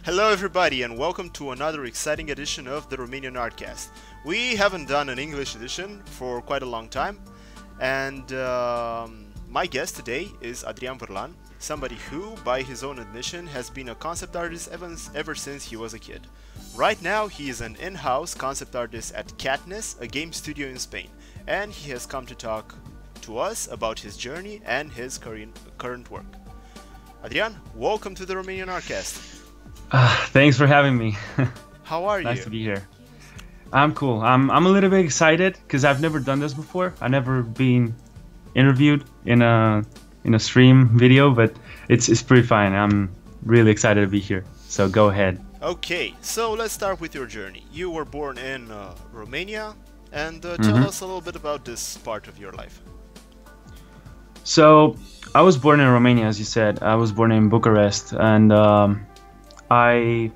Hello everybody and welcome to another exciting edition of the Romanian Artcast. We haven't done an English edition for quite a long time, and my guest today is Adrian Virlan, somebody who, by his own admission, has been a concept artist ever since he was a kid. Right now he is an in-house concept artist at Katniss, a game studio in Spain, and he has come to talk to us about his journey and his current work. Adrian, welcome to the Romanian Artcast. Thanks for having me. How are you? Nice to be here. I'm cool. I'm a little bit excited because I've never done this before. I've never been interviewed in a stream video, but it's pretty fine. I'm really excited to be here. So go ahead. Okay, so let's start with your journey. You were born in Romania, and tell us a little bit about this part of your life. So I was born in Romania, as you said. I was born in Bucharest, and I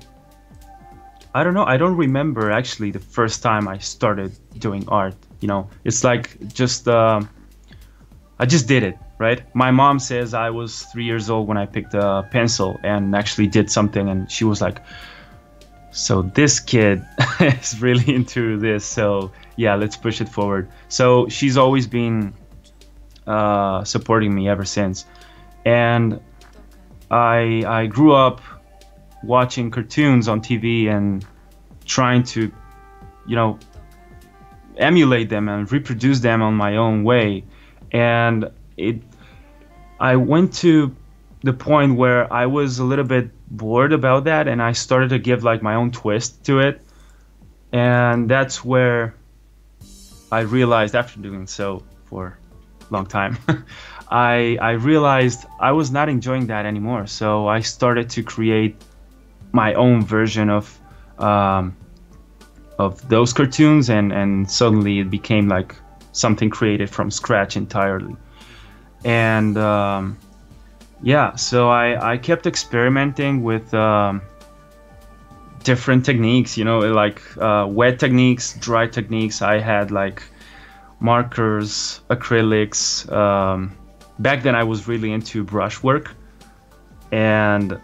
don't know. I don't remember actually the first time I started doing art. You know, it's like just I just did it, right? My mom says I was 3 years old when I picked a pencil and actually did something, and she was like, "So this kid is really into this. So yeah, let's push it forward." So she's always been supporting me ever since, and I grew up watching cartoons on TV and trying to, you know, emulate them and reproduce them on my own way. And I went to the point where I was a little bit bored about that, and I started to give like my own twist to it. And that's where I realized, after doing so for a long time, I realized I was not enjoying that anymore. So I started to create my own version of those cartoons, and suddenly it became like something created from scratch entirely. And yeah, so I kept experimenting with different techniques, you know, like wet techniques, dry techniques. I had like markers, acrylics. Back then I was really into brushwork, and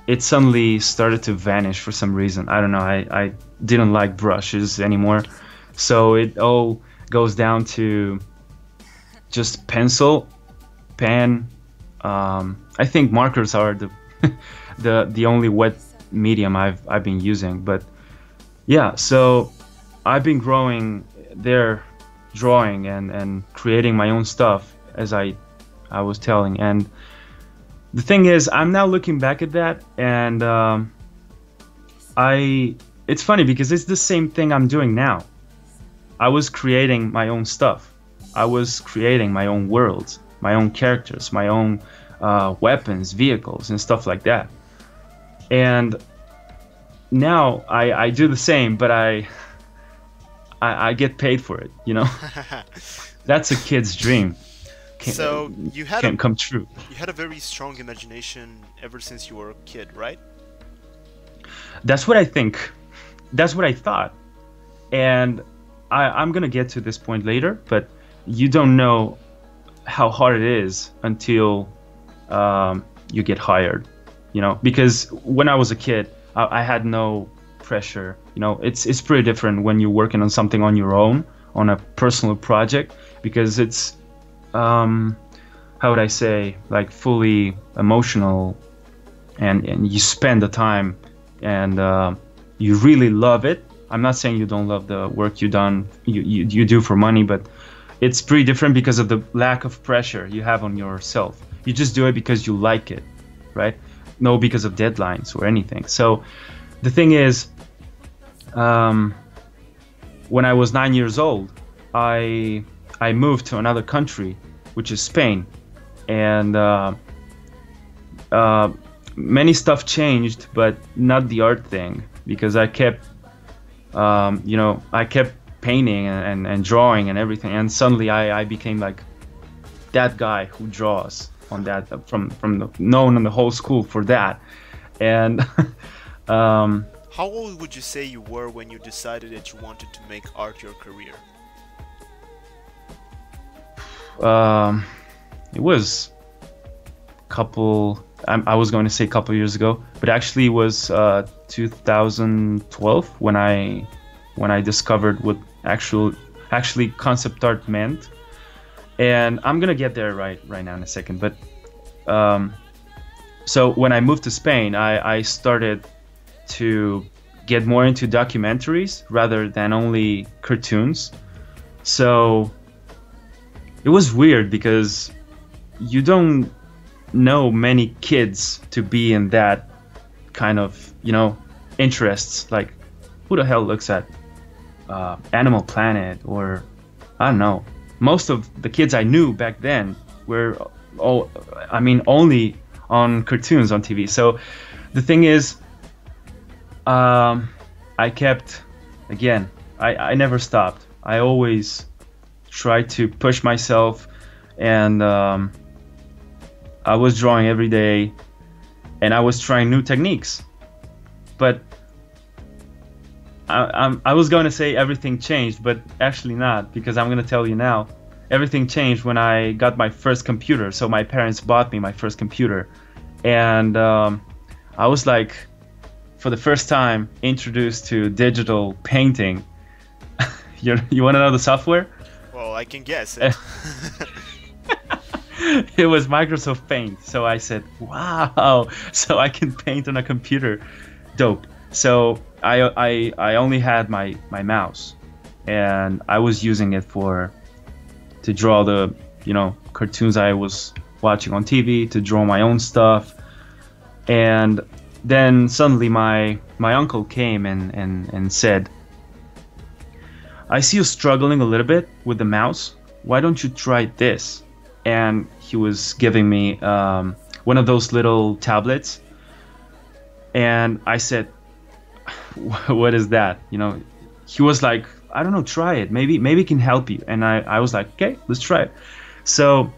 it suddenly started to vanish for some reason. I don't know, I didn't like brushes anymore. So it all goes down to just pencil, pen. I think markers are the only wet medium I've been using. But yeah, so I've been growing there, drawing and creating my own stuff, as I was telling. And the thing is, I'm now looking back at that, and it's funny because it's the same thing I'm doing now. I was creating my own stuff. I was creating my own worlds, my own characters, my own weapons, vehicles, and stuff like that. And now I do the same, but I get paid for it, you know? That's a kid's dream. So you can't come true. You had a very strong imagination ever since you were a kid, right? That's what I think. That's what I thought. And I'm gonna get to this point later, but you don't know how hard it is until you get hired, you know? Because when I was a kid, I had no pressure. You know, it's pretty different when you're working on something on your own, on a personal project, because it's how would I say, like fully emotional, and you spend the time, and you really love it. I'm not saying you don't love the work you do for money, but it's pretty different because of the lack of pressure you have on yourself. You just do it because you like it, right? No, because of deadlines or anything. So the thing is, when I was 9 years old, I moved to another country, which is Spain, and many stuff changed, but not the art thing, because I kept, you know, I kept painting and drawing and everything, and suddenly I became like that guy who draws on that, from the known in the whole school for that. And how old would you say you were when you decided that you wanted to make art your career? It was a couple I was going to say a couple of years ago, but actually it was 2012 when I discovered what actually concept art meant. And I'm gonna get there right now in a second. But so when I moved to Spain, I started to get more into documentaries rather than only cartoons. So it was weird because you don't know many kids to be in that kind of, you know, interests. Like, who the hell looks at Animal Planet, or I don't know. Most of the kids I knew back then were only on cartoons on TV. So the thing is, I kept, again, I never stopped. I always tried to push myself, and I was drawing every day, and I was trying new techniques. But I was going to say everything changed, but actually not, because I'm going to tell you now. Everything changed when I got my first computer. So my parents bought me my first computer, and I was like, for the first time, introduced to digital painting. You want to know the software? Well, I can guess it. It was Microsoft Paint. So I said, wow, so I can paint on a computer. Dope. So I only had my mouse, and I was using it to draw the, you know, cartoons I was watching on TV, to draw my own stuff. And then suddenly my uncle came and said, I see you struggling a little bit with the mouse. Why don't you try this? And he was giving me one of those little tablets. And I said, what is that? You know, he was like, I don't know, try it. Maybe it can help you. And I was like, okay, let's try it. So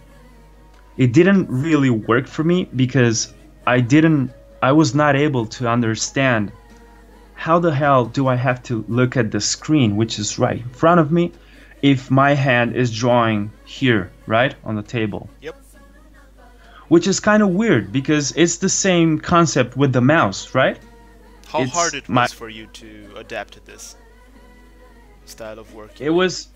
it didn't really work for me because I was not able to understand how the hell do I have to look at the screen, which is right in front of me, if my hand is drawing here, right, on the table. Yep. Which is kind of weird because it's the same concept with the mouse, right? How hard it was for you to adapt to this style of work? It was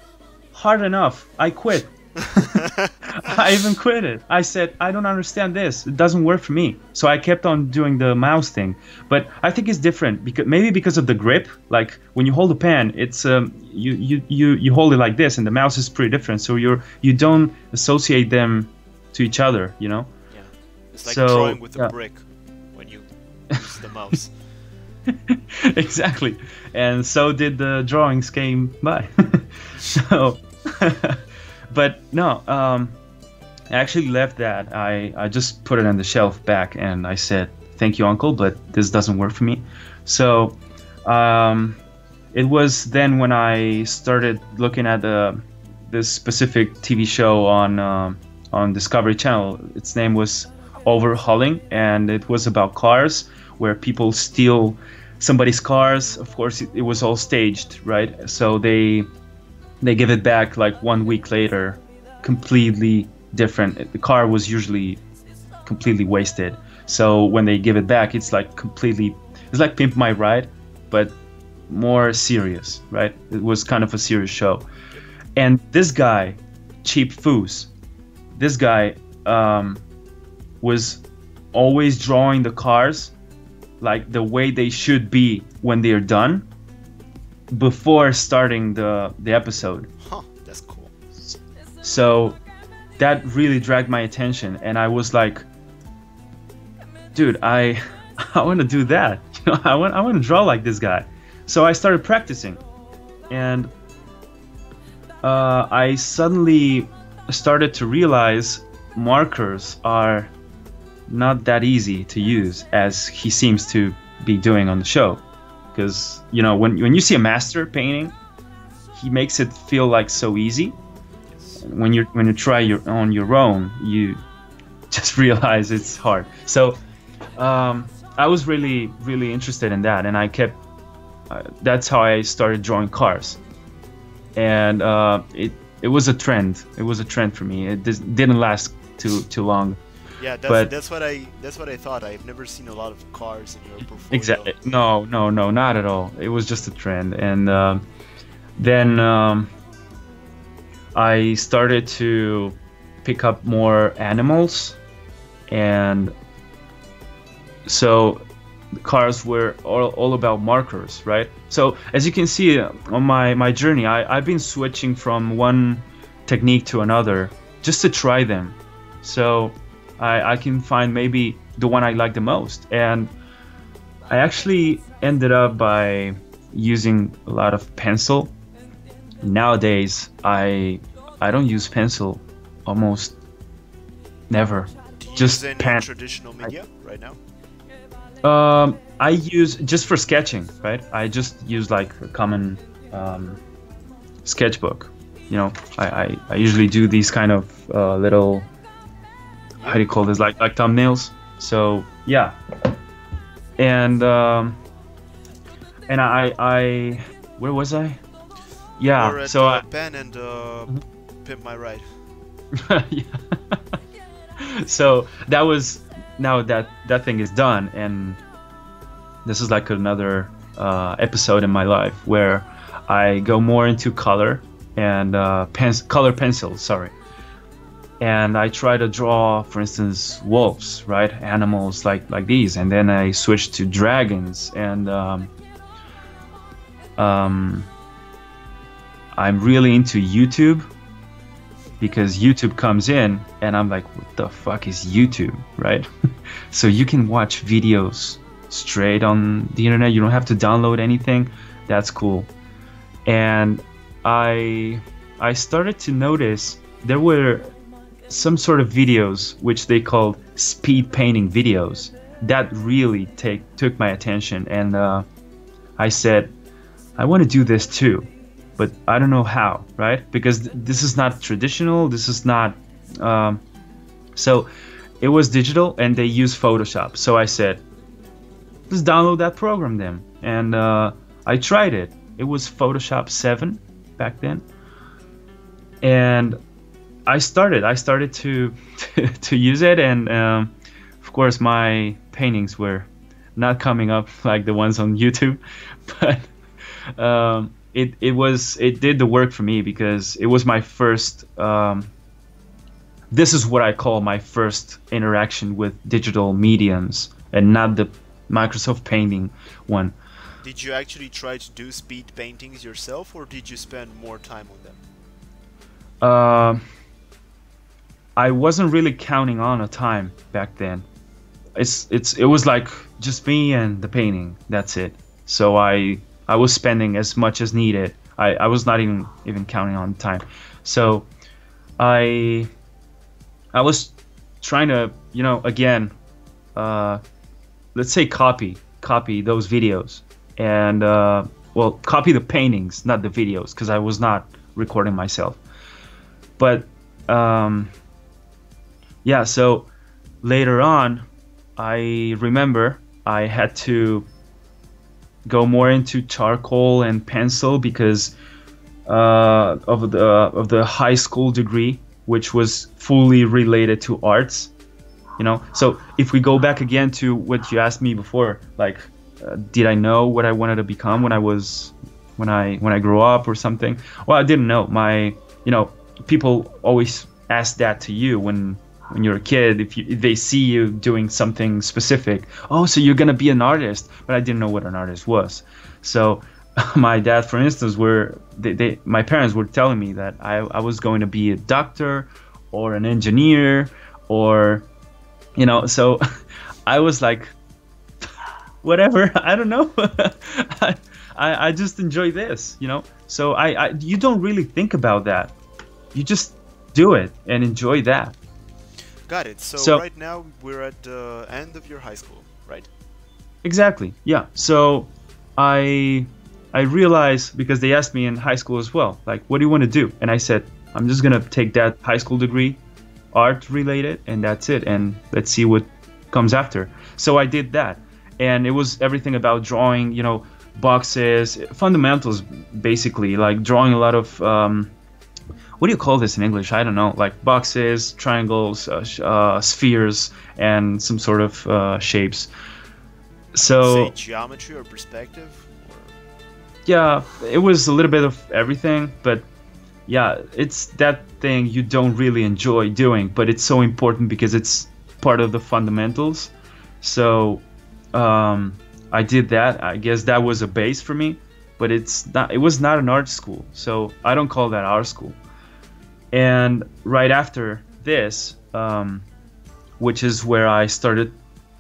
hard enough. I quit. I even quit it. I said, I don't understand this. It doesn't work for me. So I kept on doing the mouse thing. But I think it's different because of the grip. Like when you hold a pen, it's you hold it like this, and the mouse is pretty different. So you don't associate them to each other, you know? Yeah. It's like drawing with a brick when you use the mouse. Exactly. And so did the drawings came by. So but no, I actually left that. I just put it on the shelf back, and I said, thank you, Uncle, but this doesn't work for me. So it was then when I started looking at this specific TV show on Discovery Channel. Its name was Overhauling, and it was about cars, where people steal somebody's cars. Of course, it was all staged, right? So they give it back like 1 week later, completely different. The car was usually completely wasted. So when they give it back, it's like Pimp My Ride, but more serious, right? It was kind of a serious show. And this guy, Cheap Foos, this guy was always drawing the cars like the way they should be when they're done, before starting the episode. Huh, that's cool. So that really dragged my attention, and I was like, dude, I want to do that. You know, I want to draw like this guy. So I started practicing, and I suddenly started to realize markers are not that easy to use as he seems to be doing on the show. Because, you know, when you see a master painting, he makes it feel like so easy. When you try on your own, you just realize it's hard. So I was really interested in that, and I kept. That's how I started drawing cars, and it was a trend. It was a trend for me. It didn't last too long, Yeah, But that's what I thought. I've never seen a lot of cars in your portfolio. exactly, no, no, no, not at all. It was just a trend, and then I started to pick up more animals, and so cars were all about markers, right? So as you can see on my journey, I've been switching from one technique to another just to try them, so I can find maybe the one I like the most. And I actually ended up by using a lot of pencil. Nowadays I don't use pencil almost never. Do you Just use any pen. traditional media right now? I use just for sketching, right? I just use like a common sketchbook. You know, I usually do these kind of little, how do you call this, like thumbnails. So yeah, and I where was I? Yeah, Or at so I pen and pimp my ride. yeah. So that was, now that thing is done, and this is like another episode in my life where I go more into color and color pencils, sorry. And I try to draw, for instance, wolves, right? Animals like these, and then I switch to dragons, and I'm really into YouTube, because YouTube comes in and I'm like, what the fuck is YouTube, right? So you can watch videos straight on the internet. You don't have to download anything. That's cool. And I started to notice there were some sort of videos which they called speed painting videos that really took my attention. And I said, I want to do this too, but I don't know how, right? Because this is not traditional. This is not. So it was digital, and they use Photoshop. So I said, let's download that program then. And I tried it. It was Photoshop 7 back then, and I started to to use it, and of course my paintings were not coming up like the ones on YouTube, but. It did the work for me, because it was my first, this is what I call my first interaction with digital mediums, and not the Microsoft Painting one. Did you actually try to do speed paintings yourself, or did you spend more time on them? I wasn't really counting on a time back then. It was like just me and the painting, that's it. So I was spending as much as needed. I was not even counting on time. So I was trying to, again, let's say copy those videos, and well, copy the paintings, not the videos, because I was not recording myself. But yeah, so later on, I remember I had to go more into charcoal and pencil, because of the high school degree, which was fully related to arts. So if we go back again to what you asked me before, like did I know what I wanted to become when I grew up or something? Well, I didn't know. People always ask that to you when you're a kid, if they see you doing something specific. Oh, so you're gonna be an artist. But I didn't know what an artist was. So my dad, for instance, my parents were telling me that I was going to be a doctor or an engineer, or so I was like, whatever, I don't know. I just enjoy this, so you don't really think about that. You just do it and enjoy that. Got it. So right now we're at the end of your high school, right? Exactly. Yeah. So I realized, because they asked me in high school as well, like, what do you want to do? And I said, I'm just gonna take that high school degree, art related, and that's it. And let's see what comes after. So I did that, and it was everything about drawing, boxes, fundamentals, basically, like drawing a lot of what do you call this in English? I don't know, like boxes, triangles, spheres, and some sort of shapes. So say geometry or perspective? Or... yeah, it was a little bit of everything, but yeah, it's that thing you don't really enjoy doing, but it's so important because it's part of the fundamentals. So I did that. I guess that was a base for me, but it was not an art school, so I don't call that art school. And right after this, which is where I started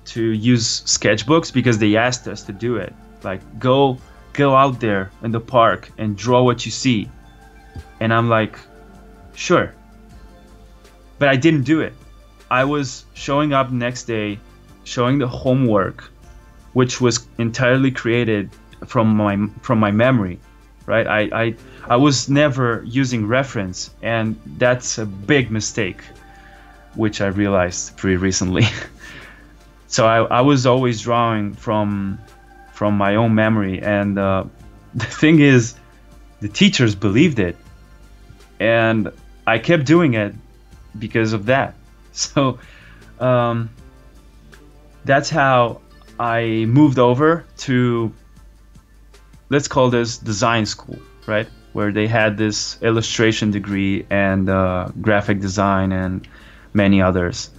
to use sketchbooks, because they asked us to do it, like go out there in the park and draw what you see. And I'm like, sure. But I didn't do it. I was showing up next day, showing the homework, which was entirely created from my memory, right? I was never using reference, and that's a big mistake, which I realized pretty recently. So I was always drawing from my own memory, and the thing is, the teachers believed it, and I kept doing it because of that. So that's how I moved over to, let's call this design school, right? Where they had this illustration degree and graphic design and many others.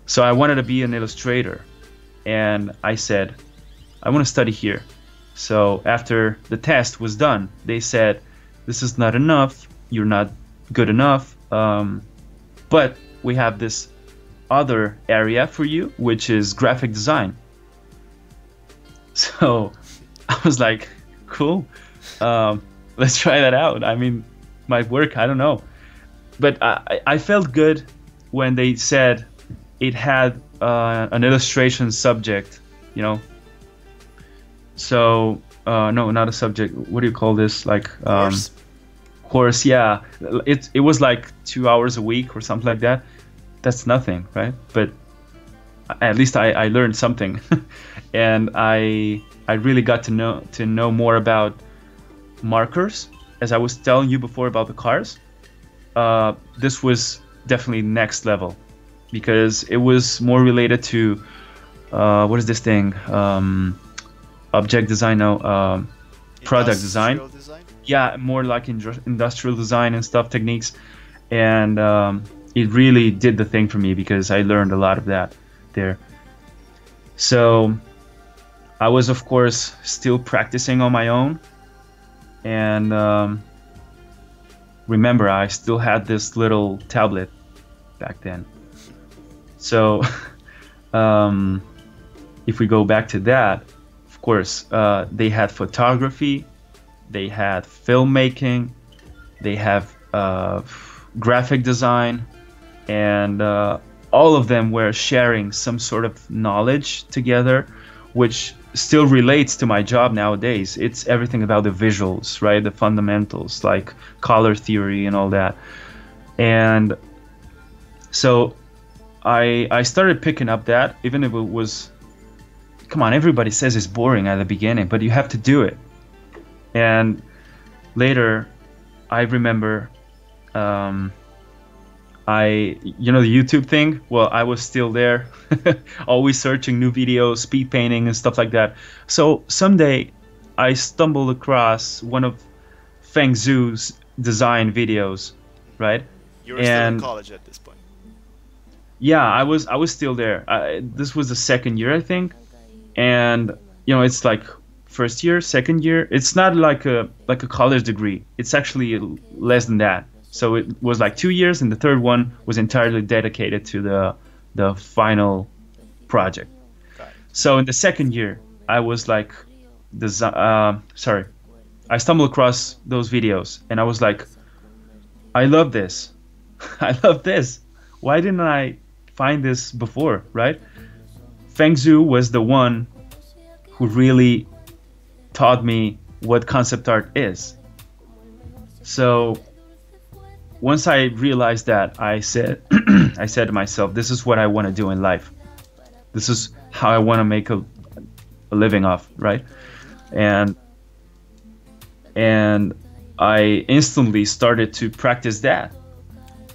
So I wanted to be an illustrator, and I said, I want to study here. So after the test was done, they said, this is not enough, you're not good enough, but we have this other area for you, which is graphic design. So I was like, cool, let's try that out. I mean, might work, I don't know. But I felt good when they said it had an illustration subject, you know. So, no, not a subject, what do you call this? Like, course, yeah. It was like 2 hours a week or something like that. That's nothing, right? But at least I learned something. And I really got to know more about markers. As I was telling you before about the cars, this was definitely next level, because it was more related to what is this thing? Object design, no, product design. Yeah, more like industrial design and stuff, techniques. And it really did the thing for me, because I learned a lot of that there. So I was, of course, still practicing on my own. And remember, I still had this little tablet back then. So if we go back to that, of course, they had photography, they had filmmaking, they have graphic design, and all of them were sharing some sort of knowledge together, which still relates to my job nowadays. It's everything about the visuals, right? The fundamentals, like color theory and all that. And so I started picking up that, even if it was, come on, everybody says it's boring at the beginning, but you have to do it. And later, I remember, you know, the YouTube thing? Well, I was still there, always searching new videos, speed painting and stuff like that. So someday I stumbled across one of Feng Zhu's design videos, right? You were still in college at this point. Yeah, I was still there. This was the second year, I think. And, you know, it's like first year, second year. It's not like a college degree. It's actually less than that. So it was like 2 years, and the third one was entirely dedicated to the final project. So in the second year, I was like, I stumbled across those videos, and I was like, I love this. I love this. Why didn't I find this before, right? Feng Zhu was the one who really taught me what concept art is. So once I realized that, I said to myself, this is what I want to do in life. This is how I want to make a living off, right? And I instantly started to practice that.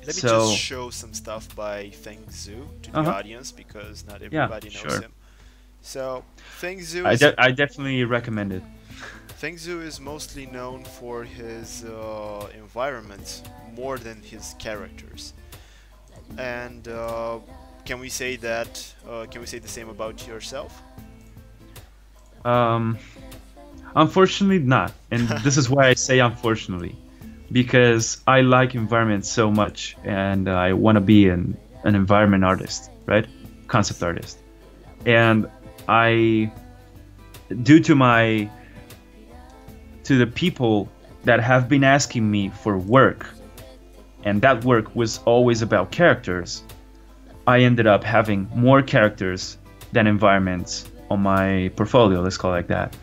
Let me just So show some stuff by Feng Zhu to the uh-huh. audience because not Yeah, everybody knows sure. him. So Feng Zhu is I definitely recommend it. Feng Zhu is mostly known for his environments more than his characters. And can we say that? Can we say the same about yourself? Um, Unfortunately, not. And this is why I say unfortunately, because I like environment so much, and I want to be an environment artist, right? Concept artist. And I, due to my to the people that have been asking me for work, and that work was always about characters, I ended up having more characters than environments on my portfolio, let's call it like that.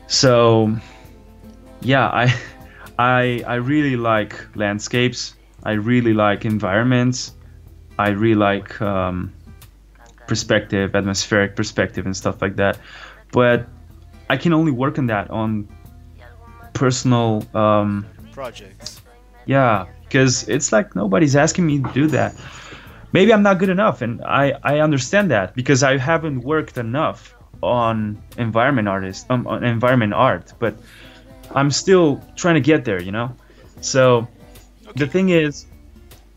So yeah, I really like landscapes. I really like environments. I really like perspective, atmospheric perspective, and stuff like that. But I can only work on that on personal, Projects. yeah, because it's like nobody's asking me to do that. Maybe I'm not good enough, and I understand that because I haven't worked enough on on environment art, but I'm still trying to get there, you know? So the Okay. thing is,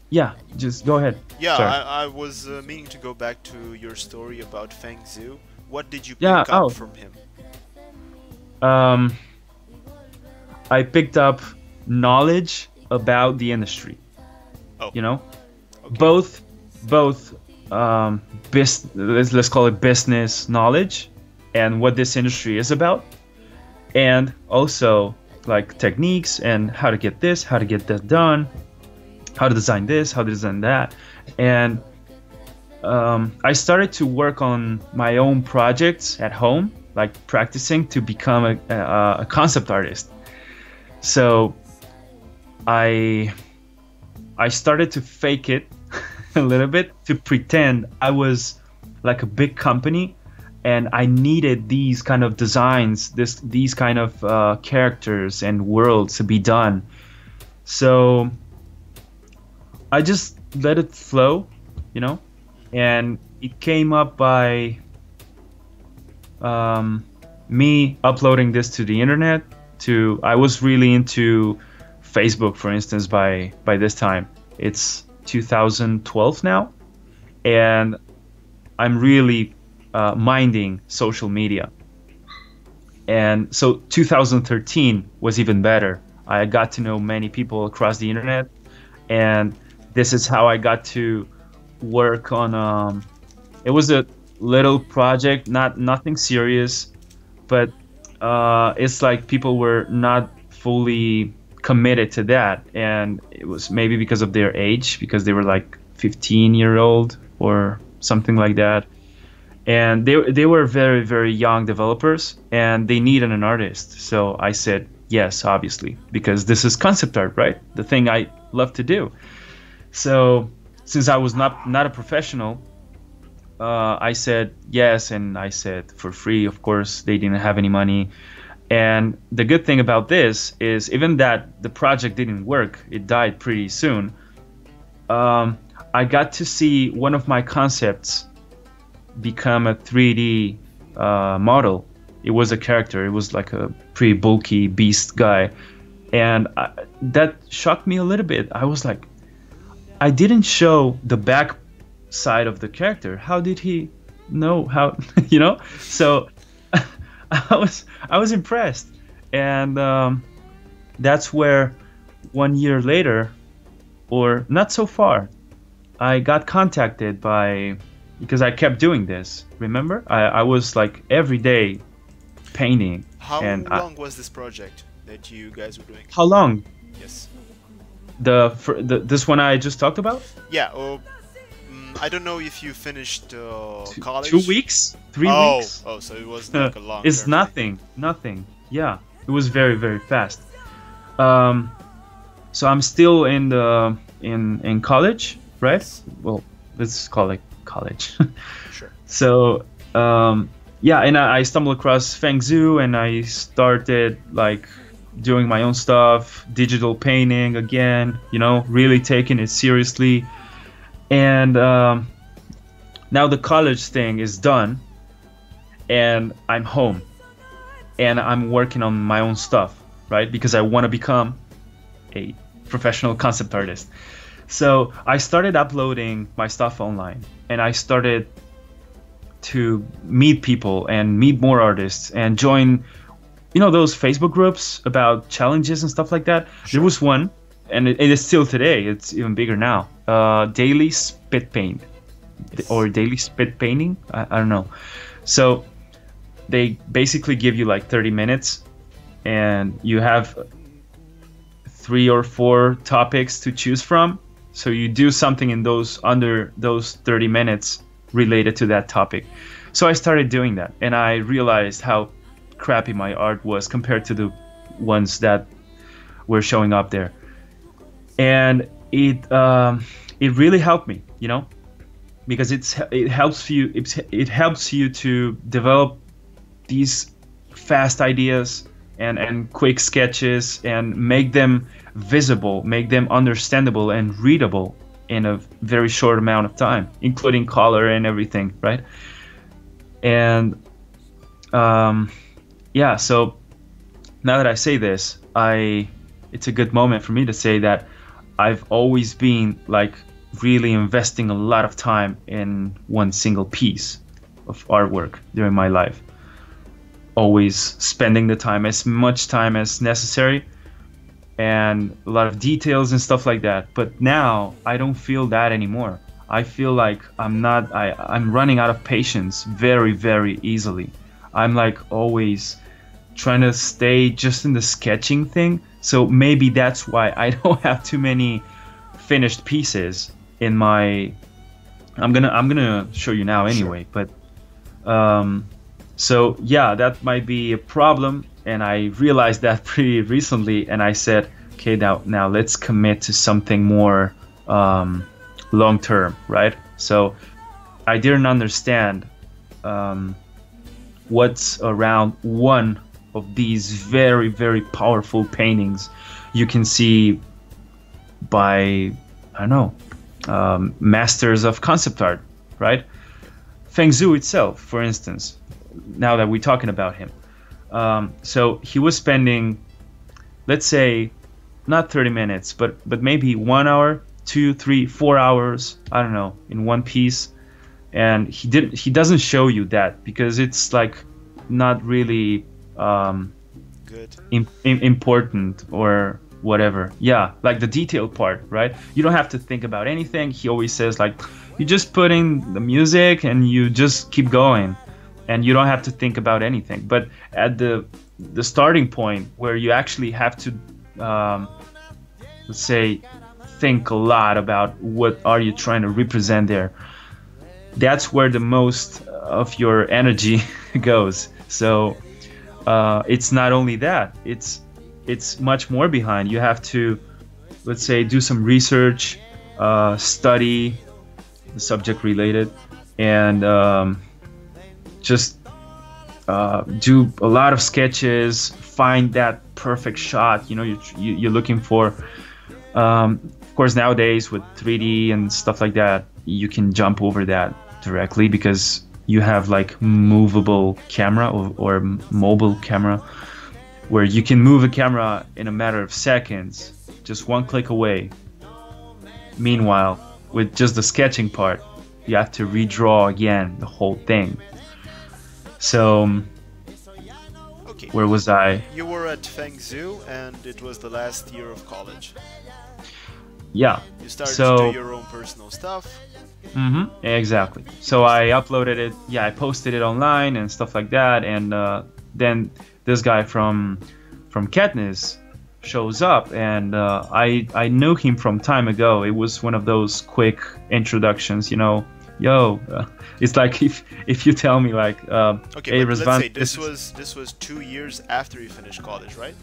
yeah, just go ahead. Yeah, Sorry. I was meaning to go back to your story about Feng Zhu. What did you Yeah, pick up oh, from him? um, I picked up knowledge about the industry, Oh, you know? okay. Both let's call it business knowledge and what this industry is about, and also like techniques and how to get this, how to get that done, how to design this, how to design that. And I started to work on my own projects at home, like practicing to become a concept artist. So I started to fake it a little bit, to pretend I was like a big company and I needed these kind of designs, these kind of characters and worlds to be done. So I just let it flow, you know, and it came up by me uploading this to the internet. I was really into Facebook, for instance, by this time. It's 2012 now, and I'm really minding social media. And so 2013 was even better. I got to know many people across the internet, and this is how I got to work on. It was a little project, nothing serious, but it's like people were not fully committed to that, and it was maybe because of their age, because they were like 15-year-old or something like that, and they were very, very young developers and they needed an artist. So I said yes, obviously, because this is concept art, right? The thing I love to do. So since I was not a professional, I said yes, and I said for free. Of course, they didn't have any money. And the good thing about this is, even that the project didn't work, it died pretty soon, I got to see one of my concepts become a 3D model. It was a character. It was like a pretty bulky beast guy. And that shocked me a little bit. I was like, I didn't show the back side of the character. How did he know how, you know? So I was impressed. And that's where 1 year later, or not so far, I got contacted because I kept doing this. Remember? I was like every day painting. How and long was this project that you guys were doing? How long? Yes. This one I just talked about? Yeah. I don't know if you finished college. 2 weeks? 3 weeks? Oh, so it was like a long. It's nothing. Yeah, it was very, very fast. So I'm still in college, right? Yes. Well, let's call it college. Sure. So yeah, and I stumbled across Feng Zhu, and I started like doing my own stuff, digital painting again, you know, really taking it seriously. And now the college thing is done, and I'm home, and I'm working on my own stuff, right? Because I want to become a professional concept artist. So I started uploading my stuff online, and I started to meet people and meet more artists and join, you know, those Facebook groups about challenges and stuff like that. Sure. There was one, and it is still today. It's even bigger now. Daily spit paint, or daily spit painting. I don't know. So they basically give you like 30 minutes, and you have 3 or 4 topics to choose from. So you do something in those under those 30 minutes related to that topic. So I started doing that, and I realized how crappy my art was compared to the ones that were showing up there. And it really helped me, you know, because it helps you to develop these fast ideas and quick sketches and make them visible, make them understandable and readable in a very short amount of time, including color and everything, right? And yeah, so now that I say this, it's a good moment for me to say that I've always been like really investing a lot of time in one single piece of artwork during my life. Always spending the time, as much time as necessary, and a lot of details and stuff like that. But now I don't feel that anymore. I feel like I'm running out of patience very, very easily. I'm like always trying to stay just in the sketching thing. So maybe that's why I don't have too many finished pieces in my, I'm gonna show you now anyway. Sure. But so yeah, that might be a problem, and I realized that pretty recently, and I said, okay, now let's commit to something more long term, right? So I didn't understand what's around one of these very, very powerful paintings you can see by, I don't know, masters of concept art, right? Feng Zhu itself, for instance, now that we're talking about him. So he was spending, let's say, not 30 minutes, but maybe 1 hour, 2, 3, 4 hours, I don't know, in one piece. And he doesn't show you that because it's like not really good, important or whatever. Yeah, like the detail part, right? You don't have to think about anything. He always says like, you just put in the music and you just keep going, and you don't have to think about anything. But at the starting point where you actually have to let's say think a lot about what are you trying to represent there, that's where the most of your energy goes. So it's not only that, it's much more behind. You have to, let's say, do some research, study the subject related, and just do a lot of sketches, find that perfect shot, you know, you're looking for. Of course, nowadays with 3D and stuff like that, you can jump over that directly because you have like movable camera or mobile camera, where you can move a camera in a matter of seconds, just one click away. Meanwhile, with just the sketching part, you have to redraw again the whole thing. So, okay, where was I? You were at Feng Zhu, and it was the last year of college. Yeah. You started to do your own personal stuff. Mm-hmm, exactly. So I uploaded it, I posted it online and stuff like that, and then this guy from Katniss shows up, and I knew him from time ago. It was one of those quick introductions, you know. Yo, it's like if you tell me like, okay, hey, let's Razvan, say this was 2 years after you finished college, right?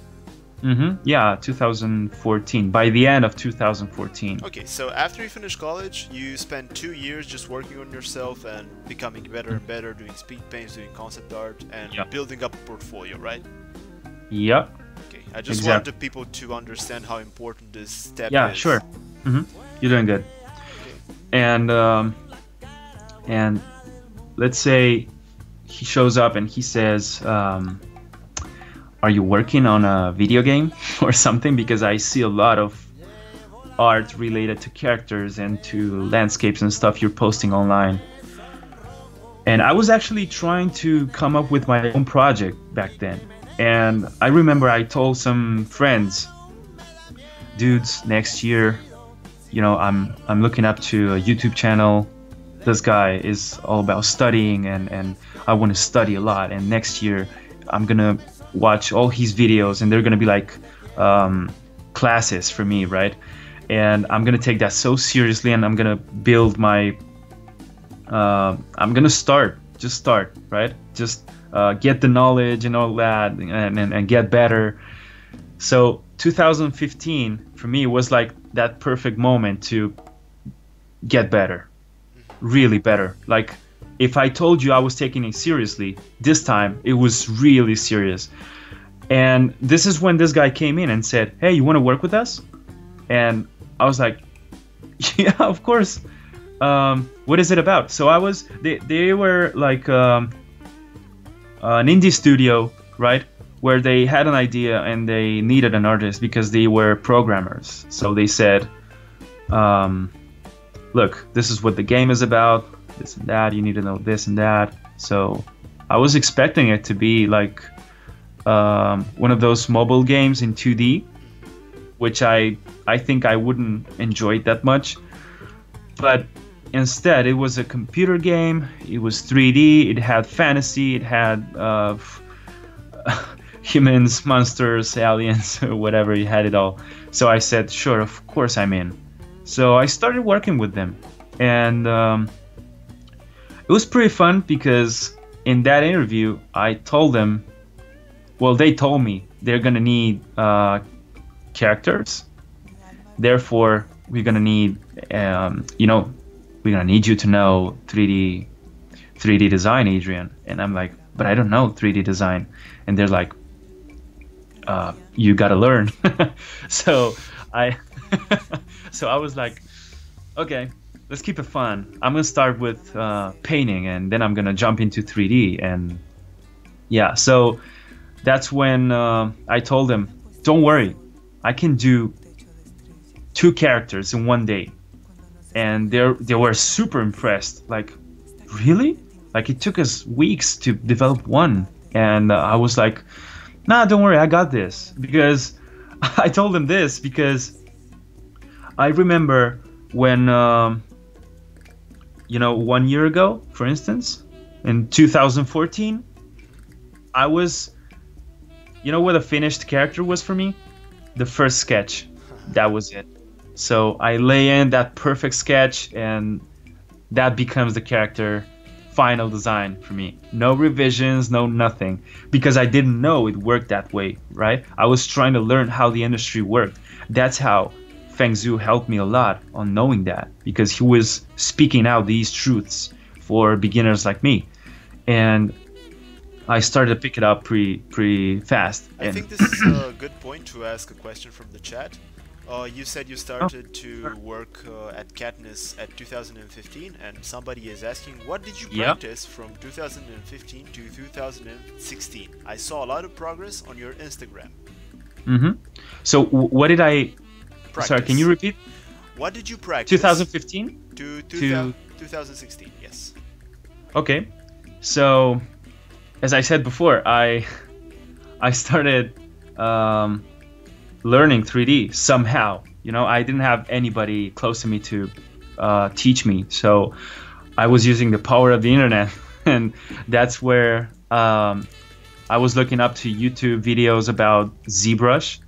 Mm-hmm. Yeah, 2014. By the end of 2014. Okay, so after you finished college, you spent 2 years just working on yourself and becoming better and better, doing speed paints, doing concept art, and building up a portfolio, right? Yep. Okay, I just exactly. wanted people to understand how important this step Yeah, is. sure. You're doing good. And let's say he shows up and he says, "Are you working on a video game or something?" Because I see a lot of art related to characters and to landscapes and stuff you're posting online. And I was actually trying to come up with my own project back then. And I remember I told some friends, dudes, next year, I'm looking up to a YouTube channel. This guy is all about studying, and I want to study a lot. And next year, I'm gonna watch all his videos, and they're gonna be like classes for me, right? And I'm gonna take that so seriously, and I'm gonna build my. I'm gonna start, right? Just get the knowledge and all that, and get better. So 2015 for me was like that perfect moment to get better, really better. Like if I told you I was taking it seriously, this time it was really serious. And this is when this guy came in and said, "Hey, you want to work with us?" And I was like, "Yeah, of course. What is it about?" So they were like an indie studio, right? Where they had an idea and they needed an artist because they were programmers. So they said, "Look, this is what the game is about, this and that, you need to know this and that." So I was expecting it to be like one of those mobile games in 2D, which I think I wouldn't enjoy it that much. But instead, it was a computer game, it was 3D, it had fantasy, it had humans, monsters, aliens, or whatever, you had it all. So I said, sure, of course I'm in. So I started working with them, and it was pretty fun because in that interview I told them, well, they told me they're gonna need characters, therefore we're gonna need we're gonna need you to know 3D design, Adrian. And I'm like, but I don't know 3D design. And they're like, you gotta learn. so I was like, okay, let's keep it fun. I'm gonna start with painting, and then I'm gonna jump into 3D. And yeah, so that's when I told them, don't worry, I can do 2 characters in one day. And they were super impressed. Like, really? Like, it took us weeks to develop one. And I was like, nah, don't worry, I got this. Because I told them this because I remember when 1 year ago, for instance, in 2014, I was, what a finished character was for me? The first sketch. That was it. So I lay in that perfect sketch, and that becomes the character final design for me. No revisions, no nothing, because I didn't know it worked that way, right? I was trying to learn how the industry worked. That's how Feng Zhu helped me a lot on knowing that, because he was speaking out these truths for beginners like me. And I started to pick it up pretty fast. I think this is a good point to ask a question from the chat. You said you started to work at Katniss at 2015, and somebody is asking, what did you practice from 2015 to 2016? I saw a lot of progress on your Instagram. So what did I... Practice. Sorry, can you repeat? What did you practice? 2015? To 2016, yes. Okay. So, as I said before, I started... learning 3D somehow. I didn't have anybody close to me to teach me, so I was using the power of the internet. And that's where I was looking up to YouTube videos about ZBrush.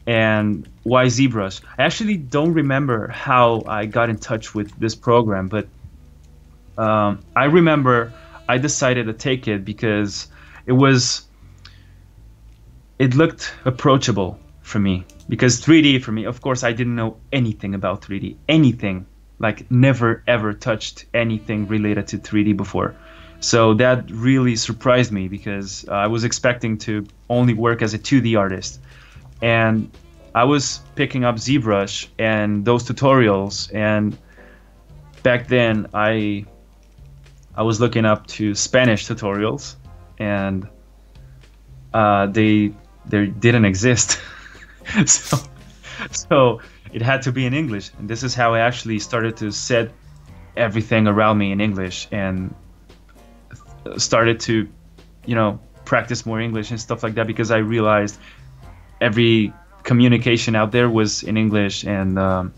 And why ZBrush? I actually don't remember how I got in touch with this program, but I remember I decided to take it because it looked approachable for me, because 3D for me, of course, I didn't know anything about 3D, anything, like never ever touched anything related to 3D before. So that really surprised me, because I was expecting to only work as a 2D artist. and I was picking up ZBrush and those tutorials, and back then I was looking up to Spanish tutorials, and they didn't exist. so it had to be in English, and this is how I actually started to set everything around me in English, and started to, you know, practice more English and stuff like that, because I realized every communication out there was in English. And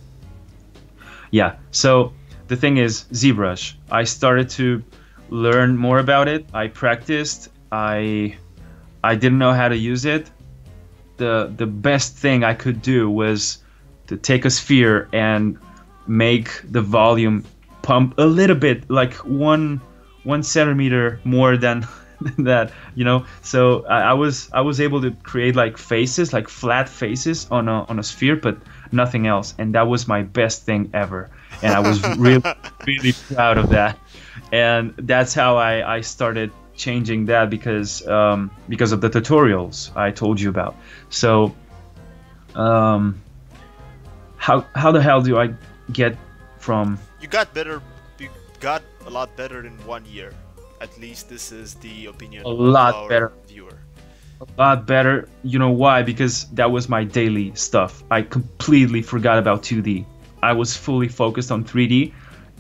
yeah, so the thing is, ZBrush, I started to learn more about it. I practiced. I didn't know how to use it. The best thing I could do was to take a sphere and make the volume pump a little bit, like one centimeter more than that, you know. So I was able to create like faces, like flat faces on a sphere, but nothing else. And that was my best thing ever, and I was really proud of that. And that's how I started changing that, because of the tutorials I told you about. So how the hell do I get from... You got better. You got a lot better in 1 year. At least this is the opinion of our viewer. A lot better. You know why? Because that was my daily stuff. I completely forgot about 2D. I was fully focused on 3D,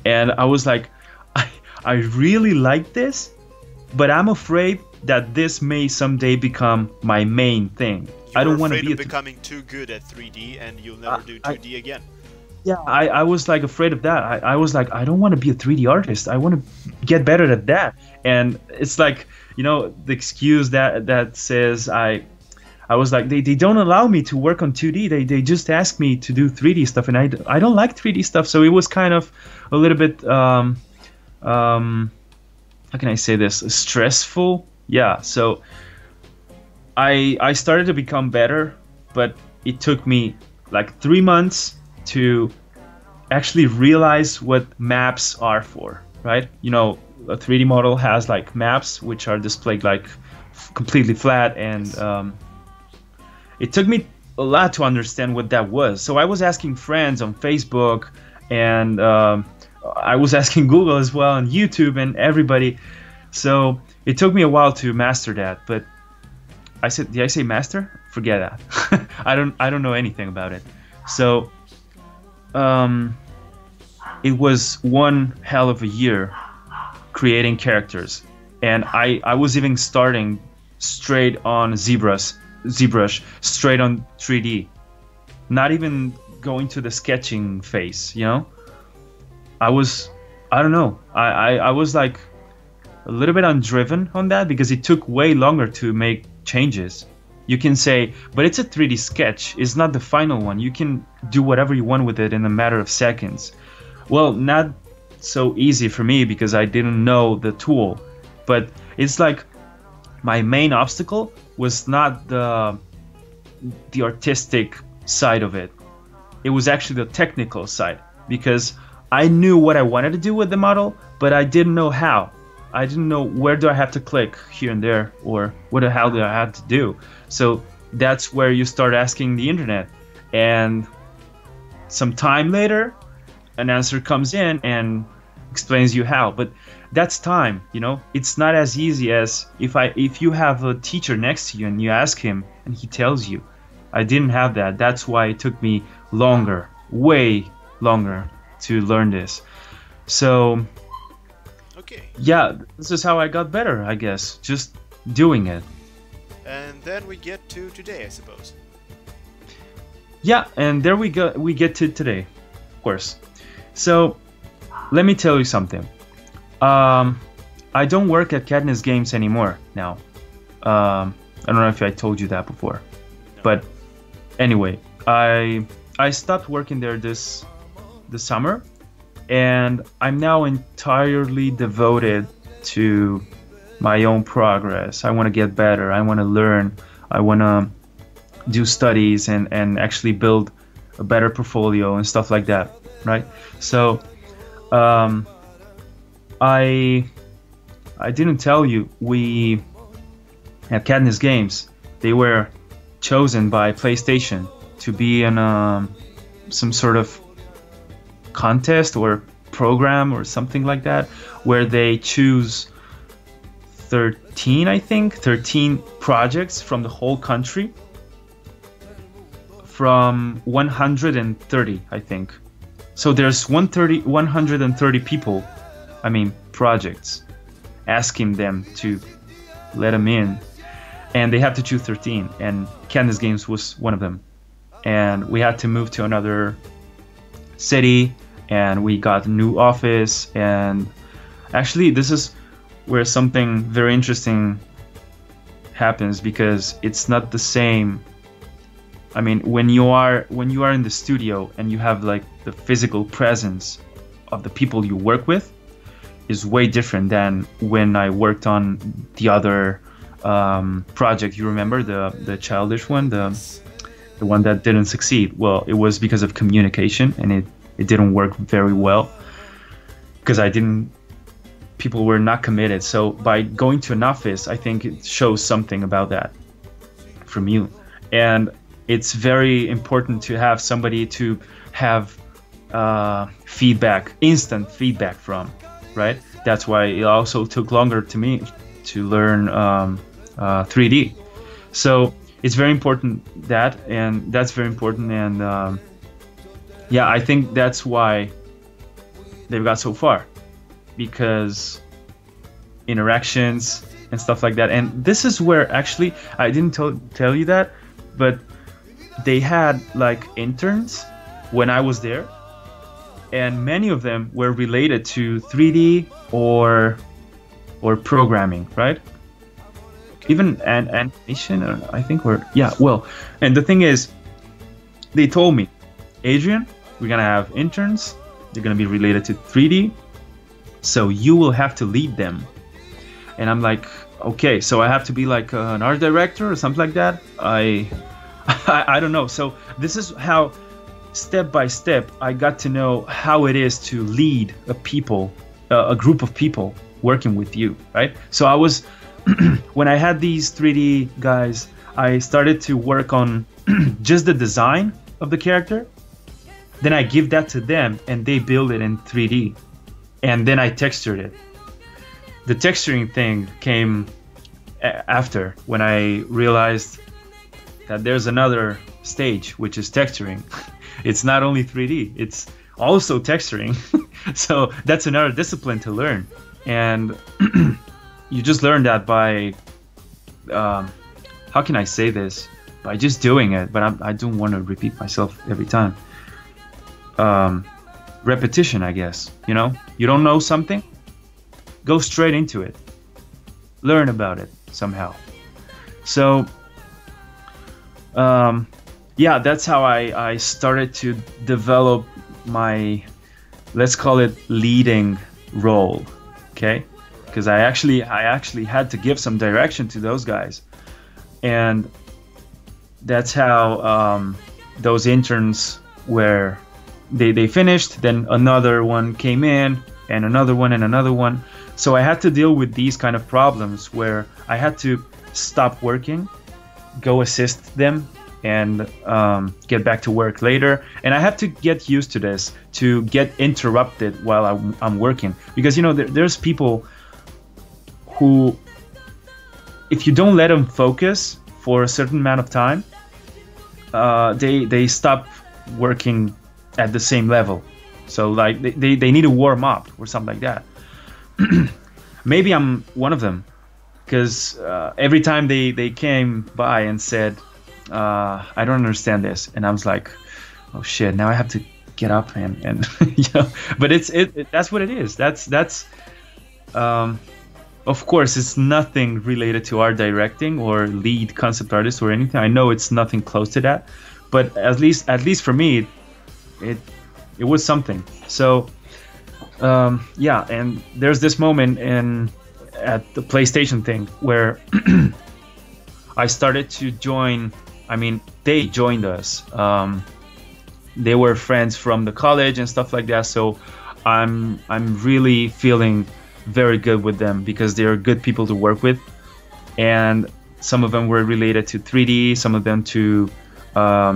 and I was like, I really like this, but I'm afraid that this may someday become my main thing. I don't want to be becoming too good at 3D, and you'll never do 2D again. Yeah, I was like afraid of that. I was like, I don't want to be a 3D artist. I want to get better at that. And it's like, you know, the excuse that says I was like, they don't allow me to work on 2D. They just ask me to do 3D stuff, and I don't like 3D stuff. So it was kind of a little bit how can I say this? Stressful. Yeah. So I started to become better, but it took me like 3 months to actually realize what maps are for, right? You know, a 3D model has like maps, which are displayed like completely flat, and it took me a lot to understand what that was. So I was asking friends on Facebook, and I was asking Google as well, and YouTube, and everybody. So it took me a while to master that, but did I say master? Forget that. I don't know anything about it. So it was one hell of a year creating characters, and I was even starting straight on ZBrush, straight on 3D, not even going to the sketching phase, you know. I don't know, I was like a little bit undriven on that, because it took way longer to make changes. You can say, but it's a 3D sketch, it's not the final one. You can do whatever you want with it in a matter of seconds. Well, not so easy for me, because I didn't know the tool. But it's like my main obstacle was not the artistic side of it. It was actually the technical side, because I knew what I wanted to do with the model, but I didn't know how. I didn't know where do I have to click here and there, or what the hell do I have to do. So that's where you start asking the internet, and some time later an answer comes in and explains you how. But that's time, you know. It's not as easy as if you have a teacher next to you and you ask him and he tells you. I didn't have that. That's why it took me longer, way longer, to learn this. So okay, yeah, this is how I got better, I guess, just doing it. And then we get to today, I suppose. Yeah, and there we go. We get to today, of course. So let me tell you something. I don't work at Katniss Games anymore now. I don't know if I told you that before, no. But anyway, I stopped working there this summer, and I'm now entirely devoted to my own progress. I want to get better. I want to learn. I want to do studies and actually build a better portfolio and stuff like that, right? So I didn't tell you, we at Katniss Games, they were chosen by PlayStation to be in some sort of contest or program or something like that, where they choose 13 projects from the whole country, from 130, I think. So there's 130 people, I mean projects, asking them to let them in, and they have to choose 13, and Candace Games was one of them. And we had to move to another city, and we got a new office, and actually this is where something very interesting happens, because it's not the same. I mean, when you are in the studio and you have like the physical presence of the people you work with is way different than when I worked on the other project. You remember the childish one, the one that didn't succeed? Well, it was because of communication, and it didn't work very well because people were not committed. So by going to an office, I think it shows something about that from you. And it's very important to have somebody to have feedback, instant feedback from, right? That's why it also took longer to me to learn 3D. So it's very important that's very important. And yeah, I think that's why they've got so far, because interactions and stuff like that. And this is where actually I didn't tell you that, but they had like interns when I was there, and many of them were related to 3D or programming, right? Even an animation, I think, or yeah. Well, and the thing is, they told me, Adrian, we're gonna have interns. They're gonna be related to 3D, so you will have to lead them. And I'm like, okay, so I have to be like an art director or something like that. I don't know. So this is how, step by step, I got to know how it is to lead a group of people working with you, right? So I was, when I had these 3D guys, I started to work on just the design of the character. Then I give that to them, and they build it in 3D. And then I textured it. The texturing thing came after, when I realized that there's another stage, which is texturing. It's not only 3D, it's also texturing. So that's another discipline to learn. And you just learn that by, how can I say this? By just doing it, but I don't want to repeat myself every time. Repetition, I guess. You know, you don't know something, go straight into it. Learn about it somehow. So, yeah, that's how I started to develop my, let's call it, leading role. Okay, because I actually had to give some direction to those guys, and that's how those interns were. They finished, then another one came in, and another one, and another one. So I had to deal with these kind of problems where I had to stop working, go assist them, and get back to work later. And I had to get used to this, to get interrupted while I'm working. Because, you know, there's people who, if you don't let them focus for a certain amount of time, they stop working at the same level. So like they need to warm up or something like that. Maybe I'm one of them, because every time they came by and said, I don't understand this, and I was like, oh shit, now I have to get up and you know. But that's what it is. That's of course it's nothing related to art directing or lead concept artist or anything. I know it's nothing close to that, but at least for me it was something. So yeah, and there's this moment at the PlayStation thing where I started to join. I mean, they joined us. They were friends from the college and stuff like that. So I'm really feeling very good with them, because they're good people to work with. And some of them were related to 3D, some of them to how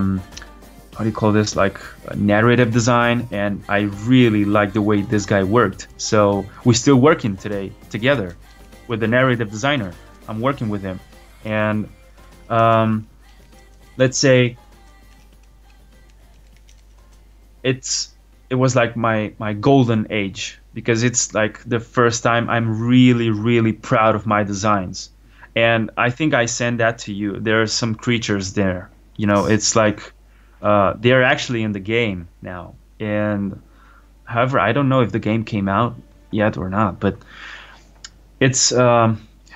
do you call this, like narrative design, and I really like the way this guy worked. So we're still working today together with the narrative designer. I'm working with him, and let's say it was like my golden age, because it's like the first time I'm really proud of my designs. And I think I sent that to you. There are some creatures there, you know, it's like they're actually in the game now. And however, I don't know if the game came out yet or not, but it's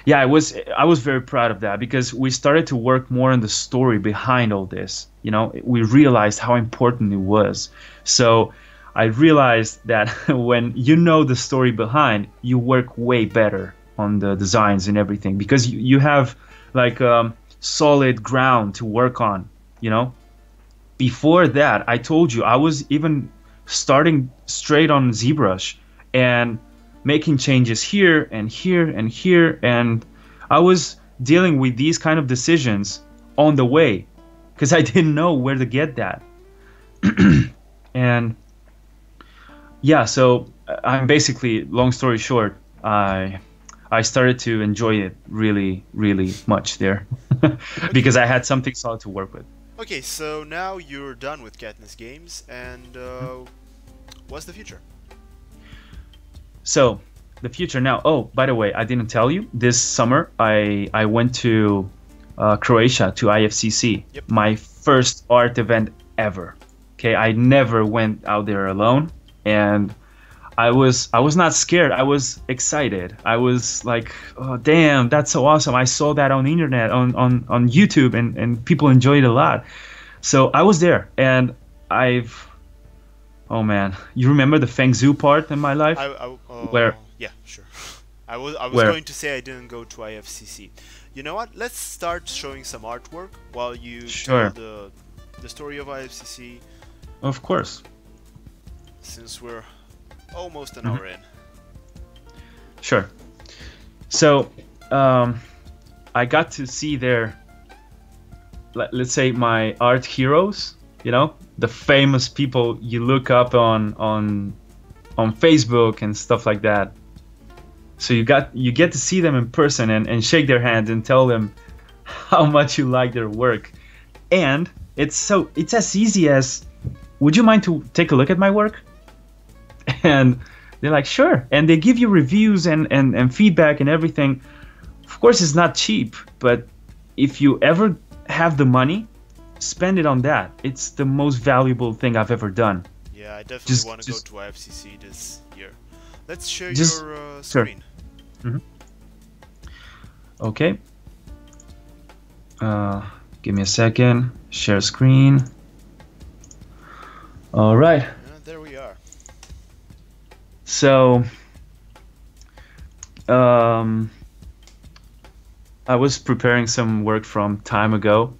yeah, I was very proud of that, because we started to work more on the story behind all this. You know, we realized how important it was. So I realized that when you know the story behind, you work way better on the designs and everything, because you have like solid ground to work on, you know. Before that, I told you, I was even starting straight on ZBrush and making changes here and here and here, and I was dealing with these kind of decisions on the way, because I didn't know where to get that. And yeah, so I'm basically, long story short, I started to enjoy it really much there, because I had something solid to work with. Okay, so now you're done with Katniss Games, and what's the future? So the future now. Oh, by the way, I didn't tell you. This summer, I went to Croatia, to IFCC. Yep. My first art event ever. Okay, I never went out there alone, and I was not scared. I was excited. I was like, oh damn, that's so awesome. I saw that on the internet, on YouTube, and people enjoyed it a lot. So I was there, and oh man, you remember the Feng Zhu part in my life? Where? Yeah, sure. I was Where? going to say I didn't go to IFCC. You know what? Let's start showing some artwork while you Sure. tell the story of IFCC, Of course. since we're almost an hour in. Sure. So, I got to see their, let's say, my art heroes. You know, the famous people you look up on Facebook and stuff like that. So you get to see them in person and shake their hands and tell them how much you like their work. And it's as easy as, would you mind to take a look at my work? And they're like, sure. And they give you reviews and feedback and everything. Of course, it's not cheap, but if you ever have the money, spend it on that. It's the most valuable thing I've ever done. Yeah, I definitely want to go to IFCC this year. Let's share your screen. Sure. Mm-hmm. Okay. Give me a second. Share screen. All right. There we are. So, I was preparing some work from time ago,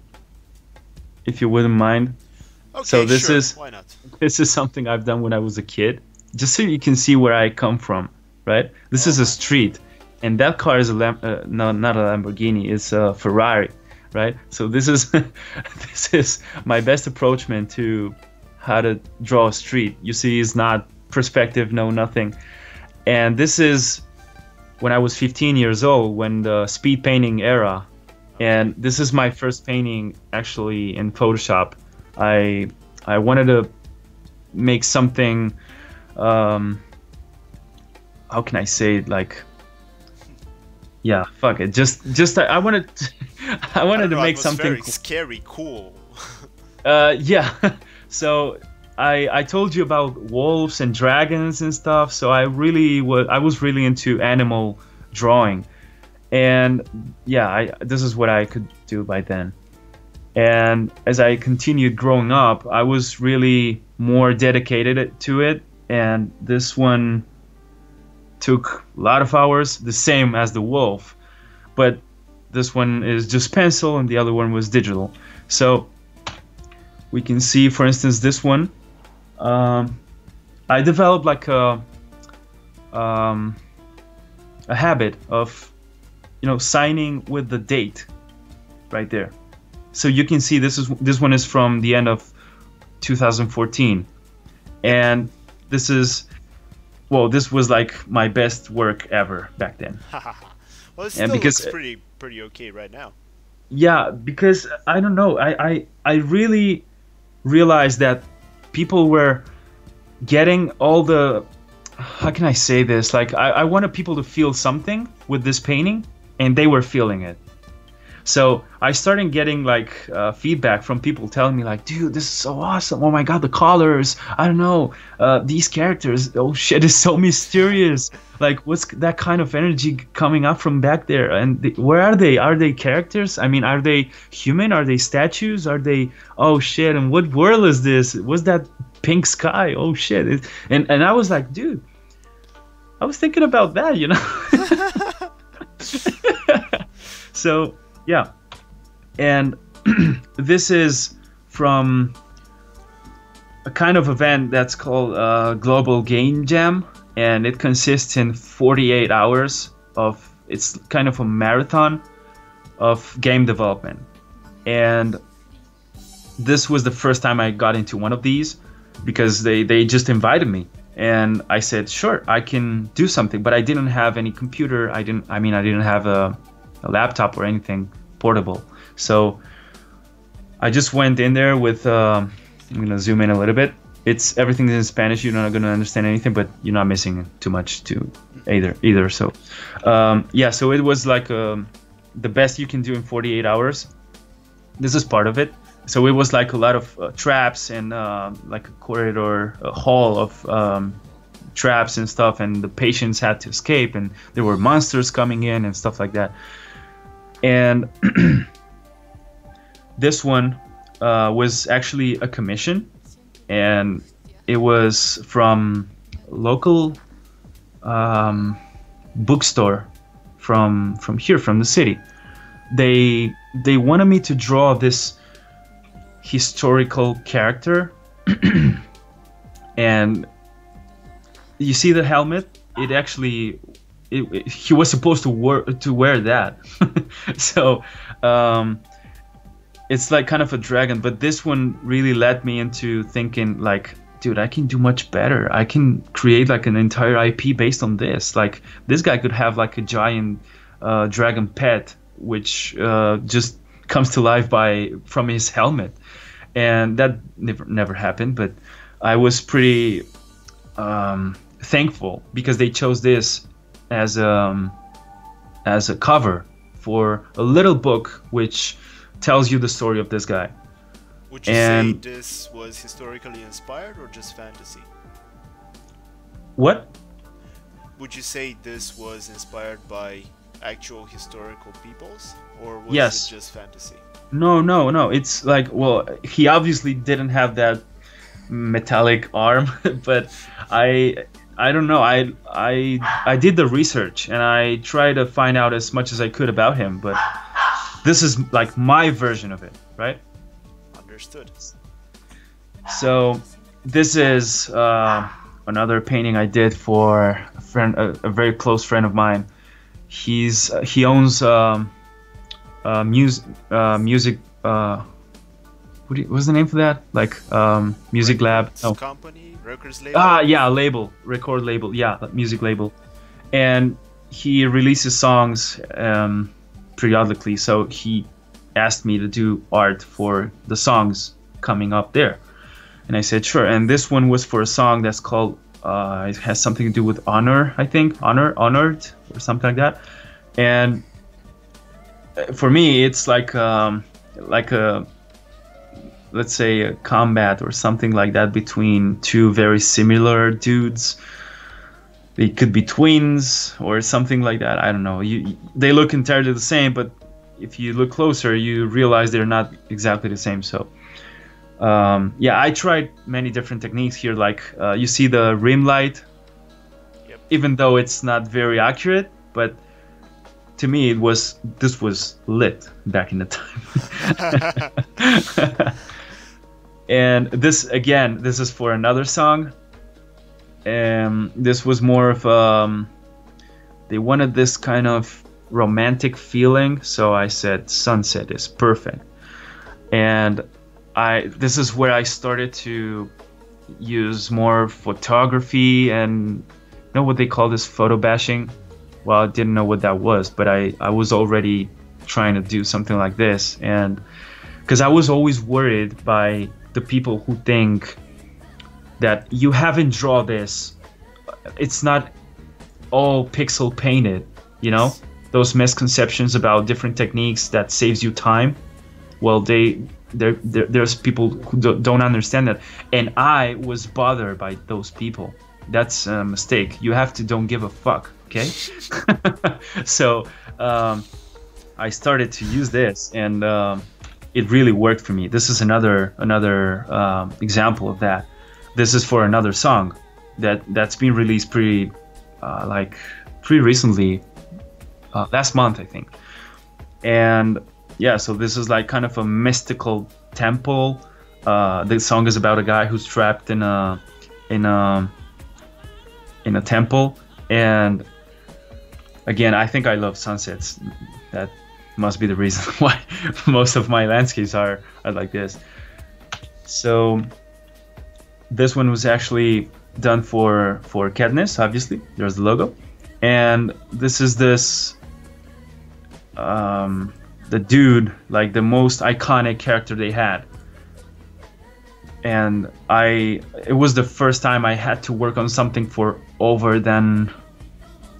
if you wouldn't mind. Okay, so this sure. is Why not? This is something I've done when I was a kid, just so you can see where I come from, right? This is a street, and that car is no, not a Lamborghini, it's a Ferrari, right? So this is this is my best approachment to how to draw a street. You see, it's not perspective, no nothing. And this is when I was 15 years old, when the speed painting era, and this is my first painting actually in Photoshop. I wanted to make something, how can I say it, like, yeah, fuck it, just I wanted to make something very cool. Scary cool. Yeah. So I told you about wolves and dragons and stuff, so I was really into animal drawing, and yeah, this is what I could do by then. And as I continued growing up, I was really more dedicated to it, and this one took a lot of hours, the same as the wolf, but this one is just pencil and the other one was digital. So we can see, for instance, this one, I developed like a habit of, you know, signing with the date. right there. So you can see this one is from the end of 2014, and this was like my best work ever back then. Well, it still looks pretty okay right now. Yeah, because I don't know, I really realized that people were getting all the, how can I say this, like I wanted people to feel something with this painting, and they were feeling it. So I started getting like feedback from people telling me like, dude, this is so awesome. Oh my God, the colors. I don't know. These characters. Oh shit, it's so mysterious. Like, what's that kind of energy coming up from back there? And where are they? Are they characters? I mean, are they human? Are they statues? Are they? Oh shit! And what world is this? What's that pink sky? Oh shit! And I was like, dude, I was thinking about that, you know. So. Yeah, and this is from a kind of event that's called Global Game Jam, and it consists in 48 hours of, it's kind of a marathon of game development. And this was the first time I got into one of these, because they just invited me, and I said, sure, I can do something, but I didn't have any computer. I didn't have a laptop or anything portable. So I just went in there with, I'm gonna zoom in a little bit. Everything's in Spanish. You're not gonna understand anything, but you're not missing too much to either. So yeah, so it was like the best you can do in 48 hours. This is part of it. So it was like a lot of traps and like a corridor, a hall of traps and stuff, and the patients had to escape, and there were monsters coming in and stuff like that. And this one was actually a commission, and it was from a local bookstore from here, from the city. They wanted me to draw this historical character, and you see the helmet. It actually, he was supposed to wear that. So it's like kind of a dragon, but this one really led me into thinking like, dude, I can do much better. I can create like an entire IP based on this. Like, this guy could have like a giant dragon pet, which just comes to life from his helmet. And that never happened, but I was pretty thankful, because they chose this as a cover for a little book which tells you the story of this guy. Would you say this was historically inspired or just fantasy? What? Would you say this was inspired by actual historical peoples, or was it just fantasy? No. It's like, well, he obviously didn't have that metallic arm, but I don't know. I did the research, and I tried to find out as much as I could about him, but this is like my version of it, right? Understood. So this is another painting I did for a friend, a very close friend of mine. He owns music. What's the name for that? Like music lab. No. Company, records label. Yeah, label, record label. Yeah, music label. And he releases songs periodically. So he asked me to do art for the songs coming up there, and I said sure. And this one was for a song that's called. It has something to do with honor, I think, honored, or something like that. And for me, it's like a, let's say, a combat or something like that between two very similar dudes. They could be twins or something like that. I don't know. They look entirely the same, but if you look closer, you realize they're not exactly the same. So. Yeah, I tried many different techniques here. Like you see the rim light, even though it's not very accurate, but to me this was lit back in the time. And this is for another song. This was more of they wanted this kind of romantic feeling, so I said sunset is perfect. And this is where I started to use more photography and you know what they call this, photobashing. Well, I didn't know what that was, but I was already trying to do something like this, and because I was always worried by the people who think that you haven't drawn this, it's not all pixel painted, you know, those misconceptions about different techniques that saves you time. Well, there's people who don't understand that, and I was bothered by those people. That's a mistake. You have to don't give a fuck, okay? So I started to use this, and it really worked for me. This is another example of that. This is for another song that's been released pretty recently, last month I think. And yeah, so this is like kind of a mystical temple. The song is about a guy who's trapped in a temple, and again, I think I love sunsets. That must be the reason why most of my landscapes are like this. So this one was actually done for Katniss, obviously. There's the logo. And this is the dude, like the most iconic character they had. And it was the first time I had to work on something for over than,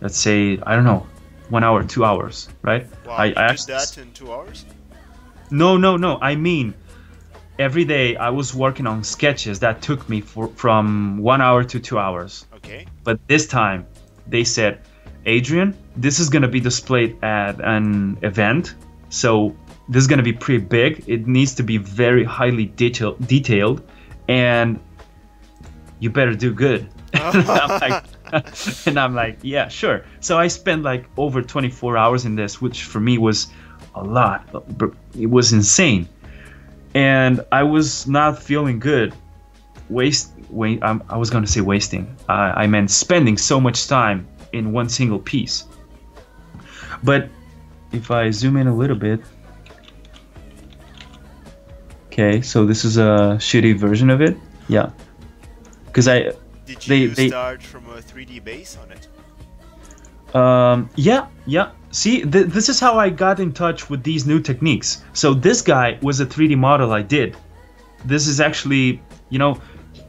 let's say, I don't know, 1 hour, 2 hours, right? Wow, I you actually did that in 2 hours? No. I mean, every day I was working on sketches that took me from 1 hour to 2 hours. Okay. But this time, they said, Adrian, this is gonna be displayed at an event, so this is gonna be pretty big. It needs to be very highly detailed, and you better do good. And I'm like, yeah, sure. So I spent like over 24 hours in this, which for me was a lot. It was insane, and I was not feeling good. I was gonna say wasting. I meant spending so much time in one single piece. But if I zoom in a little bit, okay, so this is a shitty version of it. Yeah, because Did you start from a 3D base on it? Yeah. See, this is how I got in touch with these new techniques. So this guy was a 3D model I did. This is actually, you know,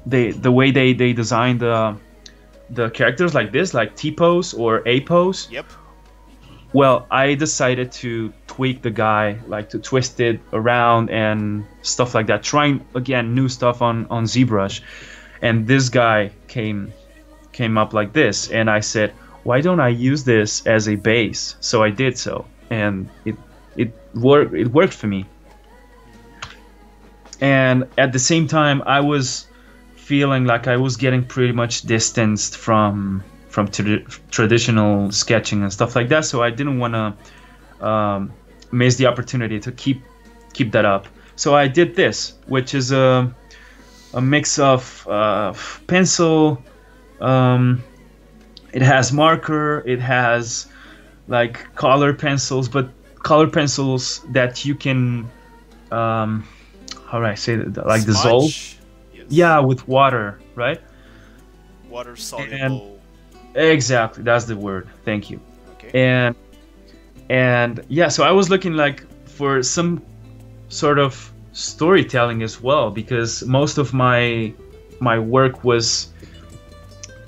the way they designed the characters like this, like T-pose or A-pose. Yep. Well, I decided to tweak the guy, like to twist it around and stuff like that, trying again new stuff on ZBrush. And this guy came up like this, and I said, why don't I use this as a base? So I did so, and it worked for me. And at the same time, I was feeling like I was getting pretty much distanced from traditional sketching and stuff like that, so I didn't want to miss the opportunity to keep that up. So I did this, which is a mix of pencil, it has marker, it has like color pencils, but color pencils that you can how do I say that, like Smudge? dissolve. Yes. Yeah, with water, right? Water soluble. Exactly, that's the word. Thank you. Okay. And yeah, so I was looking like for some sort of storytelling as well, because most of my work was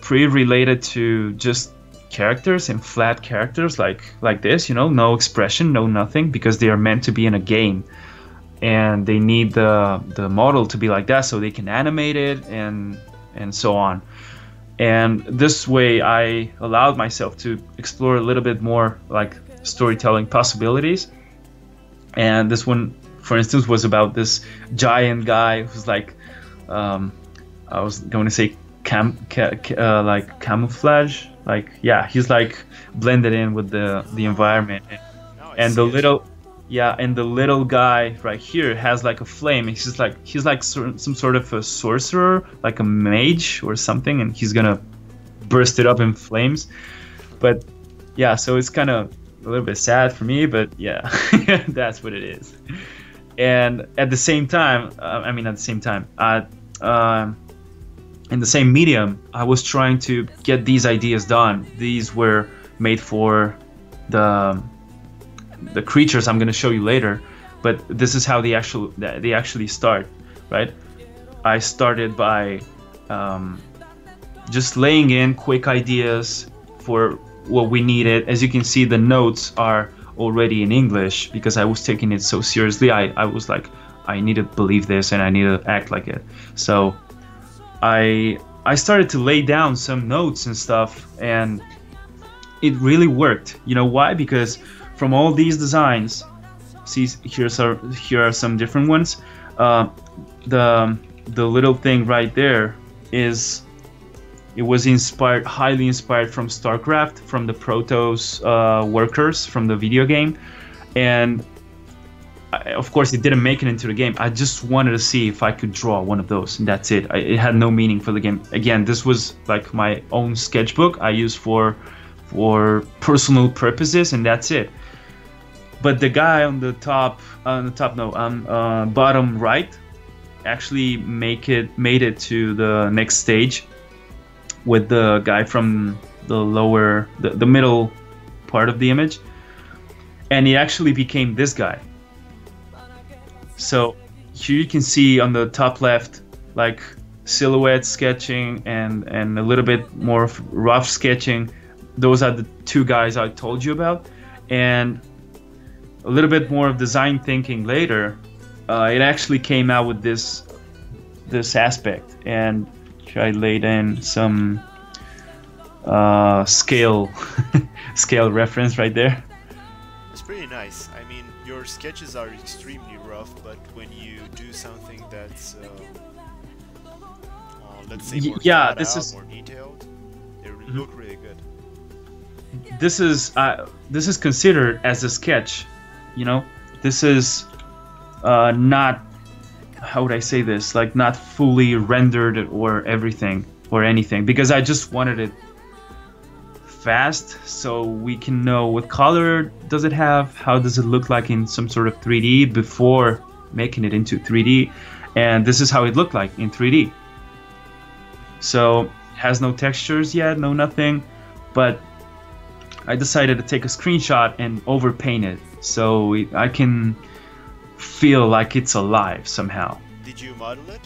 pretty related to just characters and flat characters like this, you know, no expression, no nothing, because they are meant to be in a game, and they need the model to be like that so they can animate it and so on. And this way I allowed myself to explore a little bit more like storytelling possibilities. And this one, for instance, was about this giant guy who's like, I was going to say like camouflage, like, yeah, he's like blended in with the environment. And the little guy right here has like a flame. He's like some sort of a sorcerer, like a mage or something, and he's gonna burst it up in flames. But yeah, so it's kind of a little bit sad for me, but yeah, that's what it is. And at the same time, in the same medium, I was trying to get these ideas done. These were made for the creatures I'm going to show you later, but this is how they actually start, right? I started by just laying in quick ideas for what we needed. As you can see, the notes are already in English because I was taking it so seriously. I was like, I need to believe this and I need to act like it. So I started to lay down some notes and stuff, and it really worked. You know why? Because from all these designs, see, here are some different ones. The little thing right there it was highly inspired from StarCraft, from the Protoss workers from the video game, and of course it didn't make it into the game. I just wanted to see if I could draw one of those, and that's it. It had no meaning for the game. Again, this was like my own sketchbook I used for personal purposes, and that's it. But the guy on the bottom right actually made it to the next stage with the guy from the middle part of the image, and he actually became this guy. So here you can see on the top left, like silhouette sketching and a little bit more of rough sketching. Those are the two guys I told you about, and a little bit more of design thinking later. It actually came out with this aspect, and I laid in some scale reference right there. It's pretty nice. I mean, your sketches are extremely rough, but when you do something that's let's say more more detailed, they look really good. This is considered as a sketch, you know. This is not, how would I say this, like not fully rendered or everything or anything, because I just wanted it fast so we can know what color does it have, how does it look like in some sort of 3D before making it into 3D, and this is how it looked like in 3D. So it has no textures yet, no nothing, but I decided to take a screenshot and overpaint it so I can feel like it's alive somehow. Did you model it?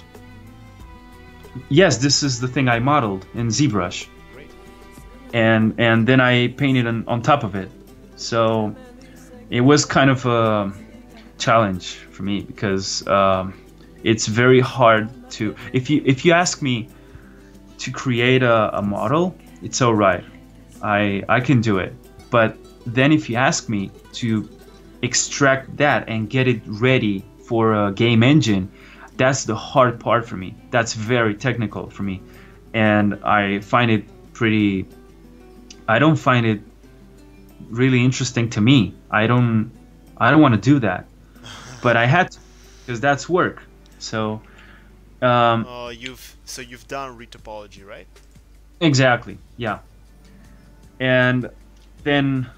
Yes, this is the thing I modeled in ZBrush. Great. And then I painted on top of it. So it was kind of a challenge for me because it's very hard to, if you ask me to create a model, it's all right. I can do it. But then if you ask me to extract that and get it ready for a game engine, that's the hard part for me. That's very technical for me, and I find it I don't find it really interesting to me. I don't want to do that, but I had to because that's work. So you've done retopology, right? Exactly, yeah. And then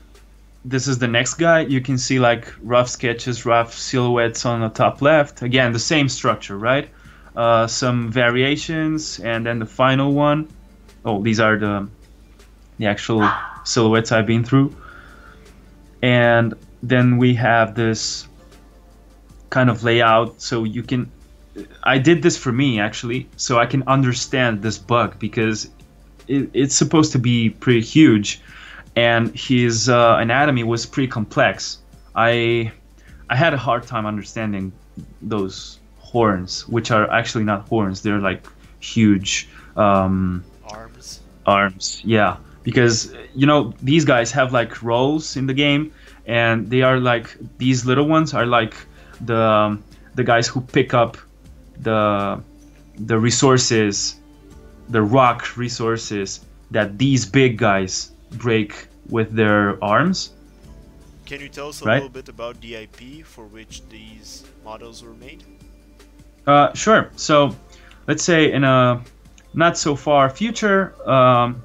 this is the next guy. You can see like rough sketches, rough silhouettes on the top left. Again, the same structure, right? Some variations, and then the final one. Oh, these are the actual silhouettes I've been through. And then we have this kind of layout, so you can. I did this for me actually, so I can understand this bug because it's supposed to be pretty huge, and his anatomy was pretty complex. I had a hard time understanding those horns, which are actually not horns. They're like huge arms. Arms, yeah. Because you know these guys have like roles in the game, and they are like these little ones are like the guys who pick up the resources, the rock resources that these big guys break with their arms. Can you tell us a little bit about the IP for which these models were made? Sure. So let's say in a not so far future,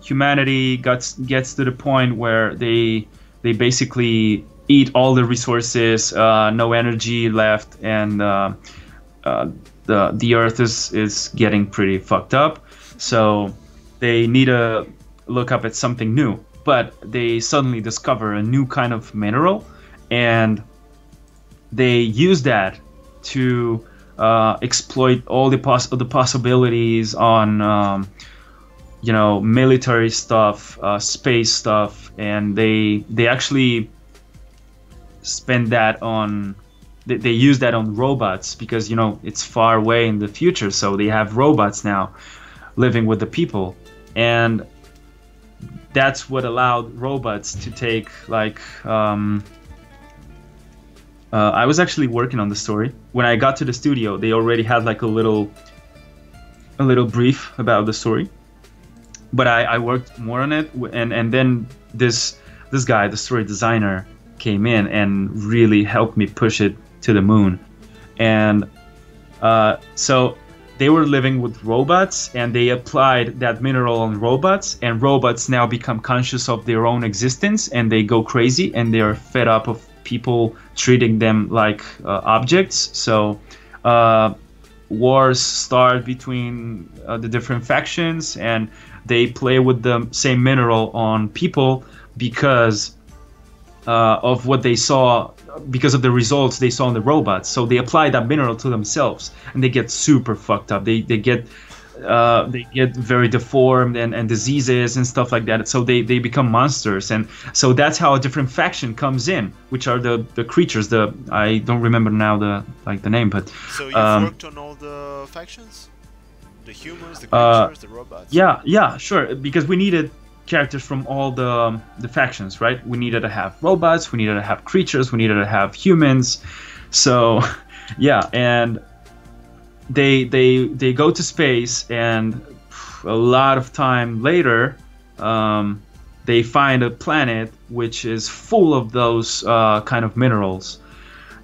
humanity gets to the point where they they basically eat all the resources, no energy left, and the Earth is getting pretty fucked up. So they need to look up at something new. But they suddenly discover a new kind of mineral, and they use that to exploit all the possibilities on military stuff, space stuff, and they actually spend that on they use that on robots, because it's far away in the future, so they have robots now living with the people, and that's what allowed robots to take I was actually working on the story. When I got to the studio, they already had like a little brief about the story, but I worked more on it, and then this guy, the story designer, came in and really helped me push it to the moon. And so they were living with robots, and they applied that mineral on robots, and robots now become conscious of their own existence, and they go crazy, and they are fed up of people treating them like objects. So wars start between the different factions, and they play with the same mineral on people because of what they saw, because of the results they saw in the robots. So they apply that mineral to themselves, and they get super fucked up. They get very deformed and diseases and stuff like that. So they become monsters, and so that's how a different faction comes in, which are the creatures. I don't remember now the name, but so you've worked on all the factions, the humans, the creatures, the robots. Yeah, sure. Because we needed characters from all the factions, right? We needed to have robots, we needed to have creatures, we needed to have humans. So yeah, and they go to space, and a lot of time later they find a planet which is full of those kind of minerals,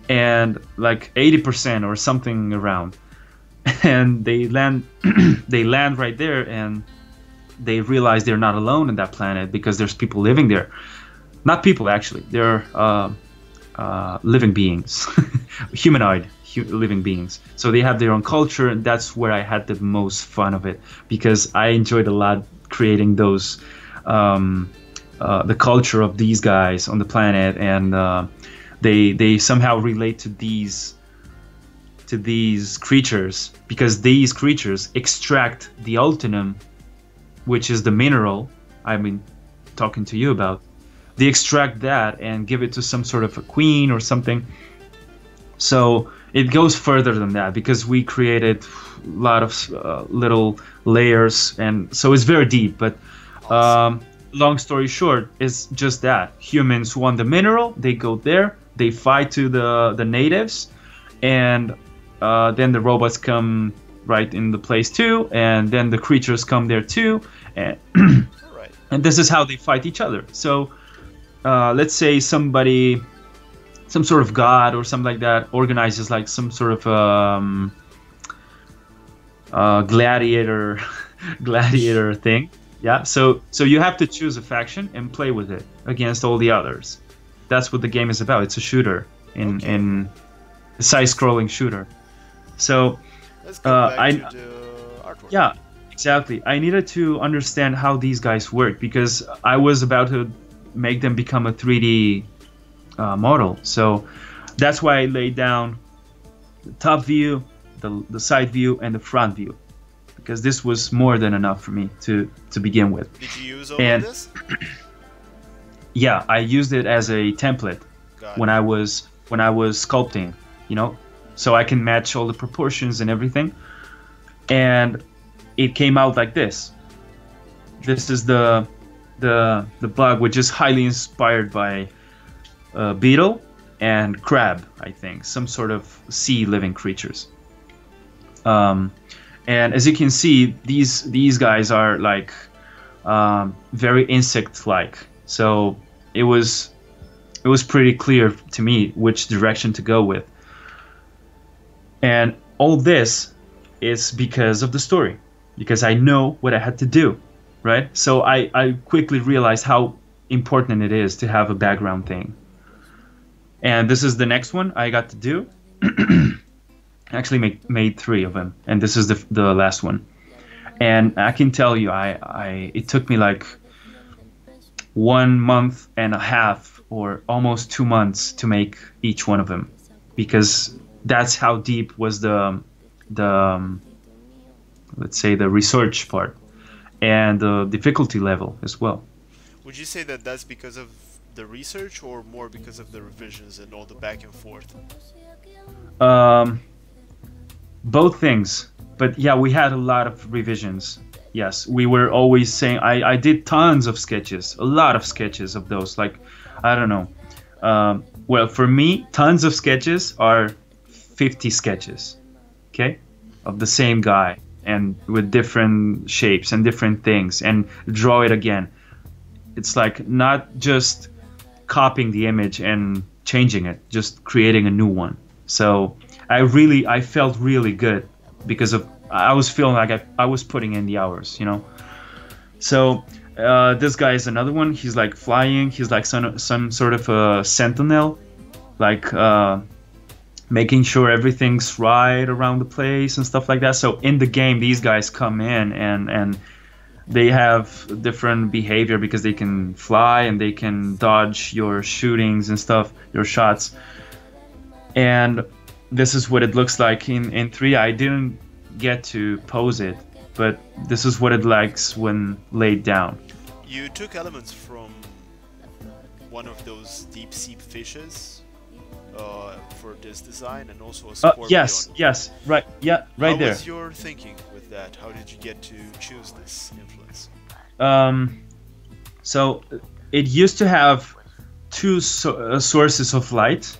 and like 80% or something around. And they land right there, and they realize they're not alone in that planet, because there's people living there. Not people, actually. They're living beings, humanoid living beings. So they have their own culture, and that's where I had the most fun of it, because I enjoyed a lot creating those, the culture of these guys on the planet, and they somehow relate to these creatures, because these creatures extract the ultinum, which is the mineral I've been talking to you about. They extract that and give it to some sort of a queen or something. So it goes further than that, because we created a lot of little layers, and so it's very deep. But long story short, it's just that humans want the mineral, they go there, they fight to the natives, and then the robots come right in the place too, and then the creatures come there too, and right. And this is how they fight each other. So let's say some sort of god or something like that organizes like some sort of gladiator thing. Yeah, so you have to choose a faction and play with it against all the others. That's what the game is about. It's a shooter in a side-scrolling shooter. So let's go back to the artwork. Yeah, exactly. I needed to understand how these guys work, because I was about to make them become a 3D model. So that's why I laid down the top view, the side view, and the front view, because this was more than enough for me to begin with. Did you use all of this? Yeah, I used it as a template when I was sculpting, so I can match all the proportions and everything. And it came out like this. This is the bug, which is highly inspired by beetle and crab, I think, some sort of sea living creatures. And as you can see, these guys are like very insect-like. So it was pretty clear to me which direction to go with. And all this is because of the story, because I know what I had to do, right? So I quickly realized how important it is to have a background thing. And this is the next one I got to do. Actually made 3 of them, and this is the last one. And I can tell you, it took me like 1.5 months or almost 2 months to make each one of them, because that's how deep was the let's say the research part and the difficulty level as well. Would you say that that's because of the research or more because of the revisions and all the back and forth? Both things. But yeah, we had a lot of revisions. Yes, we were always saying, I did tons of sketches, a lot of sketches of those. Like, I don't know. Well, for me, tons of sketches are 50 sketches, okay, of the same guy and with different shapes and different things, and draw it again. It's like not just copying the image and changing it, just creating a new one. So I felt really good because I was feeling like I was putting in the hours, you know. So this guy is another one. He's like flying. He's like some sort of a sentinel, like making sure everything's right around the place and stuff like that. So in the game, these guys come in and they have different behavior because they can fly and they can dodge your shootings and stuff, your shots. And this is what it looks like in 3. I didn't get to pose it, but this is what it looks when laid down. You took elements from one of those deep sea fishes for this design, and also a scorpion. Yes, right, yeah, right there. How was your thinking with that? How did you get to choose this influence? So it used to have 2 sources of light.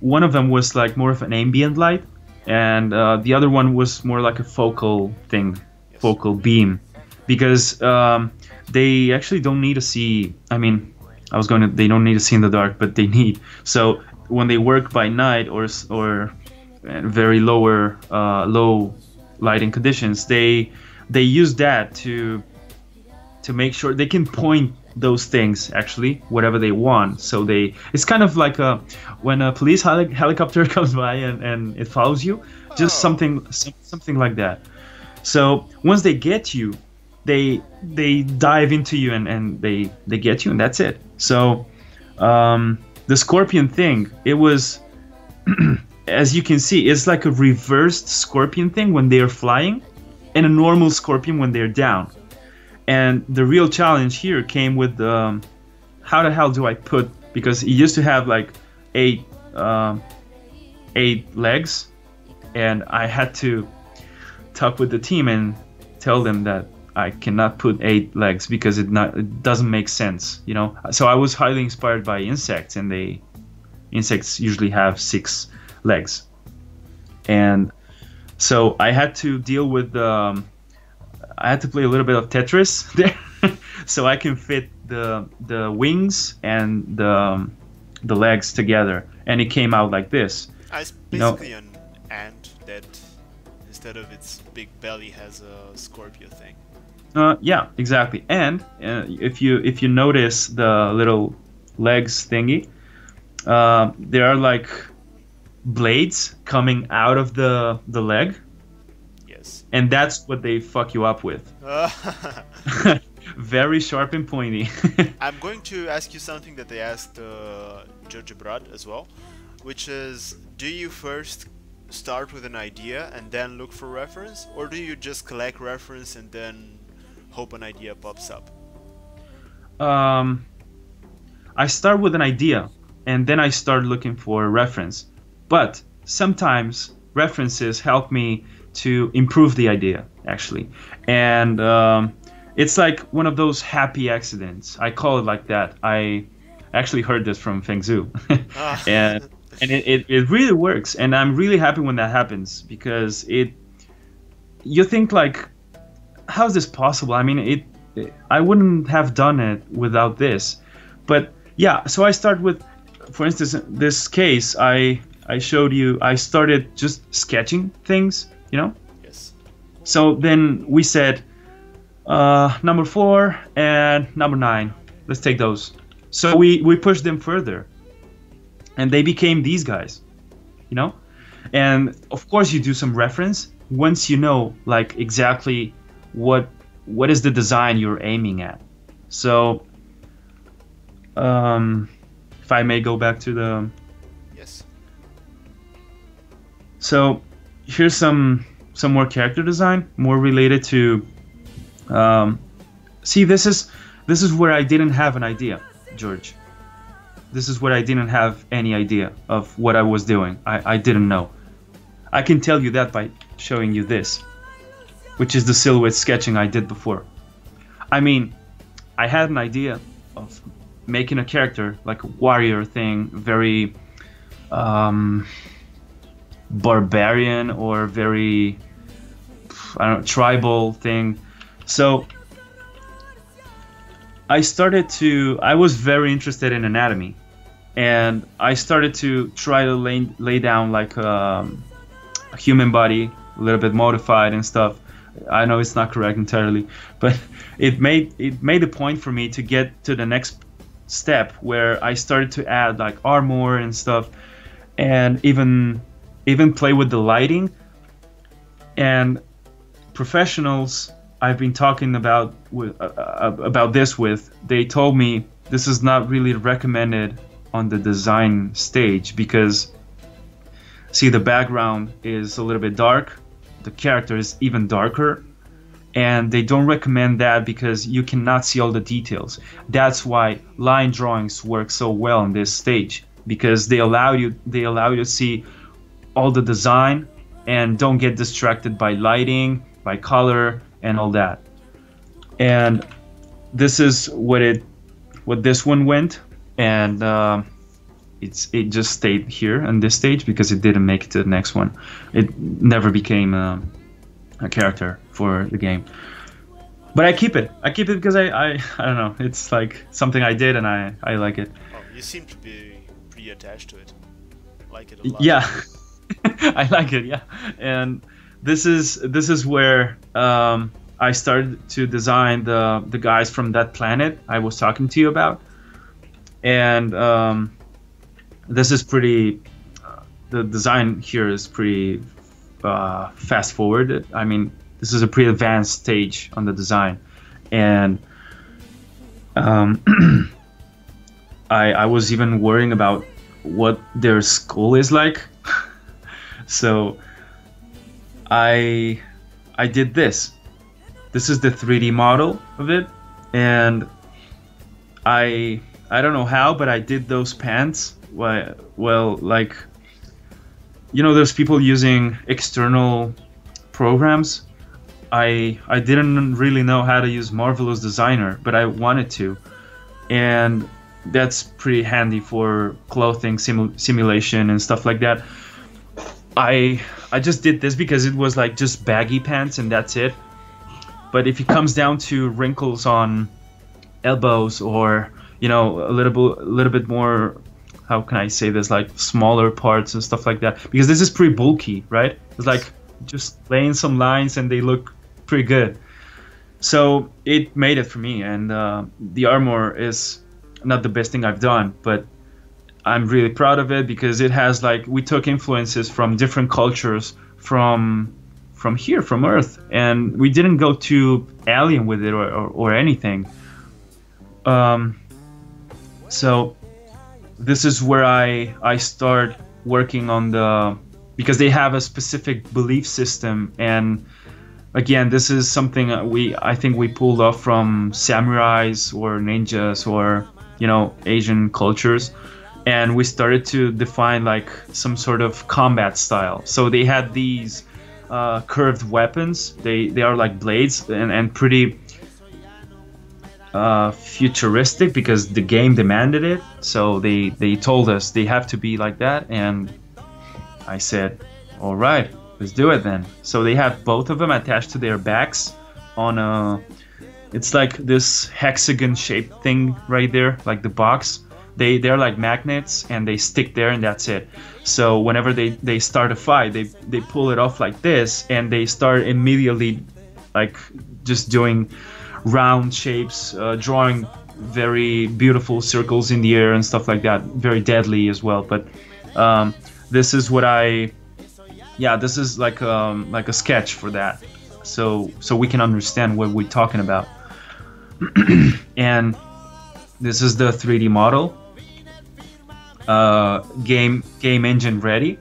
One of them was like more of an ambient light, and the other one was more like a focal thing, yes. Focal beam, because they actually don't need to see. I mean, they don't need to see in the dark, but they need. So when they work by night or very low lighting conditions, they use that to make sure they can point those things, actually, whatever they want. So it's kind of like when a police helicopter comes by and it follows you, just something like that. So once they get you, they dive into you and they get you, and that's it. So the scorpion thing, it was as you can see, it's like a reversed scorpion thing when they are flying and a normal scorpion when they're down. And the real challenge here came with how the hell do I put, because it used to have like 8 legs, and I had to talk with the team and tell them that I cannot put 8 legs because it doesn't make sense, you know. So I was highly inspired by insects, and insects usually have 6 legs, and so I had to deal with I had to play a little bit of Tetris there, so I can fit the wings and the legs together, and it came out like this. It's basically an ant that, instead of its big belly, has a scorpio thing. Yeah, exactly. And if you notice the little legs thingy, there are like blades coming out of the leg. Yes. And that's what they fuck you up with. Very sharp and pointy. I'm going to ask you something that they asked Judge Brad as well, which is, do you first start with an idea and then look for reference, or do you just collect reference and then hope an idea pops up? I start with an idea and then I start looking for a reference, but sometimes references help me to improve the idea, actually. And it's like one of those happy accidents. I call it like that. I actually heard this from Feng Zhu. and it really works, and I'm really happy when that happens, because you think like, how's this possible? I mean, I wouldn't have done it without this. But yeah, so I start with, for instance, in this case, I showed you, I started just sketching things, you know? Yes. So then we said, number 4 and number 9, let's take those. So we pushed them further, and they became these guys, you know. And of course you do some reference once you know like exactly what is the design you're aiming at. So if I may go back to the... Yes. So here's some more character design, more related to see, this is where I didn't have an idea, George. This is where I didn't have any idea of what I was doing. I didn't know. I can tell you that by showing you this, which is the silhouette sketching I did before. I mean, I had an idea of making a character like a warrior thing, very barbarian or very, I don't know, tribal thing. So I was very interested in anatomy, and I started to try to lay down like a human body, a little bit modified and stuff. I know it's not correct entirely, but it made a point for me to get to the next step where I started to add like armor and stuff, and even play with the lighting. And professionals I've been talking about this with, they told me this is not really recommended on the design stage because, see, the background is a little bit dark, the character is even darker, and they don't recommend that because you cannot see all the details. That's why line drawings work so well on this stage, because they allow you to see all the design and don't get distracted by lighting, by color, and all that. And this is what this one went, and it just stayed here on this stage because it didn't make it to the next one. It never became a character for the game. But I keep it because I don't know, it's like something I did and I like it. Oh, you seem to be pretty attached to it. Like it a lot. Yeah. I like it, yeah. And this is where I started to design the guys from that planet I was talking to you about. And this is pretty, the design here is pretty fast forwarded. I mean, this is a pretty advanced stage on the design. And I was even worrying about what their skull is like. So I did this. This is the 3D model of it, and I don't know how, but I did those pants. Well, like, you know, there's people using external programs. I didn't really know how to use Marvelous Designer, but I wanted to, and that's pretty handy for clothing simulation and stuff like that. I just did this because it was like just baggy pants and that's it. But if it comes down to wrinkles on elbows, or, you know, a little bit more, how can I say this, like smaller parts and stuff like that, because this is pretty bulky, right? It's like just laying some lines and they look pretty good. So it made it for me, and the armor is not the best thing I've done, but I'm really proud of it because it has, like, we took influences from different cultures from here, from Earth, and we didn't go too alien with it or anything. So this is where I start working on because they have a specific belief system, and again, this is something I think we pulled off from samurais or ninjas or, you know, Asian cultures. And we started to define like some sort of combat style. So they had these curved weapons. They are like blades and pretty futuristic because the game demanded it. So they told us they have to be like that, and I said, all right, let's do it then. So they have both of them attached to their backs on it's like this hexagon shaped thing right there, like the box. They're like magnets, and they stick there, and that's it. So whenever they start a fight, they pull it off like this, and they start immediately like just doing round shapes, drawing very beautiful circles in the air and stuff like that, very deadly as well. But this is what this is like a sketch for that, so we can understand what we're talking about. And this is the 3D model, game engine ready,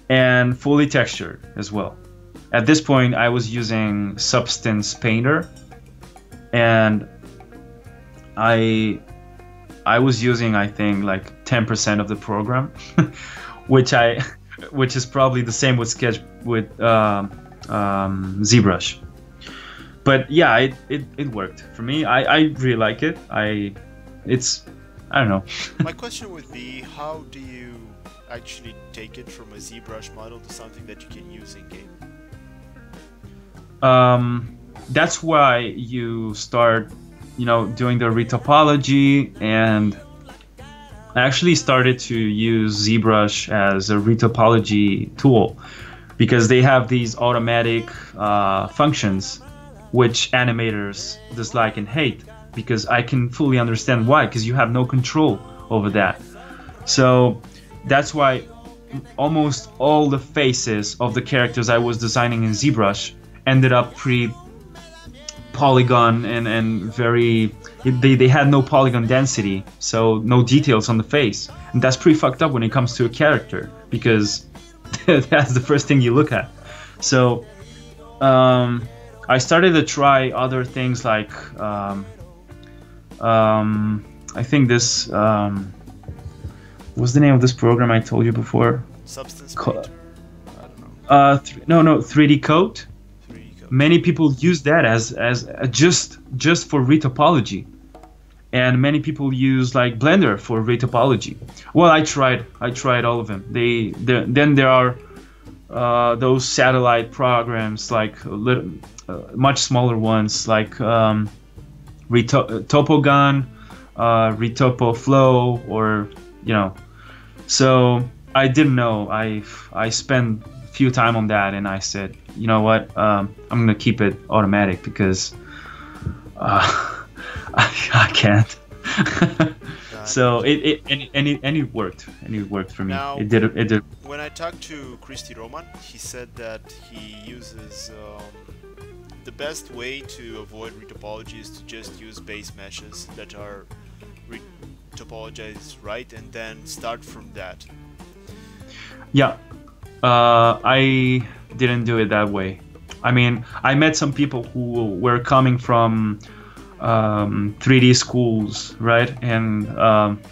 and fully textured as well. At this point, I was using Substance Painter, and I was using, I think, like 10% of the program, which is probably the same with ZBrush. But yeah, it worked for me. I really like it. I don't know. My question would be, how do you actually take it from a ZBrush model to something that you can use in game? That's why you start, doing the retopology, and I actually started to use ZBrush as a retopology tool because they have these automatic functions which animators dislike and hate, because I can fully understand why, because you have no control over that. So that's why almost all the faces of the characters I was designing in ZBrush ended up pretty polygon and very, they had no polygon density, so no details on the face, and that's pretty fucked up when it comes to a character, because that's the first thing you look at. So I started to try other things like I think this what's the name of this program I told you before? Substance Painter? I don't know. No, 3D Coat. Many people use that as just for retopology, and many people use like Blender for retopology. Well, I tried all of them. Then there are those satellite programs, like much smaller ones, like Topogun, Retopo Flow, or So I didn't know. I spent a few time on that, and I said, you know what, I'm gonna keep it automatic because I can't. So it worked, and it worked for me. Now, it did. When I talked to Cristi Roman, he said that he uses the best way to avoid retopology is to just use base meshes that are retopologized right, and then start from that. Yeah, I didn't do it that way. I mean, I met some people who were coming from 3D schools, right? And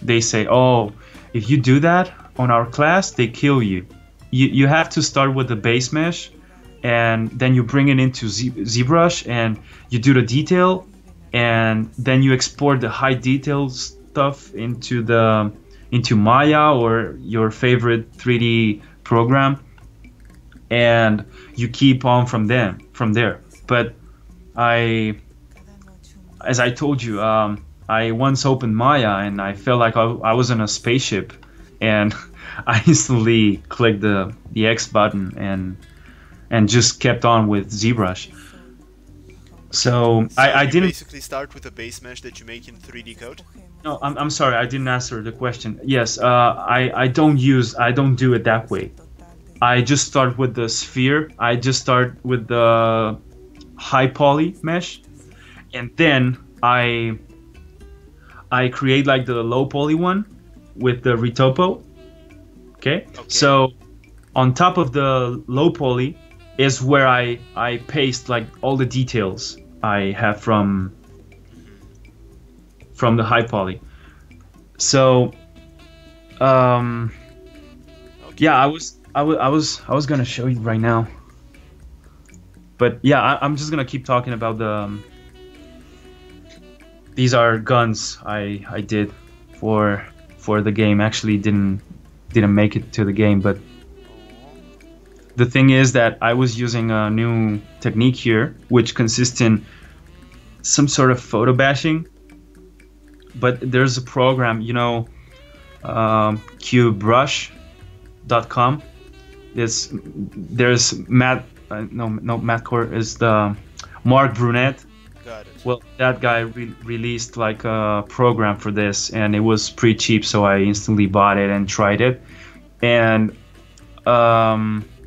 they say, oh, if you do that on our class, they kill you. You have to start with the base mesh, and then you bring it into ZBrush, and you do the detail, and then you export the high detail stuff into Maya or your favorite 3D program, and you keep on from there. But as I told you, I once opened Maya and I felt like I was in a spaceship, and I instantly clicked the X button and just kept on with ZBrush. So I didn't basically start with a base mesh that you make in 3D Code. No, I'm sorry, I didn't answer the question. Yes, I don't do it that way. I just start with the sphere. I just start with the high poly mesh, and then I create like the low poly one with the retopo. Okay? So on top of the low poly is where I paste like all the details I have from the high poly. So yeah, I was gonna show you right now, but yeah, I'm just gonna keep talking about these are guns I did for the game. Actually didn't make it to the game, but the thing is that I was using a new technique here, which consists in some sort of photobashing. But there's a program, QBrush.com. There's Matt, Matt Core is the Mark Brunet. Got it. Well, that guy released like a program for this, and it was pretty cheap, so I instantly bought it and tried it. And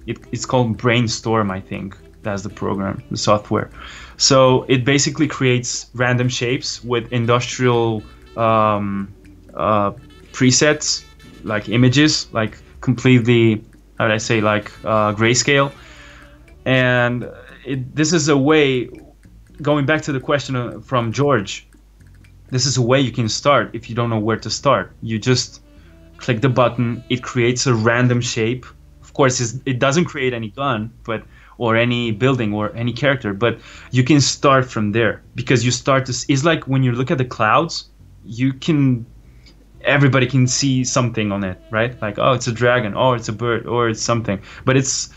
it's called Brainstorm, I think. That's the program, the software. So it basically creates random shapes with industrial presets, like images, like completely, how would I say, like grayscale. And this is a way, going back to the question from George, this is a way you can start if you don't know where to start. You just click the button, it creates a random shape. Of course, it doesn't create any gun, or any building or any character, but you can start from there, because you start to, it's like when you look at the clouds, everybody can see something on it, right? Like, oh, it's a dragon, or it's a bird, or it's something, but it's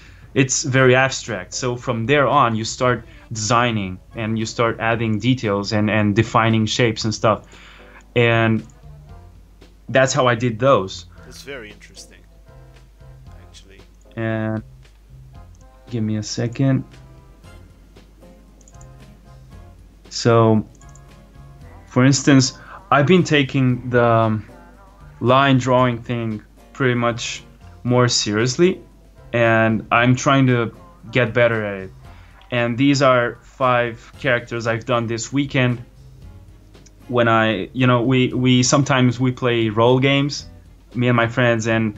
very abstract. So from there on, you start designing and you start adding details and defining shapes and stuff. And that's how I did those. That's very interesting, actually. And give me a second. So, for instance, I've been taking the line drawing thing pretty much more seriously, and I'm trying to get better at it. And these are 5 characters I've done this weekend. When we sometimes play role games, me and my friends, and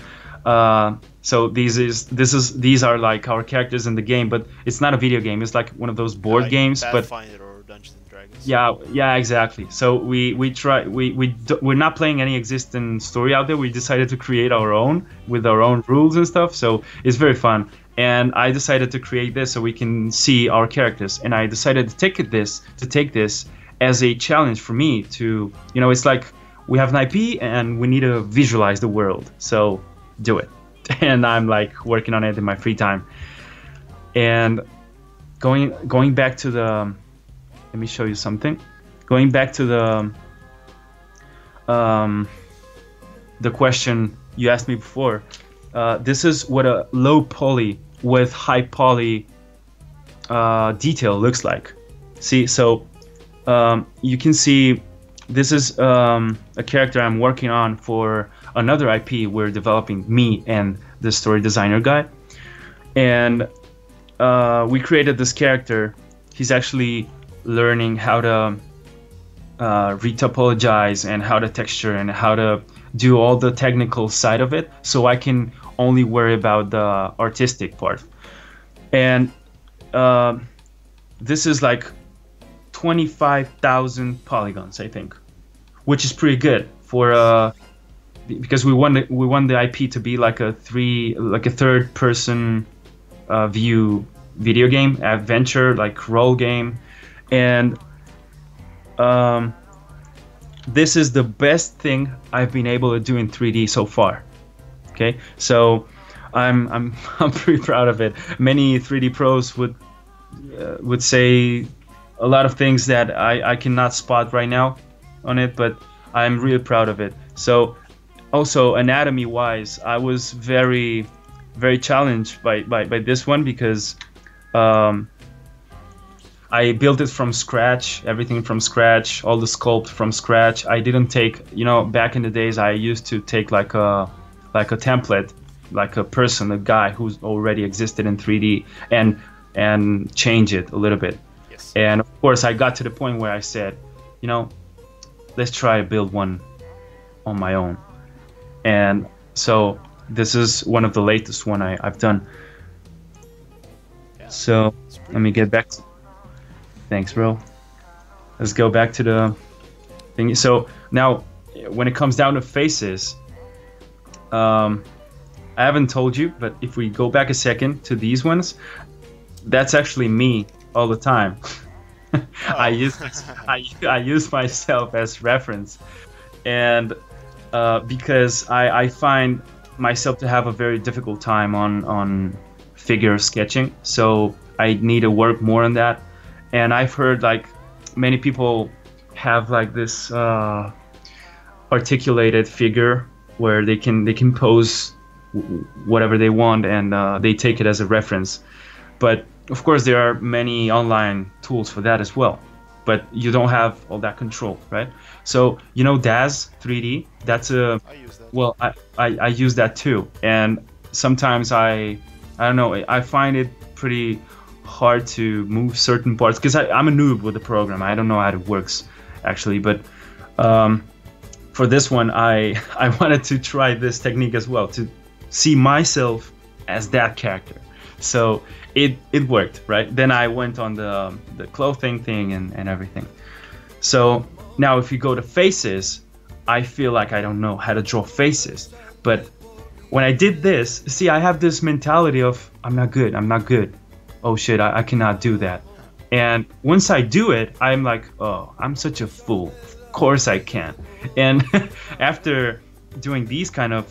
so these are like our characters in the game, but it's not a video game. It's like one of those board like games, Pathfinder or Dungeons and Dragons. Yeah, exactly. So we're not playing any existing story out there. We decided to create our own with our own rules and stuff. So it's very fun. And I decided to create this so we can see our characters. And I decided to take this as a challenge for me to, it's like we have an IP and we need to visualize the world. So do it. And I'm like working on it in my free time. And going back to the, let me show you something. Going back to the question you asked me before. This is what a low poly with high poly detail looks like. See, so you can see this is a character I'm working on for another IP we're developing, me and the story designer guy. And we created this character. He's actually learning how to retopologize and how to texture and how to do all the technical side of it, so I can only worry about the artistic part. And this is like 25,000 polygons, I think, which is pretty good for because we want the IP to be like a third person view video game, adventure, like role game. And this is the best thing I've been able to do in 3D so far. Okay, so I'm pretty proud of it. Many 3D pros would say a lot of things that I cannot spot right now on it, but I'm really proud of it. So also anatomy wise, I was very, very challenged by this one, because I built it from scratch, everything from scratch, all the sculpt from scratch. I didn't take, back in the days I used to take like a template, like a person, a guy who's already existed in 3D, and change it a little bit. Yes. And of course I got to the point where I said, let's try to build one on my own. And so this is one of the latest one I've done. Yeah. So let me get back to, thanks, bro. Let's go back to the thing. So now, when it comes down to faces, I haven't told you, but if we go back a second to these ones, that's actually me all the time. Oh. I use myself as reference, and because I find myself to have a very difficult time on figure sketching, so I need to work more on that. And I've heard like many people have like this articulated figure where they can pose whatever they want, and they take it as a reference. But of course there are many online tools for that as well. but you don't have all that control, right? So you know DAZ 3D, that's a I use that. well, I use that too, and sometimes I don't know, I find it pretty hard to move certain parts because I'm a noob with the program. I don't know how it works actually, but for this one I wanted to try this technique as well, to see myself as that character. So it worked, right? Then I went on the clothing thing and everything. So now if you go to faces, I feel like I don't know how to draw faces. But when I did this, see, I have this mentality of I'm not good. Oh shit, I cannot do that. And once I do it, I'm like, oh, I'm such a fool. Of course I can. And after doing these kind of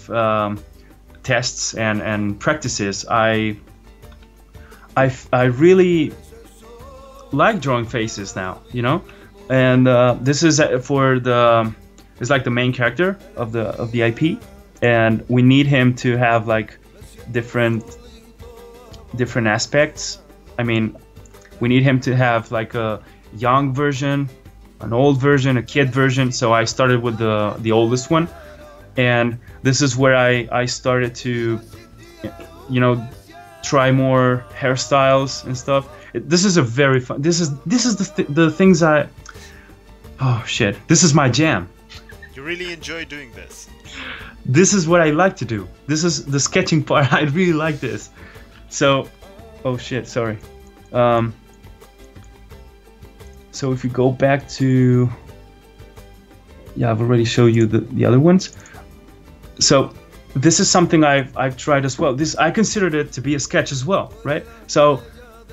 tests and practices, I really like drawing faces now, you know. And this is for it's like the main character of the IP, and we need him to have like different aspects. I mean, we need him to have like a young version, an old version, a kid version. So I started with the oldest one, and this is where I started to, you know, try more hairstyles and stuff. This is a very fun. This is the things I. Oh shit! This is my jam. You really enjoy doing this. This is what I like to do. This is the sketching part. I really like this. So, oh shit! Sorry. So if you go back to, yeah, I've already showed you the other ones. So this is something I've tried as well. I considered it to be a sketch as well, right? So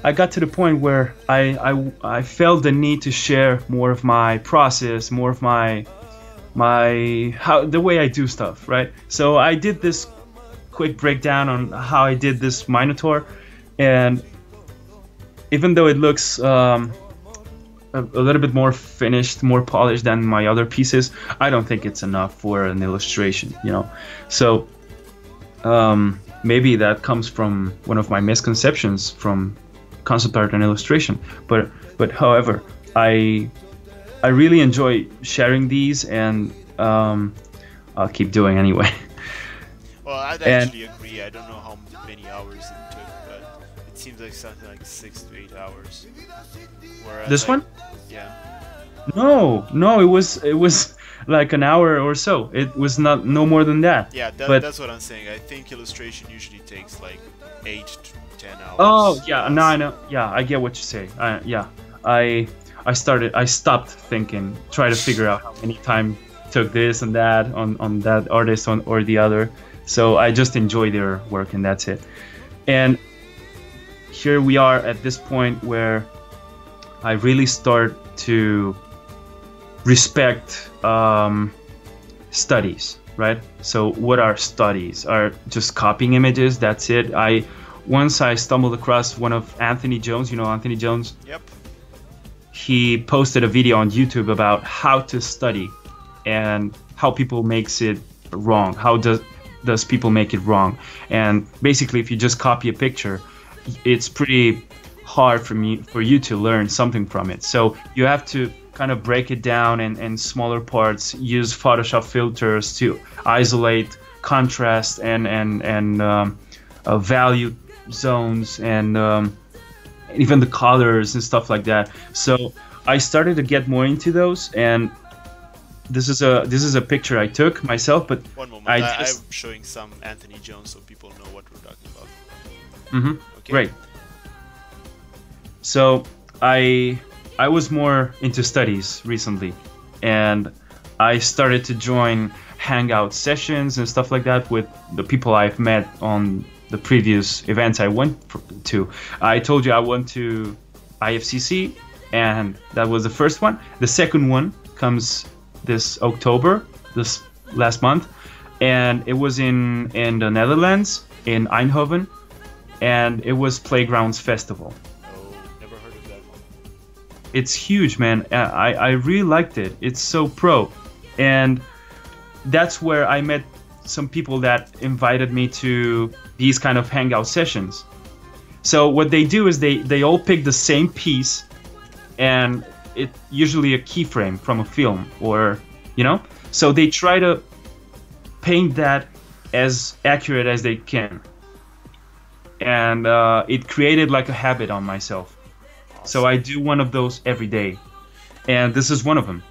I got to the point where I felt the need to share more of my process, more of my the way I do stuff, right? So I did this quick breakdown on how I did this Minotaur, and even though it looks a little bit more finished, more polished than my other pieces, I don't think it's enough for an illustration, you know. So maybe that comes from one of my misconceptions from concept art and illustration, but however, I really enjoy sharing these, and I'll keep doing anyway. Well, I'd actually agree. I don't know how many hours it took, but it seems like something like 6 to 8 hours. Whereas, this like, one? Yeah. No, it was like an hour or so. It was no more than that. Yeah, but that's what I'm saying. I think illustration usually takes like 8 to 10 hours. Oh yeah, no, I know. Yeah, I get what you say. Yeah, I stopped thinking, try to figure out how many time took this and that on that artist or the other. So I just enjoy their work, and that's it. And here we are at this point where I really start to respect studies, right? So what are studies? Are just copying images, that's it. Once I stumbled across one of Anthony Jones, you know Anthony Jones? Yep. He posted a video on YouTube about how to study and how people makes it wrong. How does people make it wrong? And basically, if you just copy a picture, it's pretty hard for you to learn something from it. So you have to kind of break it down in smaller parts, use Photoshop filters to isolate contrast and value zones and even the colors and stuff like that. So I started to get more into those, and this is a picture I took myself. But one moment, I'm showing some Anthony Jones so people know what we're talking about. Mm-hmm. Okay. Great. So I was more into studies recently, and I started to join hangout sessions and stuff like that with the people I've met on the previous events I went to. I told you I went to IFCC, and that was the first one. The second one comes this October, this last month, and it was in the Netherlands, in Eindhoven, and it was Playgrounds Festival. Never heard of that one. It's huge, man. I really liked it. It's so pro, and that's where I met some people that invited me to these kind of hangout sessions. So what they do is they all pick the same piece, and it usually a keyframe from a film, or so they try to paint that as accurate as they can, and it created like a habit on myself. Awesome. So I do one of those every day, and this is one of them.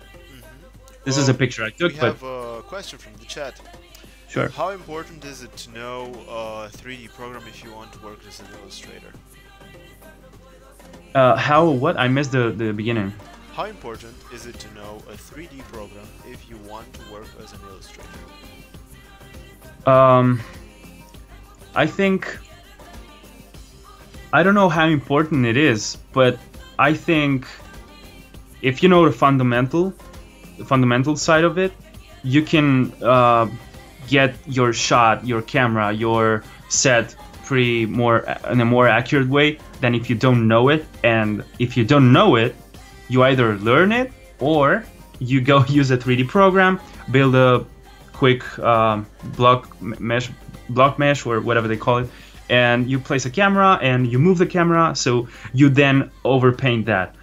This is a picture I took. We have a question from the chat. Sure. How important is it to know a 3D program if you want to work as an illustrator? What? I missed the beginning. How important is it to know a 3D program if you want to work as an illustrator? I think, I don't know how important it is, but I think if you know the fundamental side of it, you can get your shot, your camera, your set in a more accurate way than if you don't know it. And if you don't know it, you either learn it or you go use a 3D program, build a quick block mesh or whatever they call it, and you place a camera and you move the camera, so you then overpaint that.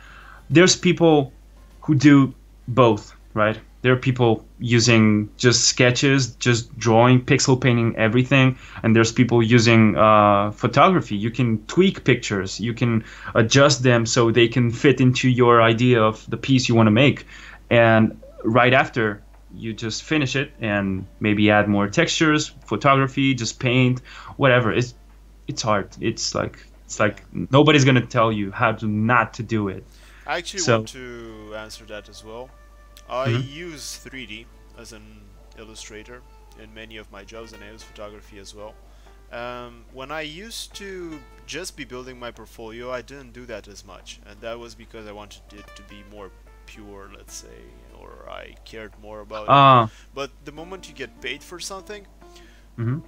There's people who do both, right? There are people using just sketches, just drawing, pixel painting everything, and there's people using photography. You can tweak pictures, you can adjust them so they can fit into your idea of the piece you want to make, and right after you just finish it and maybe add more textures, photography, just paint, whatever. It's art. It's like nobody's gonna tell you how to not to do it. I actually want to answer that as well. I use 3D as an illustrator in many of my jobs, and I use photography as well. When I used to just be building my portfolio, I didn't do that as much, and that was because I wanted it to be more pure, let's say, or I cared more about it. But the moment you get paid for something,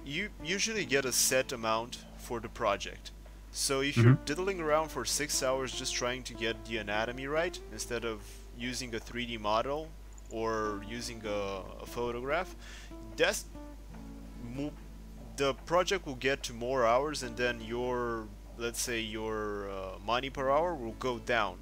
you usually get a set amount for the project. So if you're diddling around for 6 hours just trying to get the anatomy right, instead of using a 3D model or using a photograph, the project will get to more hours, and then your, let's say, your money per hour will go down.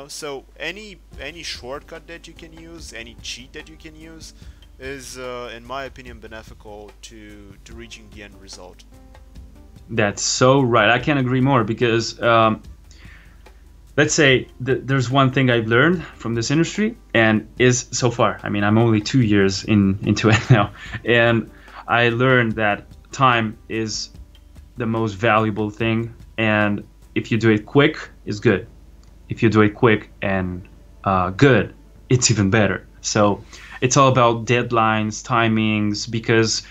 So any shortcut that you can use, any cheat that you can use, is in my opinion beneficial to reaching the end result. That's so right. I can't agree more, because let's say there's one thing I've learned from this industry, and is so far, I mean, I'm only 2 years into it now, and I learned that time is the most valuable thing, and if you do it quick, it's good. If you do it quick and good, it's even better. So it's all about deadlines, timings, because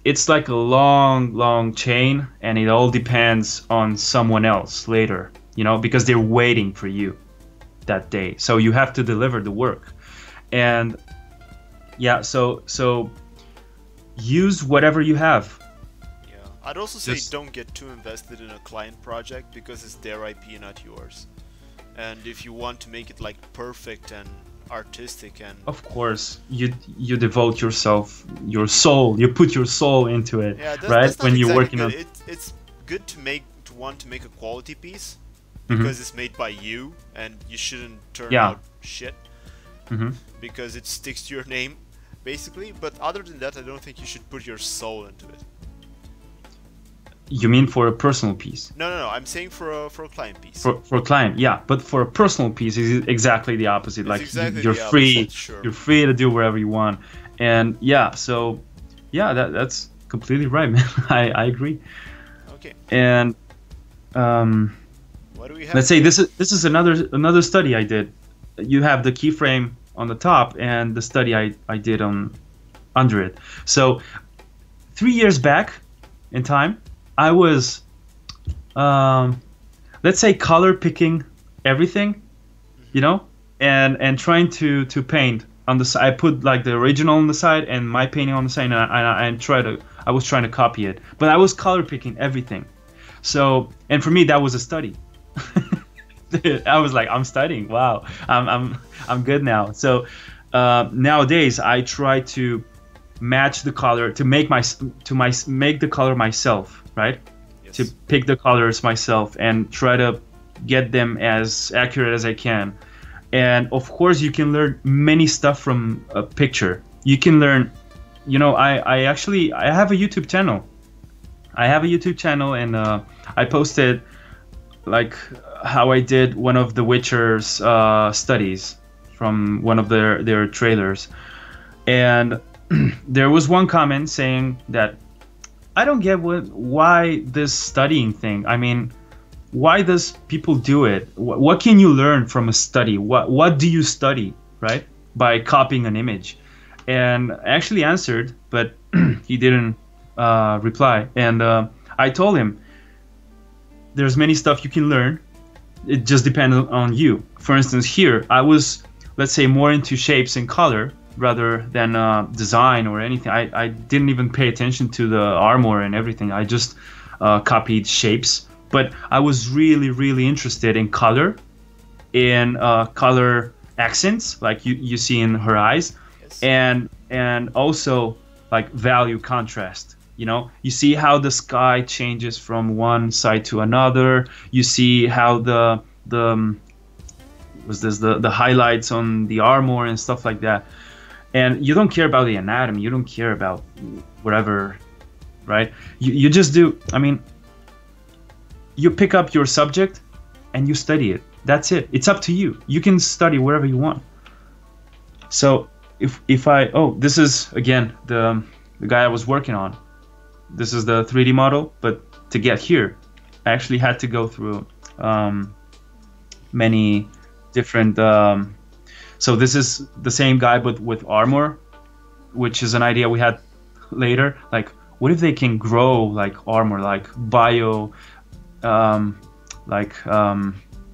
it's like a long chain, and it all depends on someone else later, because they're waiting for you that day. So you have to deliver the work. And yeah, so use whatever you have. Yeah, I'd also say don't get too invested in a client project, because it's their IP, not yours. And if you want to make it like perfect and artistic, and of course you devote yourself, your soul, you put your soul into it. Yeah, that's when you're working on it's good to want to make a quality piece, because it's made by you, and you shouldn't turn out shit, because it sticks to your name basically. But other than that, I don't think you should put your soul into it. You mean for a personal piece? No, I'm saying for a client piece. For a client, yeah, but for a personal piece, it's exactly the opposite. It's like exactly you're free, opposite, sure. You're free to do wherever you want, and yeah, so yeah, that's completely right, man. I agree. Okay. And what do we have? Let's say this is another study I did. You have the keyframe on the top, and the study I did under it. So 3 years back in time, I was, let's say, color picking everything, and trying to paint on the side. I put like the original on the side and my painting on the side, and I was trying to copy it, but I was color picking everything. So, and for me, that was a study. I was like, I'm studying. Wow, I'm good now. So nowadays, I try to match the color to make the color myself, right? Yes. To pick the colors myself and try to get them as accurate as I can. And of course, you can learn many stuff from a picture. You can learn, you know, I actually have a YouTube channel. I have a YouTube channel, and I posted like how I did one of The Witcher's studies from one of their trailers. And there was one comment saying that I don't get why this studying thing. I mean, why does people do it? What can you learn from a study? What do you study, right? By copying an image. And I actually answered, but he didn't reply. And I told him, there's many stuff you can learn. It just depends on you. For instance, here, I was, let's say, more into shapes and color rather than design or anything. I didn't even pay attention to the armor and everything. I just copied shapes. But I was really, really interested in color, in color accents, like you see in her eyes, yes. and also like value contrast. You know, you see how the sky changes from one side to another. You see how the highlights on the armor and stuff like that. And you don't care about the anatomy. You don't care about whatever, right? You just do. I mean, you pick up your subject and you study it. That's it. It's up to you. You can study wherever you want. So this is again the guy I was working on. This is the 3D model, but to get here, I actually had to go through many different. So this is the same guy, but with armor, which is an idea we had later. Like, what if they can grow like armor, like bio.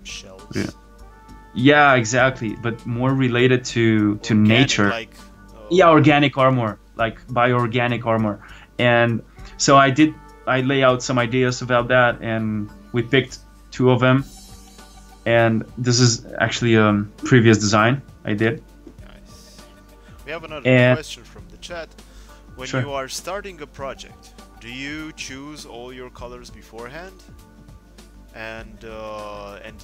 Shells. Yeah, exactly, but more related to organic, nature. Yeah, organic armor, like bioorganic armor. And so I lay out some ideas about that, and we picked 2 of them. And this is actually a previous design I did. Nice. We have another question from the chat. When Sure. you are starting a project, do you choose all your colors beforehand and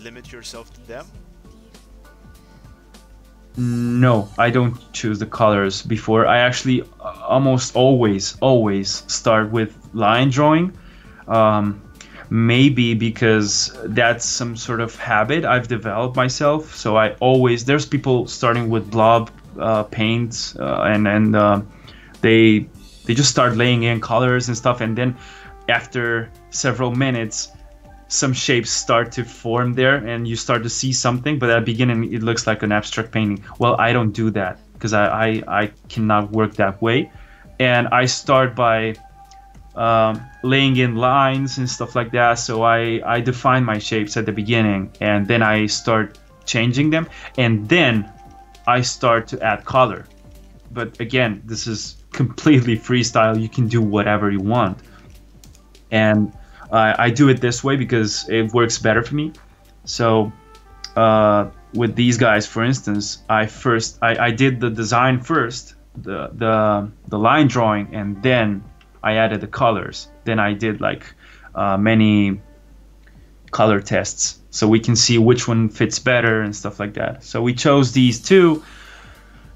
limit yourself to them? No, I don't choose the colors before. I actually almost always start with line drawing. Maybe because that's some sort of habit I've developed myself. So there's people starting with blob paints and they just start laying in colors and stuff, and then after several minutes some shapes start to form there and you start to see something, but at the beginning it looks like an abstract painting. Well, I don't do that because I cannot work that way, and I start by laying in lines and stuff like that. So I define my shapes at the beginning, and then I start changing them, and then I start to add color. But again, this is completely freestyle. You can do whatever you want, and I do it this way because it works better for me. So with these guys, for instance, I did the design first, the line drawing, and then I added the colors. Then I did like many color tests so we can see which one fits better and stuff like that. So we chose these 2,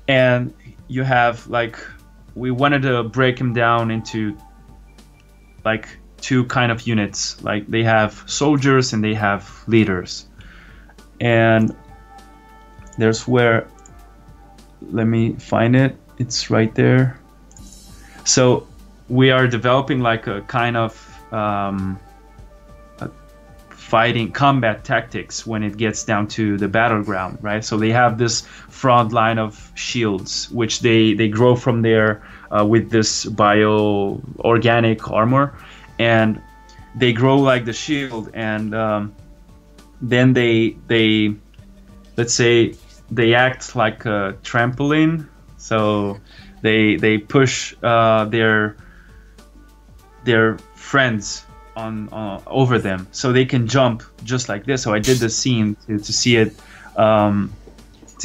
and you have like, we wanted to break them down into like 2 kind of units. Like they have soldiers and they have leaders. And there's where, let me find it. It's right there. So we are developing like a kind of fighting combat tactics when it gets down to the battleground, right? So they have this front line of shields, which they grow from there with this bio-organic armor, and they grow like the shield, and then they let's say they act like a trampoline. So they push their friends on over them, so they can jump just like this. So I did the scene to see it, to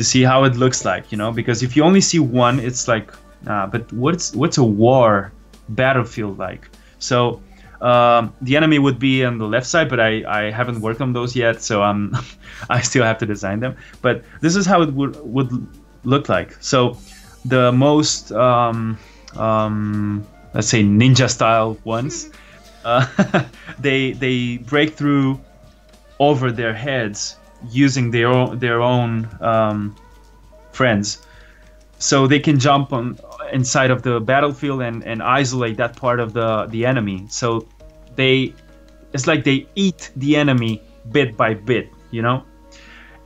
see how it looks like, you know, because if you only see one, it's like, but what's a war battlefield like? So The enemy would be on the left side, but I haven't worked on those yet, so I still have to design them. But this is how it would look like. So the most let's say ninja style ones, they break through over their heads using their own friends, so they can jump on inside of the battlefield and isolate that part of the enemy. So it's like they eat the enemy bit by bit, you know.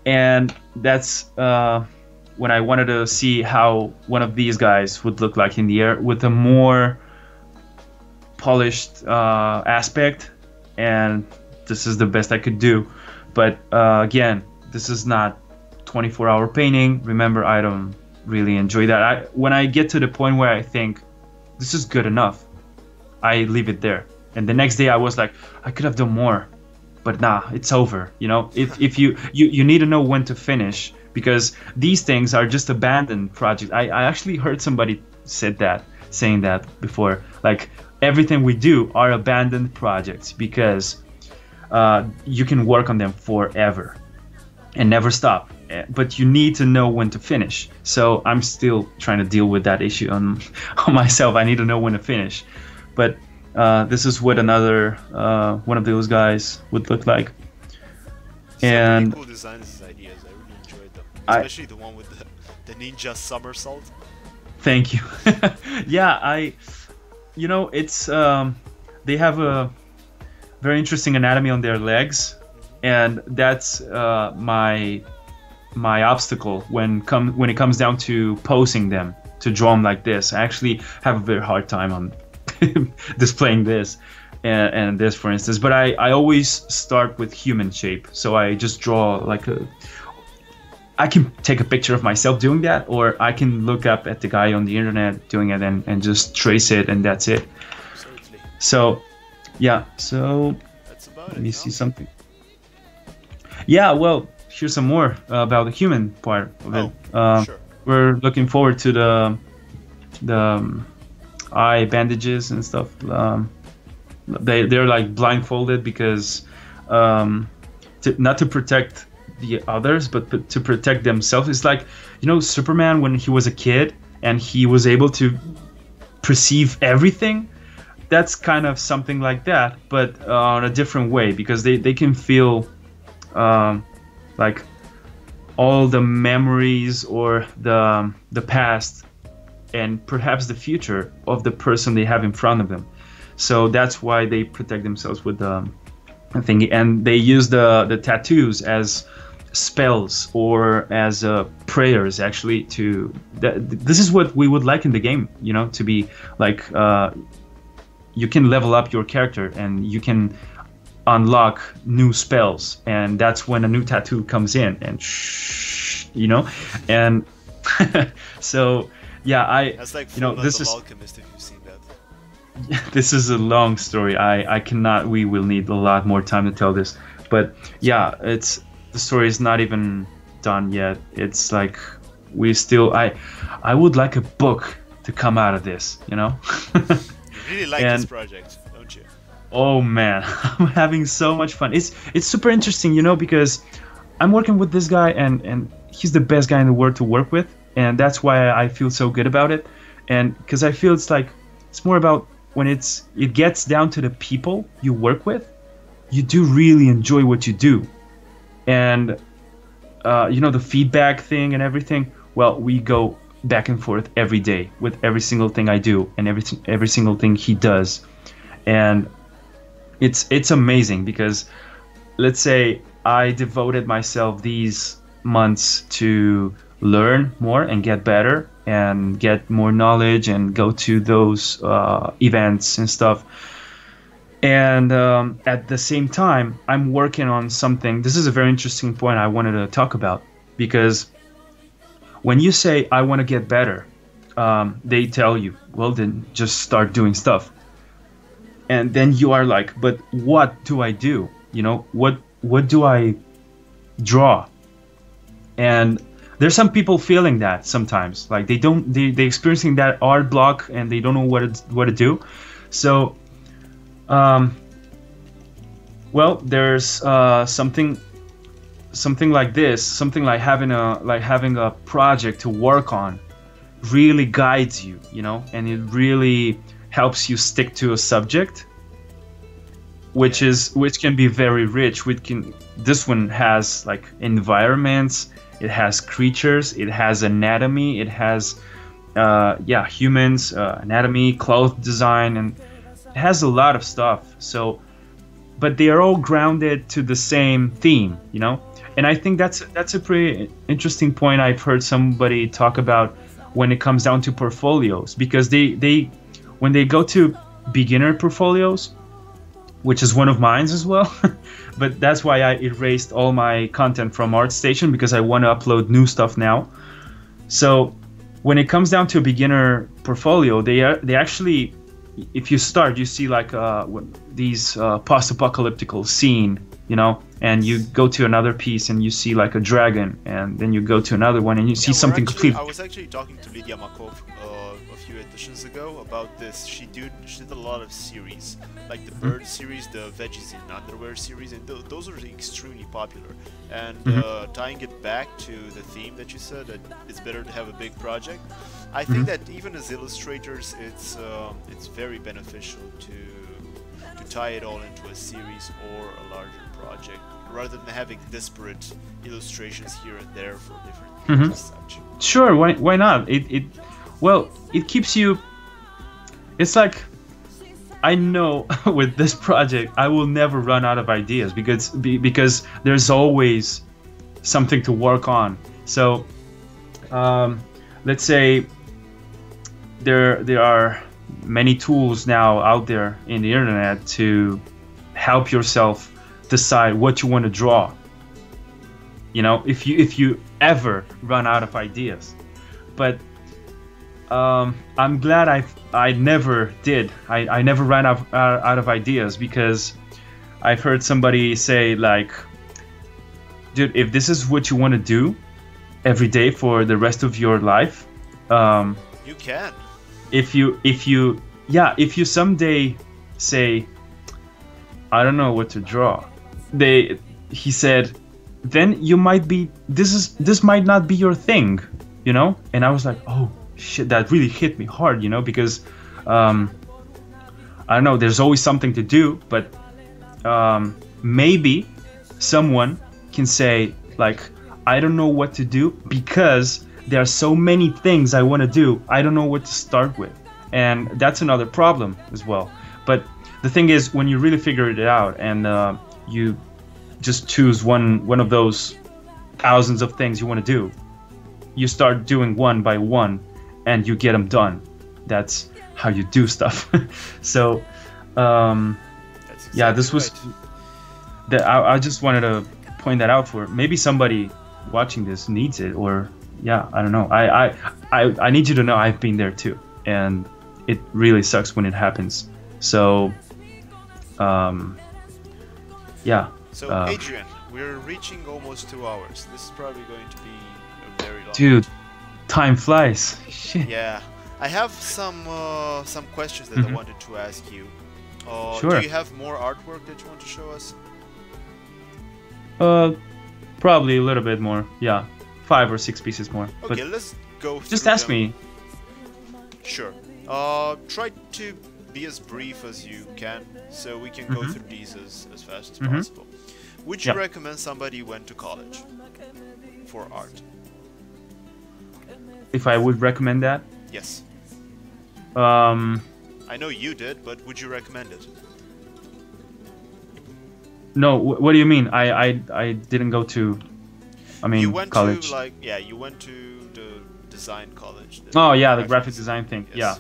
And that's when I wanted to see how one of these guys would look like in the air with a more polished aspect, and this is the best I could do. But again, this is not 24-hour painting. Remember, I don't really enjoy that. When I get to the point where I think this is good enough, I leave it there. And the next day I was like, I could have done more, but nah, it's over. You know, if you need to know when to finish, because these things are just abandoned projects. I actually heard somebody saying that before, like everything we do are abandoned projects, because you can work on them forever and never stop, but you need to know when to finish. So I'm still trying to deal with that issue on myself. I need to know when to finish. But this is what another one of those guys would look like. And really cool designs and ideas. I really enjoyed them, especially the one with the ninja somersault. Thank you. Yeah, you know, it's they have a very interesting anatomy on their legs, and that's my obstacle when it comes down to posing them, to draw them like this. I actually have a very hard time on displaying this and this, for instance. But I always start with human shape, so I just draw like I can take a picture of myself doing that, or I can look up at the guy on the internet doing it and just trace it, and that's it. Absolutely. So yeah, so That's about let me see something. Yeah, well, here's some more about the human part of it. Sure. We're looking forward to the eye bandages and stuff. They're like blindfolded because not to protect the others, but to protect themselves. It's like, you know, Superman when he was a kid and he was able to perceive everything. That's kind of something like that, but on a different way, because they can feel like all the memories or the past and perhaps the future of the person they have in front of them. So that's why they protect themselves with the thing, and they use the tattoos as spells or as prayers, actually. This is what we would like in the game, you know, to be like you can level up your character and you can unlock new spells, and that's when a new tattoo comes in, and you know, and so yeah, that's like, you know, this is Alchemist, if you've seen that. this is a long story. I cannot. We will need a lot more time to tell this, but yeah, the story is not even done yet. It's like we still. I would like a book to come out of this, you know. You really like this project, don't you? Oh man, I'm having so much fun. It's super interesting, you know, because I'm working with this guy, and he's the best guy in the world to work with, and that's why I feel so good about it. And because I feel it's more about when it gets down to the people you work with, you do really enjoy what you do, and you know, the feedback thing and everything. Well, we go back and forth every day with every single thing I do and every single thing he does, and it's amazing, because let's say I devoted myself these months to learn more and get better and get more knowledge and go to those events and stuff, and at the same time I'm working on something. This is a very interesting point I wanted to talk about, because when you say I want to get better, they tell you, well, then just start doing stuff. And then you are like, but what do I do? You know, what do I draw? And there's some people feeling that sometimes, like they experiencing that art block and they don't know what to do. So Um, well, there's something like this, something like having a project to work on, really guides you, you know, and it really helps you stick to a subject, which can be very rich. This one has like environments, it has creatures, it has anatomy, it has humans, anatomy, cloth design, and it has a lot of stuff. So, but they are all grounded to the same theme, you know. And I think that's a pretty interesting point I've heard somebody talk about when it comes down to portfolios, because they when they go to beginner portfolios, which is one of mine as well, but that's why I erased all my content from ArtStation, because I want to upload new stuff now. So when it comes down to a beginner portfolio, they actually, if you start, you see like these post-apocalyptical scene, you know, and you go to another piece and you see like a dragon, and then you go to another one and you see something completely. I was actually talking to Lydia Makov a few editions ago about this. She did a lot of series, like the bird series, the veggies in underwear series, and those are extremely popular. And tying it back to the theme that you said, that it's better to have a big project, I think that even as illustrators, it's very beneficial to tie it all into a series or a larger project, rather than having disparate illustrations here and there for different themes and such. Sure, why not? It keeps you. It's like, I know with this project I will never run out of ideas, because there's always something to work on. So let's say there are many tools now out there in the internet to help yourself decide what you want to draw, you know, if you ever run out of ideas. But I'm glad I never did. I never ran out of ideas, because I've heard somebody say like, dude, if this is what you want to do every day for the rest of your life, you can. If you someday say, I don't know what to draw, he said, then you might be, this might not be your thing, you know. And I was like, oh shit, that really hit me hard, you know, because I don't know, there's always something to do, but maybe someone can say like, I don't know what to do because there are so many things I want to do, I don't know what to start with. And that's another problem as well. But the thing is, when you really figure it out and you just choose one of those thousands of things you want to do, you start doing one by one and you get them done. That's how you do stuff. So yeah, this was I just wanted to point that out for maybe somebody watching this needs it, or yeah, I don't know. I need you to know I've been there too, and it really sucks when it happens. So yeah. So Adrian, we're reaching almost 2 hours. This is probably going to be a very long. Dude, time flies. Shit. Yeah, I have some questions that I wanted to ask you. Sure. Do you have more artwork that you want to show us? Probably a little bit more. Yeah, 5 or 6 pieces more. Okay, let's go. Just ask me. Sure. Try to be as brief as you can, so we can go through these as fast as possible. Would you recommend somebody went to college for art? If I would recommend that? Yes. I know you did, but would you recommend it? No. What do you mean? I didn't go to. I mean, you went college. To you went to the design college. Oh yeah, the graphic design thing. Yes. Yeah.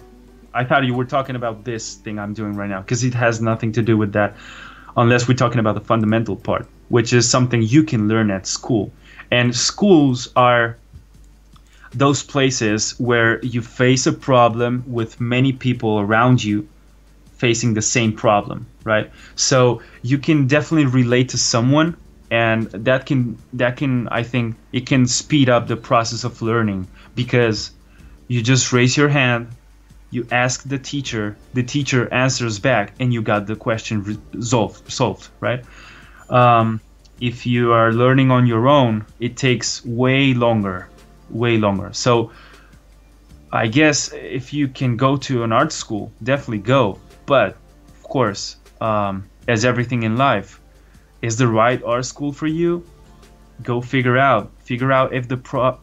I thought you were talking about this thing I'm doing right now, because it has nothing to do with that, unless we're talking about the fundamental part, which is something you can learn at school. And schools are those places where you face a problem with many people around you facing the same problem, right? So you can definitely relate to someone, and that can I think it can speed up the process of learning, because you just raise your hand you ask the teacher answers back, and you got the question solved, right? If you are learning on your own, it takes way longer. So I guess if you can go to an art school, definitely go. But of course, as everything in life, is the right art school for you? Go figure out if the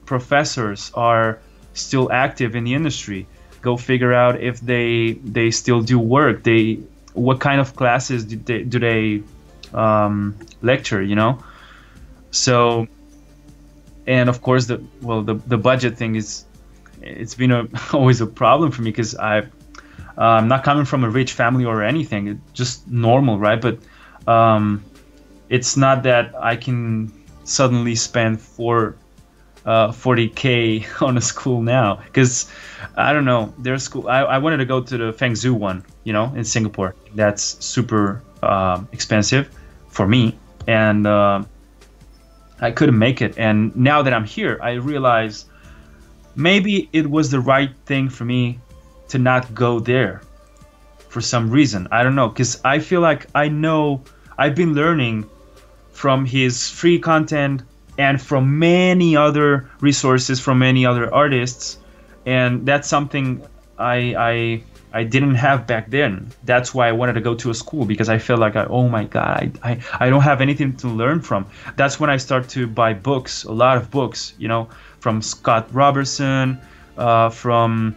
professors are still active in the industry. Go figure out if they still do work. What kind of classes do they lecture, you know? So, and of course the budget thing it's been always a problem for me, because I'm not coming from a rich family or anything. It's just normal, right? But it's not that I can suddenly spend 40K on a school now, because I don't know, their school, I wanted to go to the Fengzhou one, you know, in Singapore. That's super expensive for me, and I couldn't make it. And now that I'm here, I realize maybe it was the right thing for me to not go there for some reason. I don't know, because I feel like I've been learning from his free content and from many other resources, from many other artists, and that's something I didn't have back then. That's why I wanted to go to a school, because I felt like, oh my God, I don't have anything to learn from. That's when I start to buy books, a lot of books, you know, from Scott Robertson, from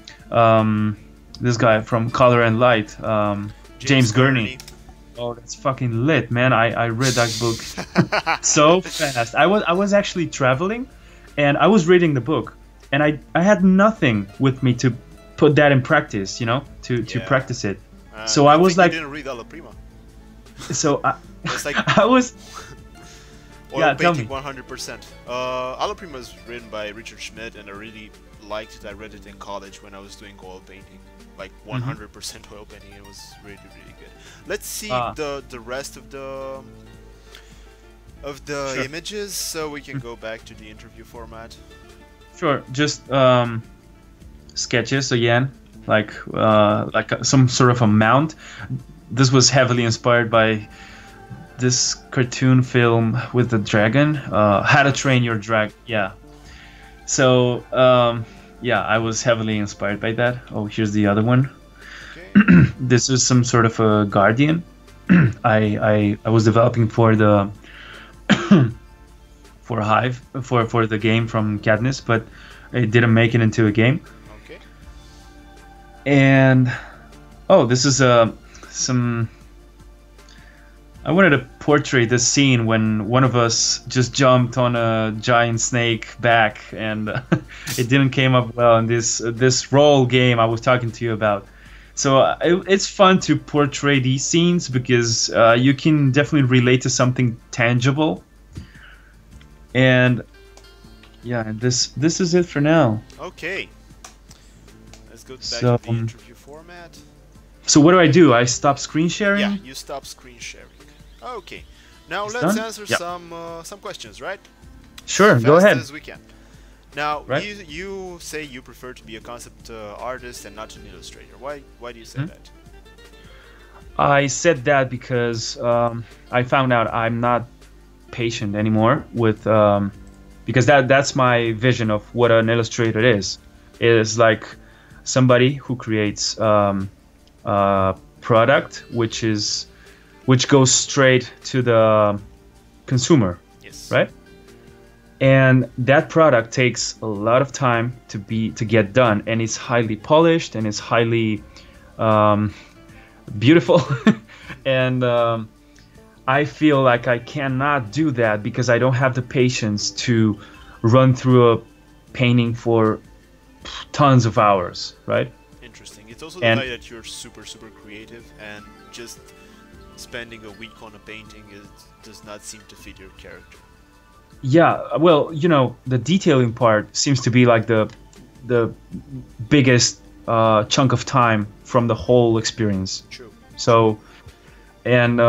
this guy from Color and Light, James Gurney. Oh, that's fucking lit, man. I read that book so fast. I was actually traveling, and I was reading the book, and I had nothing with me to put that in practice, you know, to practice it. So I was like, you didn't read Alla Prima. So it's like I was oil painting 100%. Alla Prima is written by Richard Schmidt, and I really liked it. I read it in college when I was doing oil painting, like 100% oil painting. It was really good. Let's see the rest of the Sure. images, so we can go back to the interview format. Sure, just sketches again, like some sort of a mount. This was heavily inspired by this cartoon film with the dragon, How to Train Your Dragon. Yeah. So yeah, I was heavily inspired by that. Oh, here's the other one. Okay. This is some sort of a guardian. I was developing for the for Hive for the game from Katniss, but it didn't make it into a game. Okay. And oh, this is some. I wanted to portray this scene when one of us just jumped on a giant snake back, and it didn't came up well in this role game I was talking to you about. So it's fun to portray these scenes, because you can definitely relate to something tangible. And yeah, this is it for now. Okay. Let's go back So, to the interview format. So what do? I stop screen sharing? Yeah, you stop screen sharing. Okay. Now It's let's done? answer Yep. some questions, right? Sure, As go fast ahead. as we can. Now, Right. you say you prefer to be a concept artist and not an illustrator. Why do you say Hmm? that? I said that because I found out I'm not patient anymore with because that's my vision of what an illustrator is. It is like somebody who creates a product which goes straight to the consumer, Yes. right? And that product takes a lot of time to get done, and it's highly polished and it's highly beautiful. And I feel like I cannot do that because I don't have the patience to run through a painting for tons of hours, right? Interesting. It's also the And- fact that you're super creative, and just spending a week on a painting does not seem to fit your character. Yeah, well, you know, the detailing part seems to be like the biggest chunk of time from the whole experience. True. So, and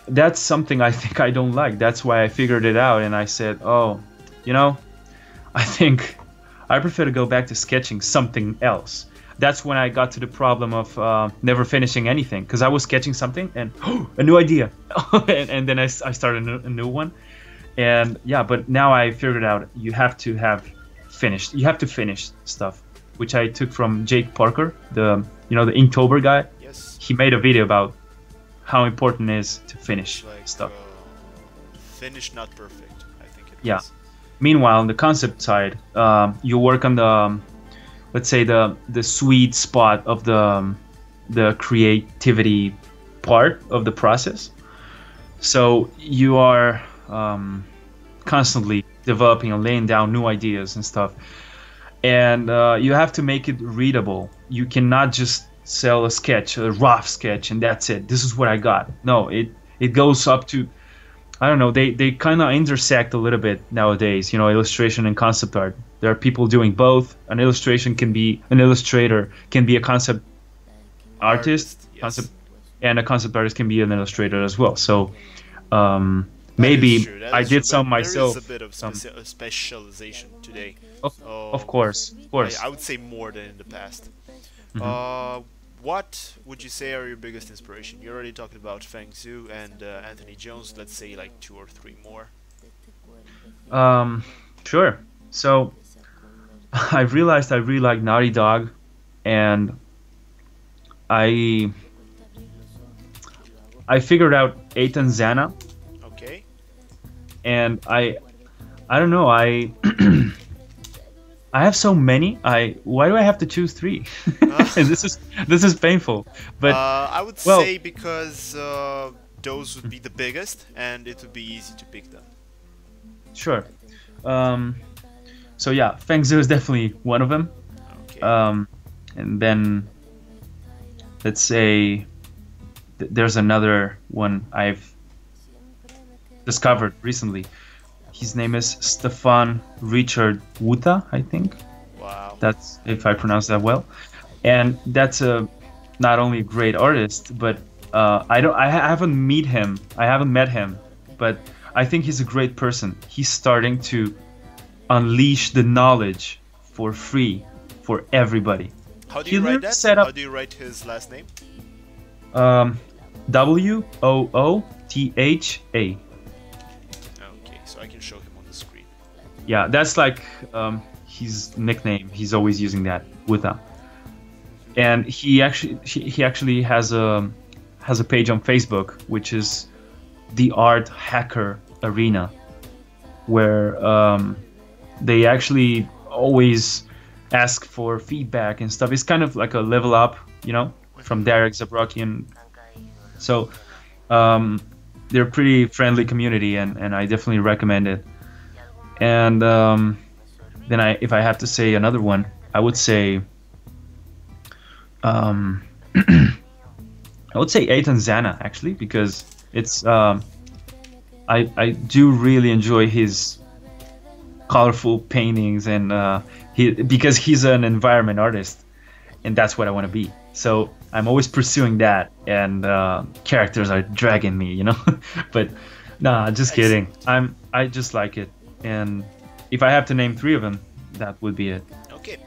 that's something I think I don't like. That's why I figured it out, and I said, oh, you know, I think I prefer to go back to sketching something else. that's when I got to the problem of never finishing anything, because I was sketching something and a new idea, and then I started a new one, and yeah. But now I figured out you have to finish stuff, which I took from Jake Parker, the Inktober guy. Yes. He made a video about how important it is to finish stuff. Finish, not perfect, I think it Yeah. is. Meanwhile, on the concept side, you work on the, let's say the sweet spot of the creativity part of the process. So you are constantly developing and laying down new ideas and stuff, and you have to make it readable. You cannot just sell a sketch, a rough sketch, and that's it. This is what I got. No, it goes up to, I don't know, they kind of intersect a little bit nowadays, illustration and concept art. There are people doing both. An illustrator can be a concept artist, yes. and a concept artist can be an illustrator as well. So maybe I did some myself. There is a bit of specialization today. Of course. I would say more than in the past. What would you say are your biggest inspiration? You already talked about Feng Zhu and Anthony Jones. Let's say like 2 or 3 more. Sure. So I realized I really like Naughty Dog, and I figured out Eitan Zana, Okay. and I don't know, I I have so many. Why do I have to choose 3? This is painful. But I would say because those would be the biggest, and it would be easy to pick them. Sure. So yeah, Feng Zhu is definitely one of them. Okay. And then let's say there's another one I've discovered recently. His name is Stefan Richard Wuta, I think. Wow. That's, if I pronounce that well. And that's not only a great artist, but I haven't met him, but I think he's a great person. He's starting to unleash the knowledge for free for everybody. How do you write that? How do you write his last name? Wootha. Okay, so I can show him on the screen. Yeah, that's like his nickname. He's always using that, Wootha. And he actually has a page on Facebook, which is the Art Hacker Arena, where they actually always ask for feedback and stuff. It's kind of like a level up, from Derek Zabrokian. So they're a pretty friendly community, and I definitely recommend it. And then if I have to say another one, I would say I would say Eitan Zana, actually, because it's I do really enjoy his colorful paintings, and because he's an environment artist, and that's what I want to be. So I'm always pursuing that, and characters are dragging me, But nah, just kidding. I just like it, and if I have to name 3 of them, that would be it. Okay,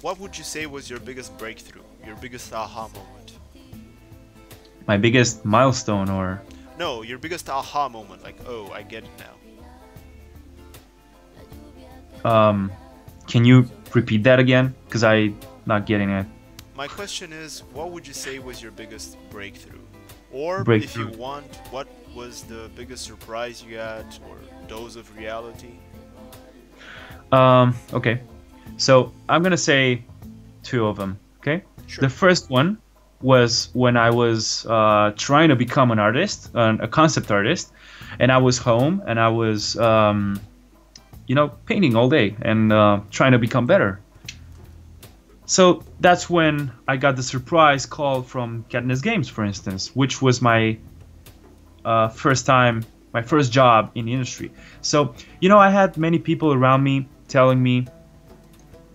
what would you say was your biggest breakthrough, your biggest aha moment? My biggest milestone, or no, your biggest aha moment, like, oh, I get it now. Can you repeat that again? Because I'm not getting it. My question is, what would you say was your biggest breakthrough? Or, if you want, what was the biggest surprise you got, or dose of reality? Okay. So, I'm gonna say 2 of them, okay? Sure. The first one was when I was trying to become an artist, a concept artist, and I was home, and I was painting all day and trying to become better. So that's when I got the surprise call from Katniss Games, for instance, which was my first job in the industry. So, I had many people around me telling me,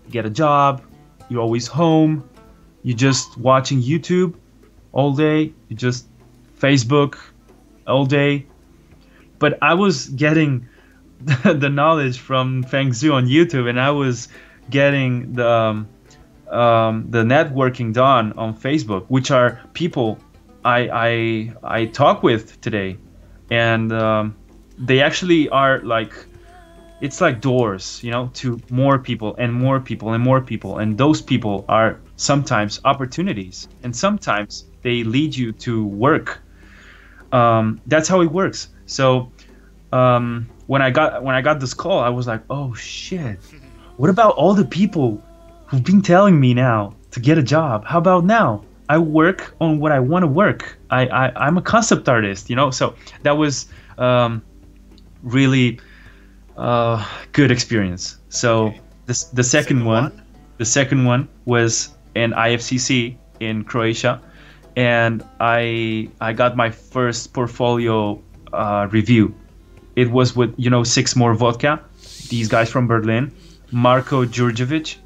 get a job, you're always home, you're just watching YouTube all day, you just Facebook all day. But I was getting the knowledge from Feng Zhu on YouTube, and I was getting the the networking done on Facebook, which are people I talk with today, and they actually are like, it's like doors, you know, to more people and more people and more people, and those people are sometimes opportunities, and sometimes they lead you to work. That's how it works. So when I got this call, I was like, oh shit, what about all the people who've been telling me now to get a job? How about now I work on what I want to work? I'm a concept artist, you know. So that was really good experience. So Okay. the second one was an IFCC in Croatia, and I got my first portfolio review. It was with, you know, Six More Vodka, these guys from Berlin, Marko Djurdjevic.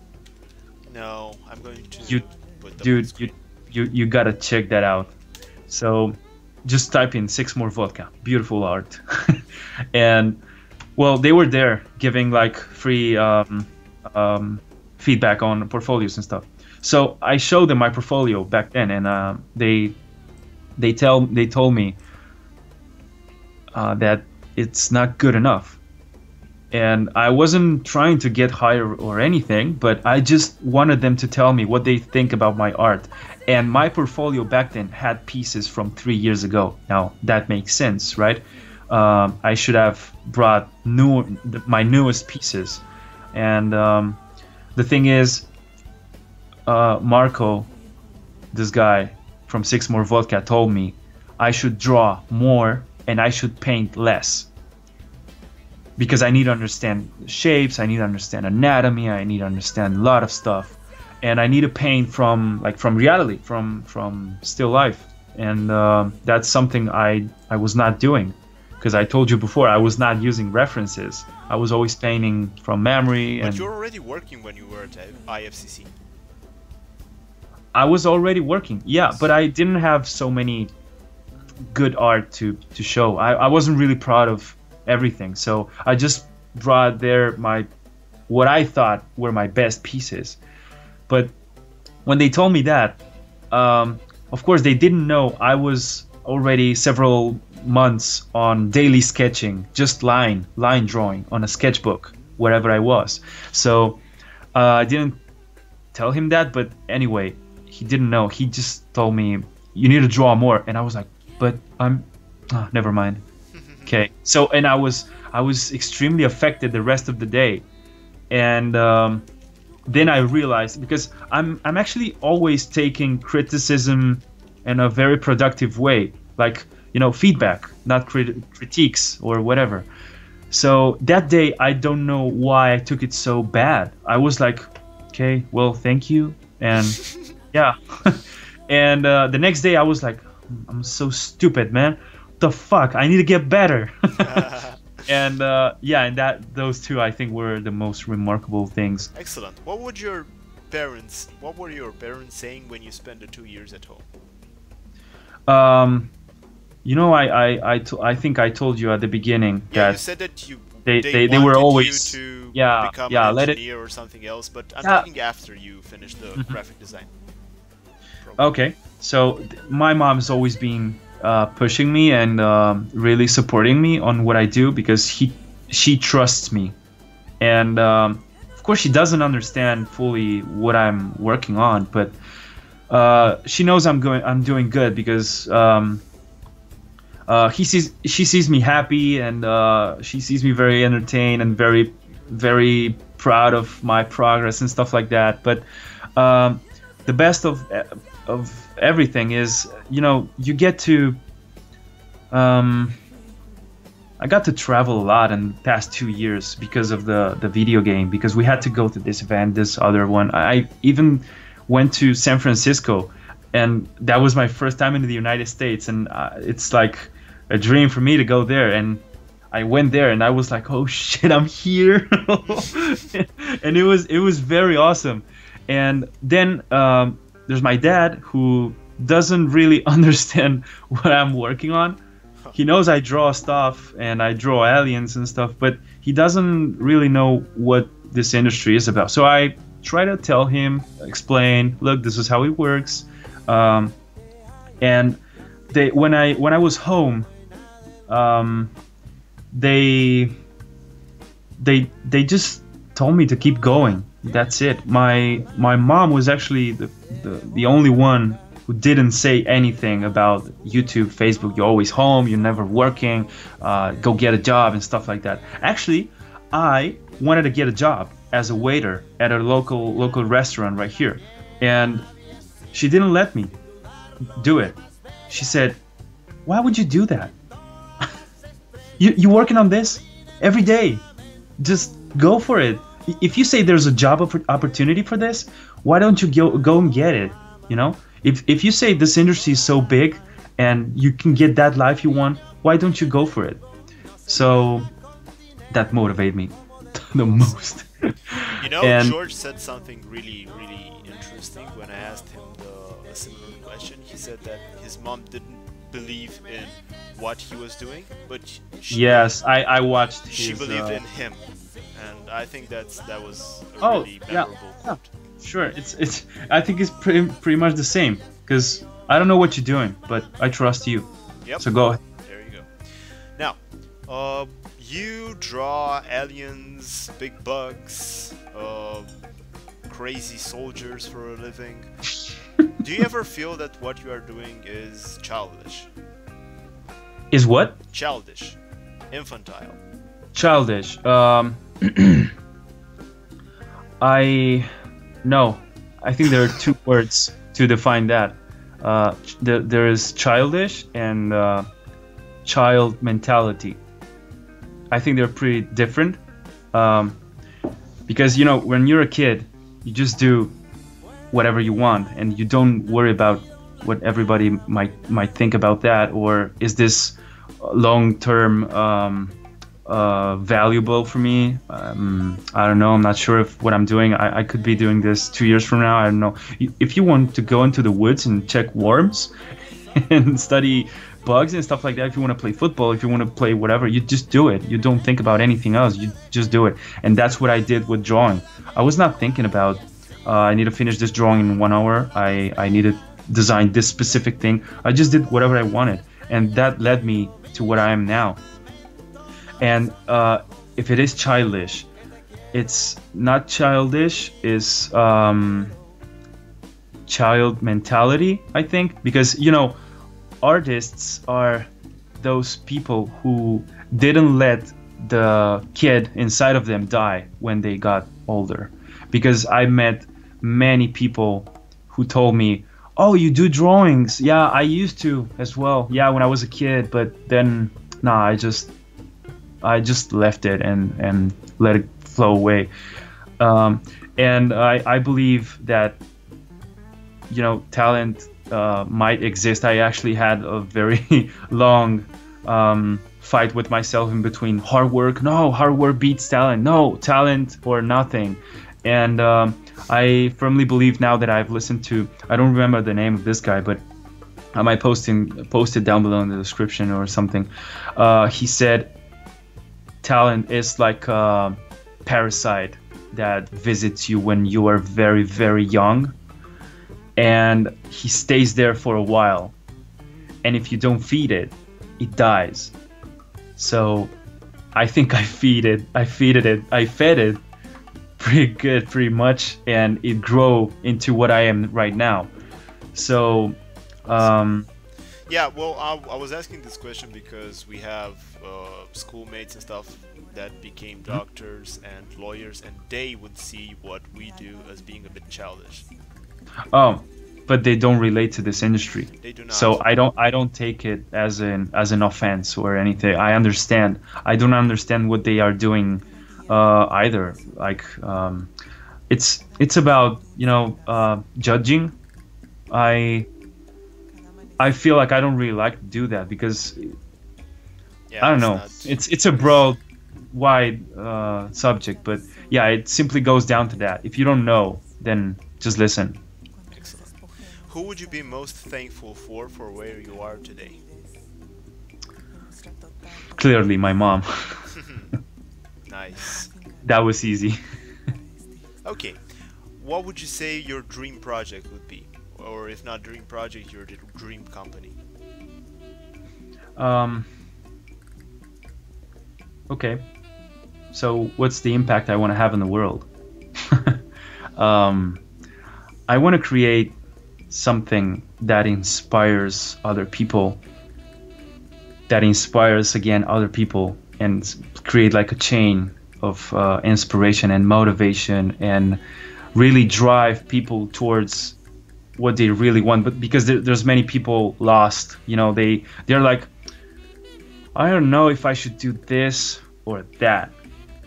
No, I'm going to You, put them on dude, screen. you gotta check that out. So just type in Six More Vodka, beautiful art. And well, they were there giving like free feedback on portfolios and stuff. So I showed them my portfolio back then, and they told me that it's not good enough. And I wasn't trying to get higher or anything, but I just wanted them to tell me what they think about my art. And my portfolio back then had pieces from 3 years ago. Now that makes sense, right? I should have brought my newest pieces. And the thing is, Marco, this guy from Six More Vodka, told me I should draw more and I should paint less. Because I need to understand shapes, I need to understand anatomy, I need to understand a lot of stuff, and I need to paint from reality, from still life, and that's something I was not doing, because I told you before I was not using references. I was always painting from memory. But and you're already working when you were at IFCC. I was already working, yeah, but I didn't have so many good art to show. I wasn't really proud of everything, so I just brought there what I thought were my best pieces. But when they told me that, of course they didn't know I was already several months on daily sketching, just line drawing on a sketchbook wherever I was. So I didn't tell him that, but anyway, he didn't know. He just told me, you need to draw more, and I was like, but never mind. Okay, so, and I was extremely affected the rest of the day, and then I realized, because I'm actually always taking criticism in a very productive way, like, you know, feedback, not critiques or whatever. So that day, I don't know why I took it so bad. I was like, okay, well, thank you, and yeah, and the next day I was like, I'm so stupid, man. The fuck, I need to get better. And yeah, and those two I think were the most remarkable things. Excellent. What were your parents saying when you spent the 2 years at home? You know, I think I told you at the beginning that you said that they wanted were always you to yeah become yeah an let it engineer or something else, but I'm Yeah. talking after you finished the graphic design program. Okay, so my mom's always been pushing me and really supporting me on what I do, because she trusts me, and of course she doesn't understand fully what I'm working on, but she knows I'm doing good, because she sees me happy, and she sees me very entertained and very, very proud of my progress and stuff like that. But the best of everything is, you know, you get to I got to travel a lot in the past 2 years because of the video game, because we had to go to this event, this other one. I even went to San Francisco, and that was my first time in the United States, and it's like a dream for me to go there. And I went there, and I was like, oh shit, I'm here. And it was very awesome. And then there's my dad, who doesn't really understand what I'm working on. He knows I draw stuff and I draw aliens and stuff, but he doesn't really know what this industry is about. So try to tell him, explain, look, this is how it works. And when I was home, they just told me to keep going. That's it. My mom was actually the only one who didn't say anything about YouTube, Facebook. You're always home. You're never working. Go get a job and stuff like that. Actually, I wanted to get a job as a waiter at a local restaurant right here, and she didn't let me do it. She said, "Why would you do that? You working on this every day. Just go for it. If you say there's a job opportunity for this, why don't you go and get it? You know, if you say this industry is so big and you can get that life you want, why don't you go for it?" So that motivated me the most. You know, And George said something really, really interesting when I asked him a similar question. He said that his mom didn't believe in what he was doing, but yes, I watched his, she believed in him, and I think that was a really yeah, memorable yeah, quote. sure. It's I think it's pretty much the same, because I don't know what you're doing, but I trust you. Yep. So go ahead. There you go. Now, you draw aliens, big bugs, crazy soldiers for a living. Do you ever feel that what you are doing is childish? Is what? Childish. Infantile. Childish. No. I think there are two words to define that. There is childish and child mentality. I think they're pretty different, because you know, when you're a kid, you just do whatever you want, and you don't worry about what everybody might think about that, or is this long-term valuable for me. I don't know. I'm not sure if what I'm doing. I could be doing this 2 years from now. I don't know. If you want to go into the woods and check worms and study bugs and stuff like that, if you want to play football, if you want to play whatever, you just do it. You don't think about anything else. You just do it. And that's what I did with drawing. I was not thinking about I need to finish this drawing in 1 hour. I need to design this specific thing. I just did whatever I wanted, and that led me to what I am now. And if it is childish, it's not childish. It's child mentality, I think, because you know, artists are those people who didn't let the kid inside of them die when they got older. Because I met many people who told me, "Oh, you do drawings?" "Yeah, I used to as well. Yeah, when I was a kid, but then nah, I just left it and let it flow away." And I believe that, you know, talent might exist. I actually had a very long fight with myself in between hard work. No, hard work beats talent. No, talent or nothing. And I firmly believe now that I've listened to, I don't remember the name of this guy, but I might post it down below in the description or something. He said, talent is like a parasite that visits you when you are very, very young, and he stays there for a while. And if you don't feed it, it dies. So I think I fed it pretty good, pretty much, and it grew into what I am right now. So yeah, well, I was asking this question because we have schoolmates and stuff that became doctors and lawyers, and they would see what we do as being a bit childish. Oh, but they don't relate to this industry. They do not. So I don't take it as an offense or anything. I understand. I don't understand what they are doing either. Like it's about, you know, judging. I feel like I don't really like to do that because yeah, I don't know. It's a broad, wide subject, but yeah, it simply goes down to that. If you don't know, then just listen. Excellent. Who would you be most thankful for where you are today? Clearly, my mom. Nice. That was easy. Okay. what would you say your dream project would be? Or if not dream project, your dream company? Okay. So what's the impact I want to have in the world? I want to create something that inspires other people, that inspires again other people, and create like a chain of inspiration and motivation, and really drive people towards what they really want. But because there's many people lost, you know, they're like, I don't know if I should do this or that,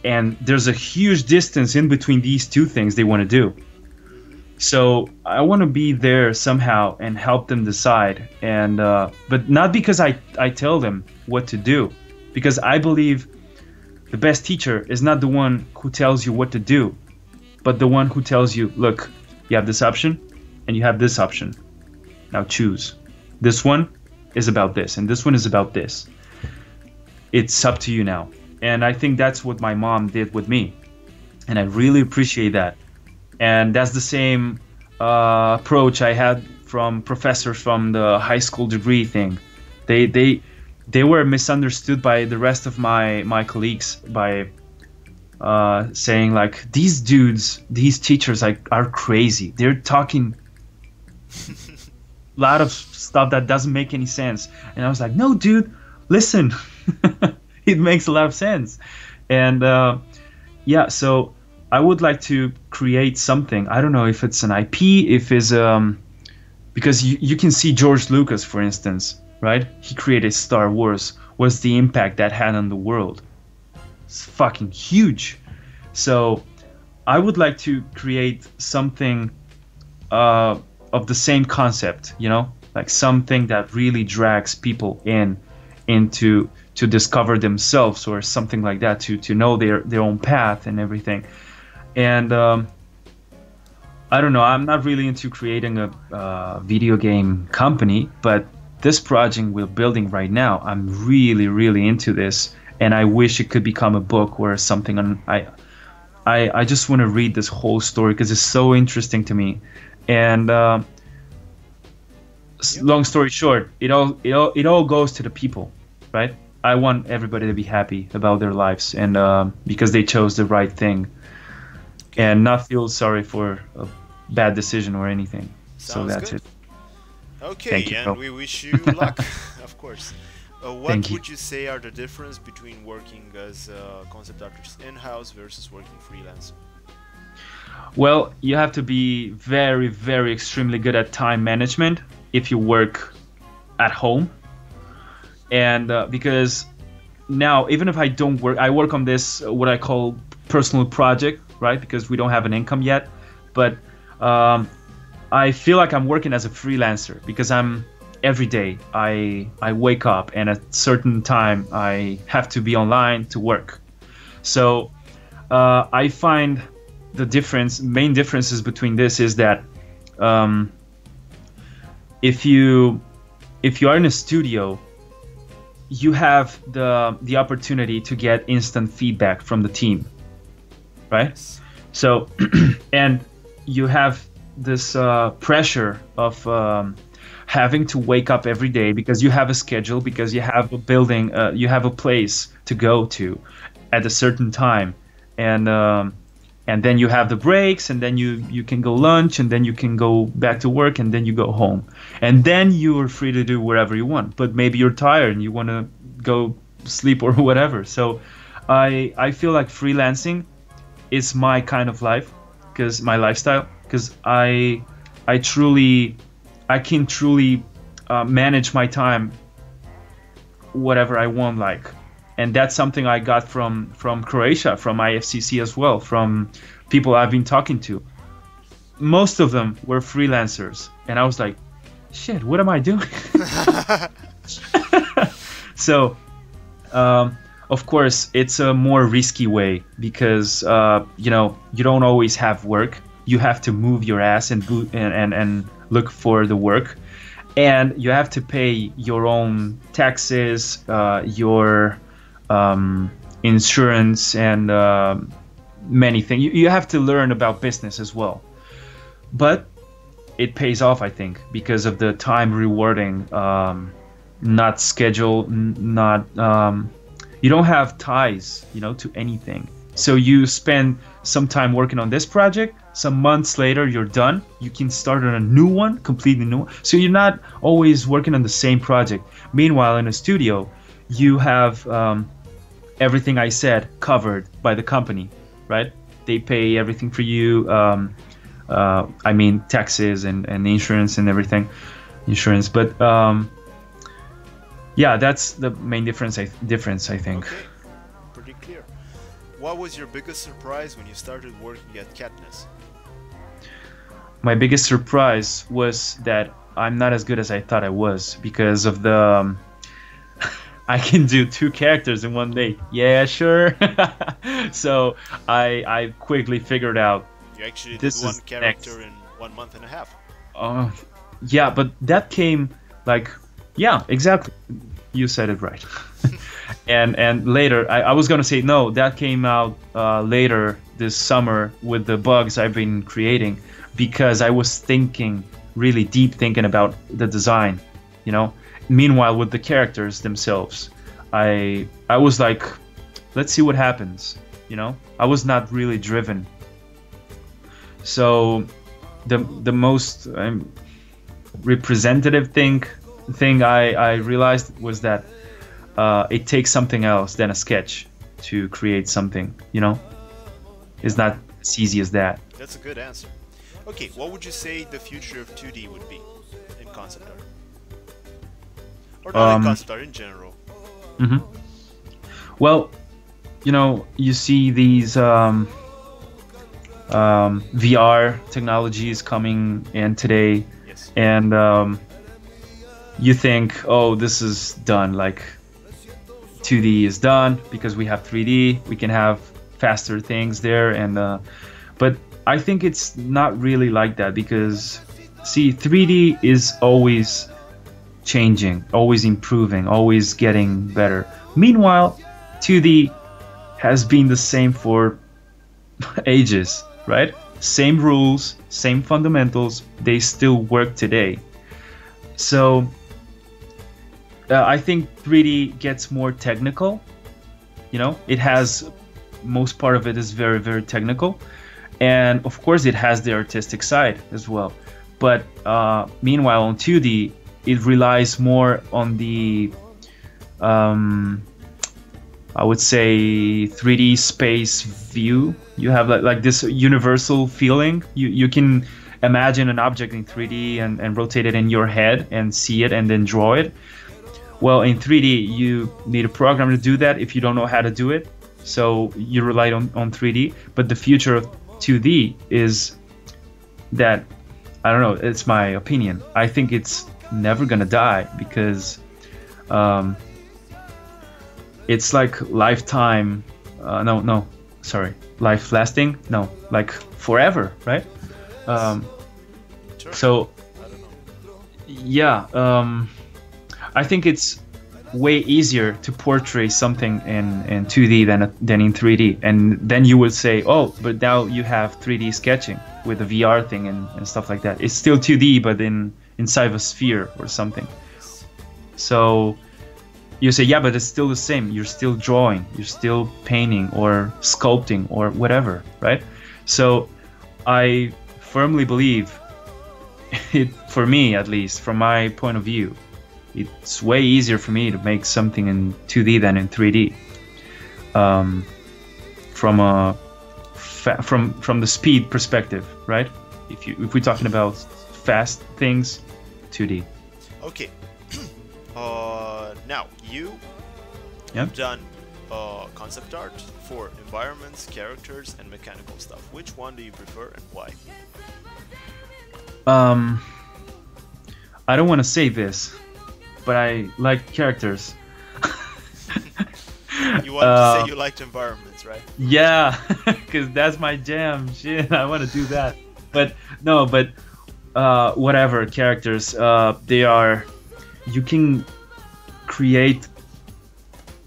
and there's a huge distance in between these two things they want to do. So I want to be there somehow and help them decide, and but not because I tell them what to do, because I believe the best teacher is not the one who tells you what to do, but the one who tells you, look, you have this option and you have this option. Now choose. This one is about this and this one is about this. It's up to you now. And I think that's what my mom did with me, and I really appreciate that. And that's the same approach I had from professors from the high school degree thing. They were misunderstood by the rest of my colleagues by saying like, these dudes, these teachers are crazy. They're talking a lot of stuff that doesn't make any sense. And I was like, no, dude, listen, it makes a lot of sense. And yeah, so I would like to create something. I don't know if it's an IP, if it's because you can see George Lucas, for instance, right? He created Star Wars. What's the impact that had on the world? It's fucking huge. So I would like to create something of the same concept, you know, like something that really drags people into to discover themselves or something like that, to know their own path and everything. And I don't know, I'm not really into creating a video game company, but this project we're building right now, I'm really, really into this, and I wish it could become a book or something. And I just want to read this whole story because it's so interesting to me. And long story short, it all goes to the people, right? I want everybody to be happy about their lives, and because they chose the right thing, and not feel sorry for a bad decision or anything. So that's good. it. Okay, and we wish you luck, of course. What would you say are the difference between working as a concept artist in-house versus working freelance? Well, you have to be very, very extremely good at time management if you work at home. And because now, even if I don't work, I work on this, what I call personal project, right? Because we don't have an income yet. But I feel like I'm working as a freelancer because every day I wake up and at a certain time I have to be online to work. So I find the main differences between this is that if you are in a studio, you have the opportunity to get instant feedback from the team, right? Yes. So and you have this pressure of having to wake up every day because you have a schedule, because you have a building, you have a place to go to at a certain time, and then you have the breaks, and then you can go lunch, and then you can go back to work, and then you go home, and then you are free to do whatever you want. But maybe you're tired and you want to go sleep or whatever. So I feel like freelancing is my kind of life, because my lifestyle, because I can truly manage my time whatever I want, like. And that's something I got from Croatia, from IFCC as well, from people I've been talking to. Most of them were freelancers, and I was like, shit, what am I doing? So of course it's a more risky way, because you know, you don't always have work. You have to move your ass and look for the work, and you have to pay your own taxes, your insurance, and many things. You have to learn about business as well. but it pays off, I think, because of the time rewarding, not schedule, not you don't have ties, to anything. So you spend some time working on this project, some months later you're done, you can start on a new one, completely new one. So you're not always working on the same project. Meanwhile, in a studio, you have everything I said covered by the company, right? They pay everything for you, I mean taxes and insurance and everything, but yeah, that's the main difference, I think. Okay, pretty clear. What was your biggest surprise when you started working at Katniss? My biggest surprise was that I'm not as good as I thought I was, because of the I can do 2 characters in one day. Yeah, sure. So I quickly figured out you actually did one character in 1 month and a half. Yeah, but that came yeah, exactly. You said it right. and later, I was gonna say no. That came out later this summer with the bugs I've been creating, because I was really deep thinking about the design, Meanwhile, with the characters themselves, I was like, let's see what happens, I was not really driven. So the most representative thing I realized was that it takes something else than a sketch to create something, It's not as easy as that. That's a good answer. Okay, what would you say the future of 2D would be in concept art? Or not in concept art, in general. Well, you see these VR technologies coming in today, yes. And you think, oh, this is done, 2D is done because we have 3D, we can have faster things there, and but I think it's not really like that, because see, 3D is always changing, always improving, always getting better. Meanwhile, 2D has been the same for ages, right? Same rules, same fundamentals, they still work today. So I think 3D gets more technical, it has, most part of it is very, very technical, and of course it has the artistic side as well. But meanwhile, on 2D, it relies more on the I would say 3D space view. You have like this universal feeling. You can imagine an object in 3D and rotate it in your head and see it and then draw it. Well, in 3D, you need a program to do that if you don't know how to do it. So you rely on 3D. But the future of 2D is that, I don't know, it's my opinion. I think it's never gonna die, because it's like lifetime, life lasting, like forever, right? Sure. So, I don't know. Yeah, I think it's way easier to portray something in 2D than in 3D, and then you would say, oh, but now you have 3D sketching with the VR thing and stuff like that. It's still 2D, but inside of a sphere or something. So you say, yeah, but it's still the same. You're still drawing, you're still painting or sculpting or whatever, right? So I firmly believe it, for me at least, from my point of view, it's way easier for me to make something in 2D than in 3D. From the speed perspective, right? If we're talking about fast things, 2D. Okay. Now Yeah. you've done concept art for environments, characters, and mechanical stuff. Which one do you prefer and why? I don't want to say this, but I like characters. You want to say you liked environments, right? Yeah, because that's my jam. Shit, I want to do that. But no, whatever, characters. They are. You can create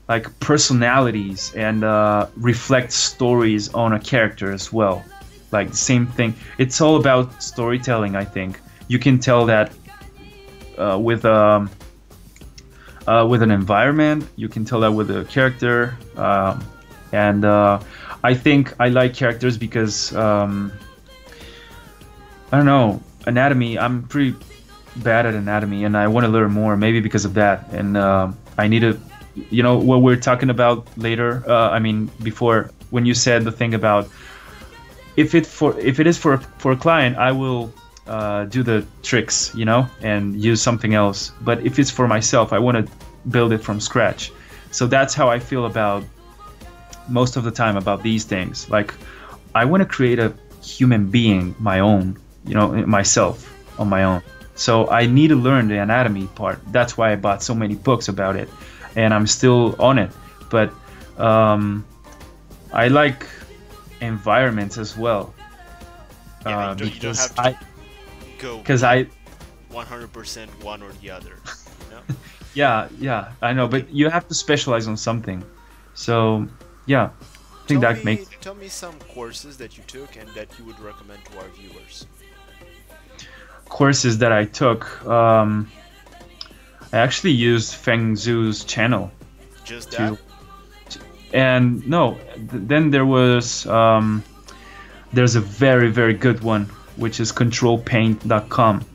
like personalities and reflect stories on a character as well. like the same thing. It's all about storytelling. I think you can tell that with an environment. You can tell that with a character, and I think I like characters because I don't know, anatomy. I'm pretty bad at anatomy, and I want to learn more. Maybe because of that, and I need to, you know, what we're talking about later. I mean, before when you said the thing about if it is for a client, I will do the tricks, you know, and use something else. But if it's for myself, I want to build it from scratch. So that's how I feel about most of the time about these things. Like, I want to create a human being, my own, you know, myself on my own. So I need to learn the anatomy part. That's why I bought so many books about it, and I'm still on it. But I like environments as well. Yeah, you don't have to go 100% one or the other. You know? yeah, I know, but you have to specialize on something. So yeah, I think that makes. Tell me some courses that you took and that you would recommend to our viewers. Courses that I took. I actually used Feng Zhu's channel. Just that? And no, then there was there's a very, very good one, which is controlpaint.com.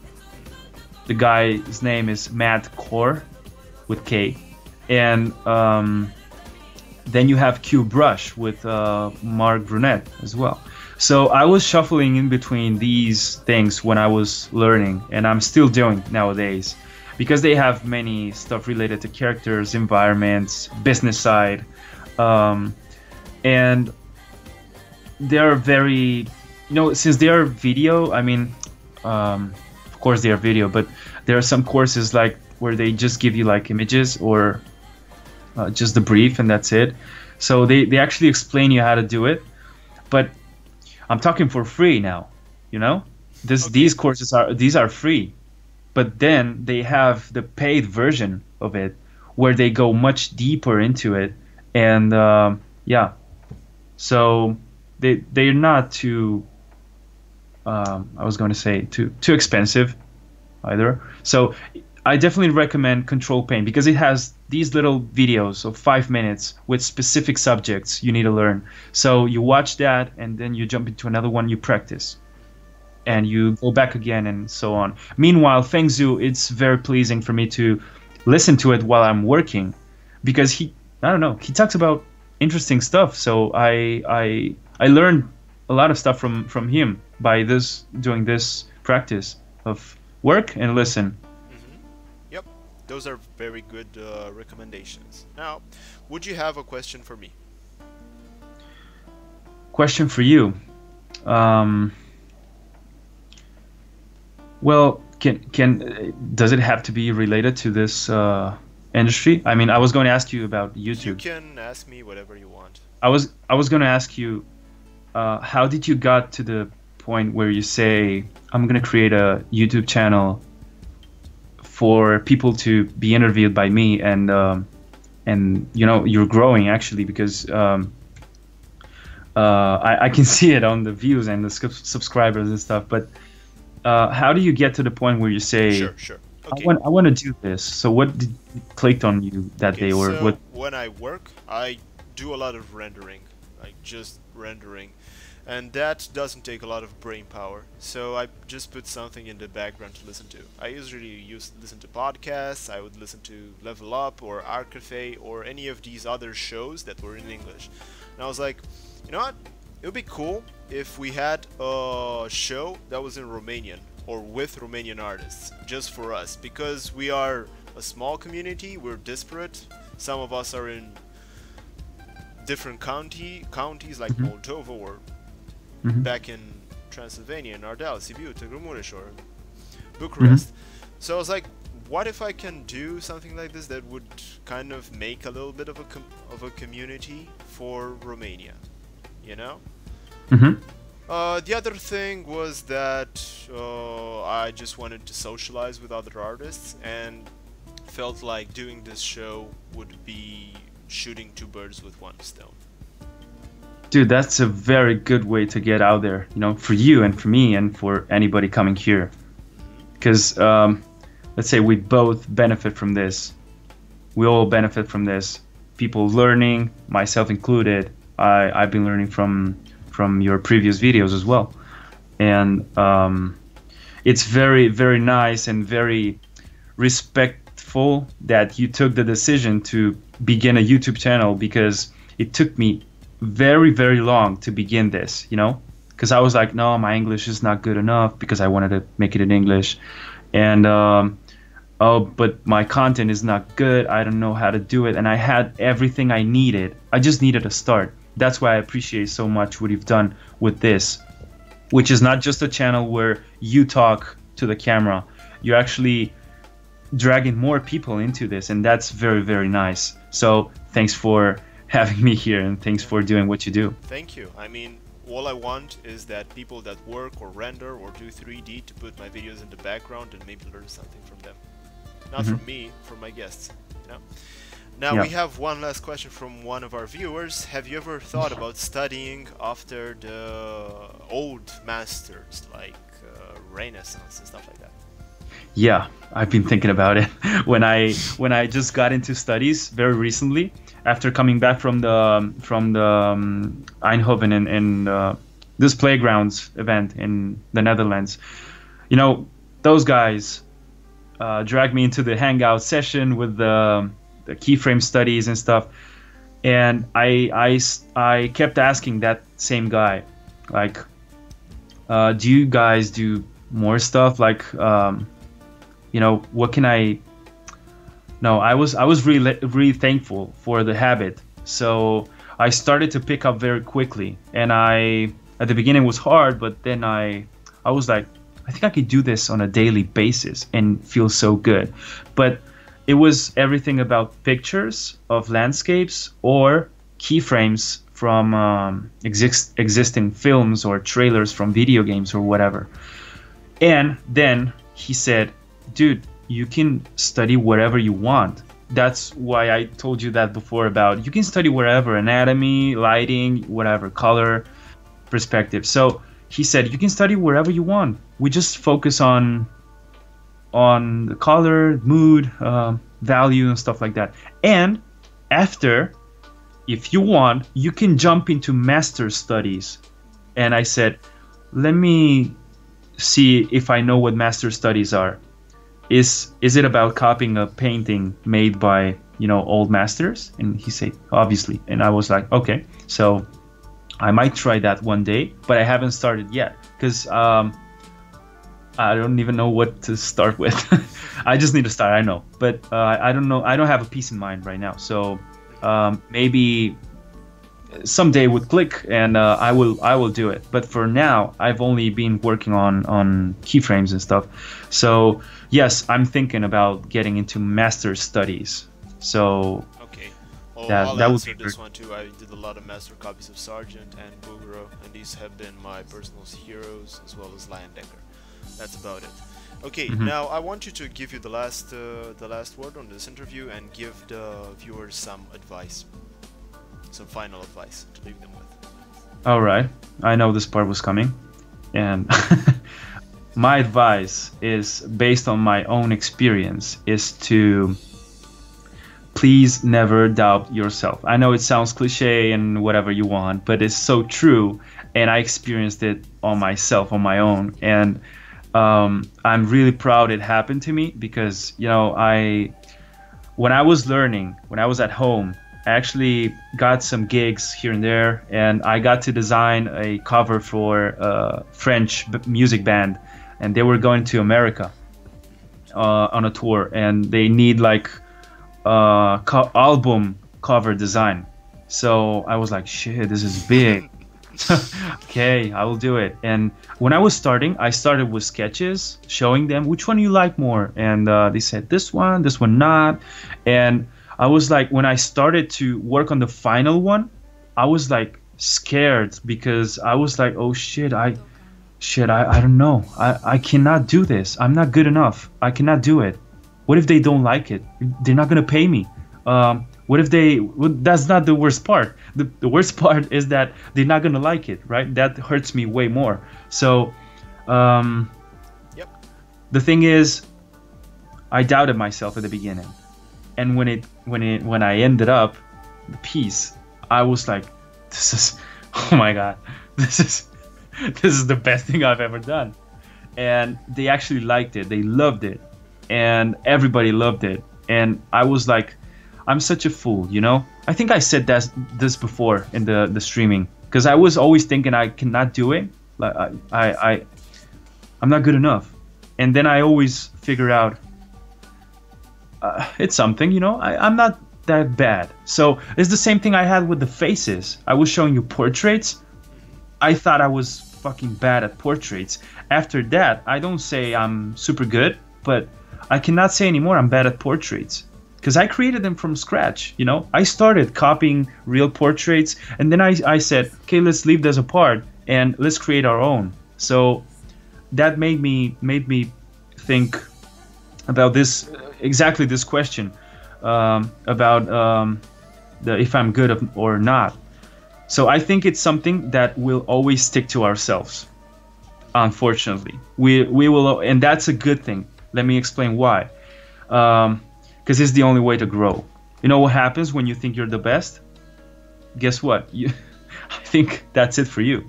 The guy's name is Matt Core with K, and then you have QBrush with Mark Brunet as well. So I was shuffling in between these things when I was learning, and I'm still doing nowadays, because they have many stuff related to characters, environments, business side, and they're very, you know, since they are video, I mean, of course they are video, but there are some courses like where they just give you like images or just the brief and that's it. So they actually explain you how to do it, but I'm talking for free now, you know. These courses are free, but then they have the paid version of it where they go much deeper into it, and yeah, so they're not too I was going to say too expensive either. So I definitely recommend Control Paint because it has these little videos of 5 minutes with specific subjects you need to learn. So you watch that and then you jump into another one, you practice, and you go back again and so on. Meanwhile, Feng Zhu, it's very pleasing for me to listen to it while I'm working because I don't know, he talks about interesting stuff. So I learned a lot of stuff from him by doing this practice of work and listen. Yep, those are very good recommendations. Now, would you have a question for me? Question for you. Well, does it have to be related to this industry? I mean, I was going to ask you about YouTube. You can ask me whatever you want. I was going to ask you, how did you got to the point where you say, I'm going to create a YouTube channel for people to be interviewed by me, and you know, you're growing actually, because I can see it on the views and the subscribers and stuff, but how do you get to the point where you say, sure. Okay. I want to do this? So what clicked on you that day, or so what? When I work, I do a lot of rendering, like just rendering, and that doesn't take a lot of brain power. So I just put something in the background to listen to. I usually listen to podcasts. I would listen to Level Up or Art Cafe or any of these other shows that were in English. And I was like, you know what? It would be cool if we had a show that was in Romanian or with Romanian artists, just for us, because we are a small community, we're disparate. Some of us are in different counties like Moldova or back in Transylvania, in Ardeal, Sibiu, Târgu or Bucharest. So I was like, what if I can do something like this that would kind of make a little bit of a community for Romania, you know? The other thing was that I just wanted to socialize with other artists, and felt like doing this show would be shooting two birds with one stone. Dude, that's a very good way to get out there, you know, for you and for me and for anybody coming here. Because let's say we both benefit from this. We all benefit from this. People learning, myself included. I've been learning from your previous videos as well. And it's very, very nice and very respectful that you took the decision to begin a YouTube channel, because it took me very, very long to begin this, you know, because I was like, no, my English is not good enough, because I wanted to make it in English. And oh, but my content is not good. I don't know how to do it. And I had everything I needed. I just needed a start. That's why I appreciate so much what you've done with this, which is not just a channel where you talk to the camera. You're actually dragging more people into this, and that's very, very nice. So thanks for having me here, and thanks for doing what you do. Thank you. I mean, all I want is that people that work or render or do 3D to put my videos in the background and maybe learn something from them. Not from me, from my guests, you know? Now we have one last question from one of our viewers. Have you ever thought about studying after the old masters, like Renaissance and stuff like that? Yeah, I've been thinking about it. When I just got into studies very recently, after coming back from the Eindhoven and this playgrounds event in the Netherlands, you know, those guys dragged me into the hangout session with the keyframe studies and stuff, and I kept asking that same guy, like, do you guys do more stuff, like, you know, what can I? No, I was really thankful for the habit, so I started to pick up very quickly, and at the beginning it was hard, but then I was like, I think I could do this on a daily basis and feel so good. But it was everything about pictures of landscapes or keyframes from existing films or trailers from video games or whatever. And then he said, dude, you can study whatever you want. That's why I told you that before about you can study wherever, anatomy, lighting, whatever, color, perspective. So he said, you can study wherever you want. We just focus on the color, mood, value, and stuff like that. And after, if you want, you can jump into master studies. And I said, let me see if I know what master studies are. Is it about copying a painting made by, you know, old masters? And he said, obviously. And I was like, okay, so I might try that one day, but I haven't started yet, because I don't even know what to start with. I just need to start, I know, but I don't know. I don't have a peace in mind right now. So maybe someday would click, and I will do it. But for now, I've only been working on keyframes and stuff. So yes, I'm thinking about getting into master studies. So okay, well, that would be this one too. I did a lot of master copies of Sargent and Bugaro, and these have been my personal heroes, as well as Lion Decker. That's about it. Okay, now I want you to give you the last word on this interview and give the viewers some advice, some final advice to leave them with. All right, I know this part was coming, and my advice is based on my own experience, is to please never doubt yourself. I know it sounds cliche and whatever you want, but it's so true, and I experienced it on myself, on my own, and I'm really proud it happened to me, because, you know, when I was learning, when I was at home, I actually got some gigs here and there, and I got to design a cover for a French music band, and they were going to America on a tour, and they need like album cover design. So I was like, shit, this is big. Okay, I will do it. And when I started with sketches, showing them which one you like more, and they said this one not. And I was like, when I started to work on the final one, I was like scared, because I was like, oh shit, I don't know, I cannot do this, I'm not good enough, I cannot do it. What if they don't like it? They're not gonna pay me. What if they? Well, that's not the worst part. The worst part is that they're not gonna like it, right? That hurts me way more. So, Yep. the thing is, I doubted myself at the beginning, and when I ended up the piece, I was like, this is, oh my god, this is the best thing I've ever done. And they actually liked it. They loved it, and everybody loved it. And I was like, I'm such a fool, you know? I think I said this before in the streaming, because I was always thinking I cannot do it. Like I'm not good enough. And then I always figure out it's something, you know? I'm not that bad. So it's the same thing I had with the faces. I was showing you portraits. I thought I was fucking bad at portraits. After that, I don't say I'm super good, but I cannot say anymore I'm bad at portraits, because I created them from scratch, you know? I started copying real portraits, and then I said, okay, let's leave this apart and let's create our own. So that made me think about this, exactly this question, about if I'm good or not. So I think it's something that we'll always stick to ourselves. Unfortunately, we will, and that's a good thing. Let me explain why. Because it's the only way to grow. You know what happens when you think you're the best? Guess what? I think that's it for you.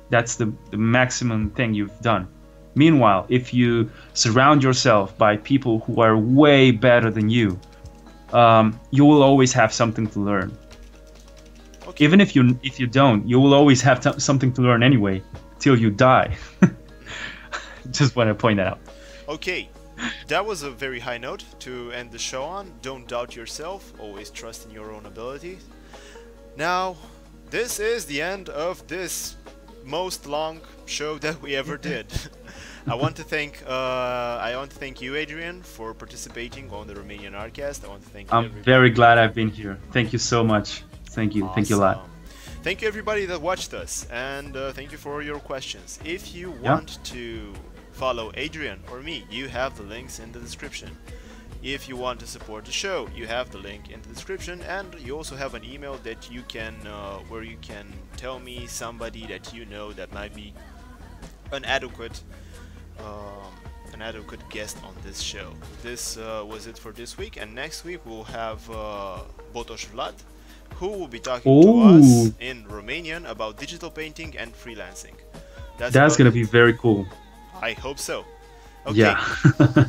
That's the maximum thing you've done. Meanwhile, if you surround yourself by people who are way better than you, you will always have something to learn. Okay. Even if you don't, you will always have something to learn anyway, till you die. Just want to point that out. Okay, that was a very high note to end the show on. Don't doubt yourself, always trust in your own abilities. Now, this is the end of this most long show that we ever did. I want to thank you, Adrian, for participating on the Romanian Artcast. I want to thank you. I'm very glad I've been here. Thank you so much. Thank you. Awesome. Thank you a lot. Thank you everybody that watched us, and thank you for your questions. If you want to follow Adrian or me, you have the links in the description. If you want to support the show, you have the link in the description, and you also have an email that you can where you can tell me somebody that you know that might be an adequate guest on this show. This was it for this week, and next week we'll have Botosh Vlad, who will be talking to us in Romanian about digital painting and freelancing. That's gonna be very cool. I hope so. Okay. Yeah.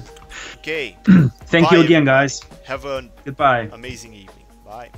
Okay. Thank you again, guys. Have an goodbye. Amazing evening. Bye.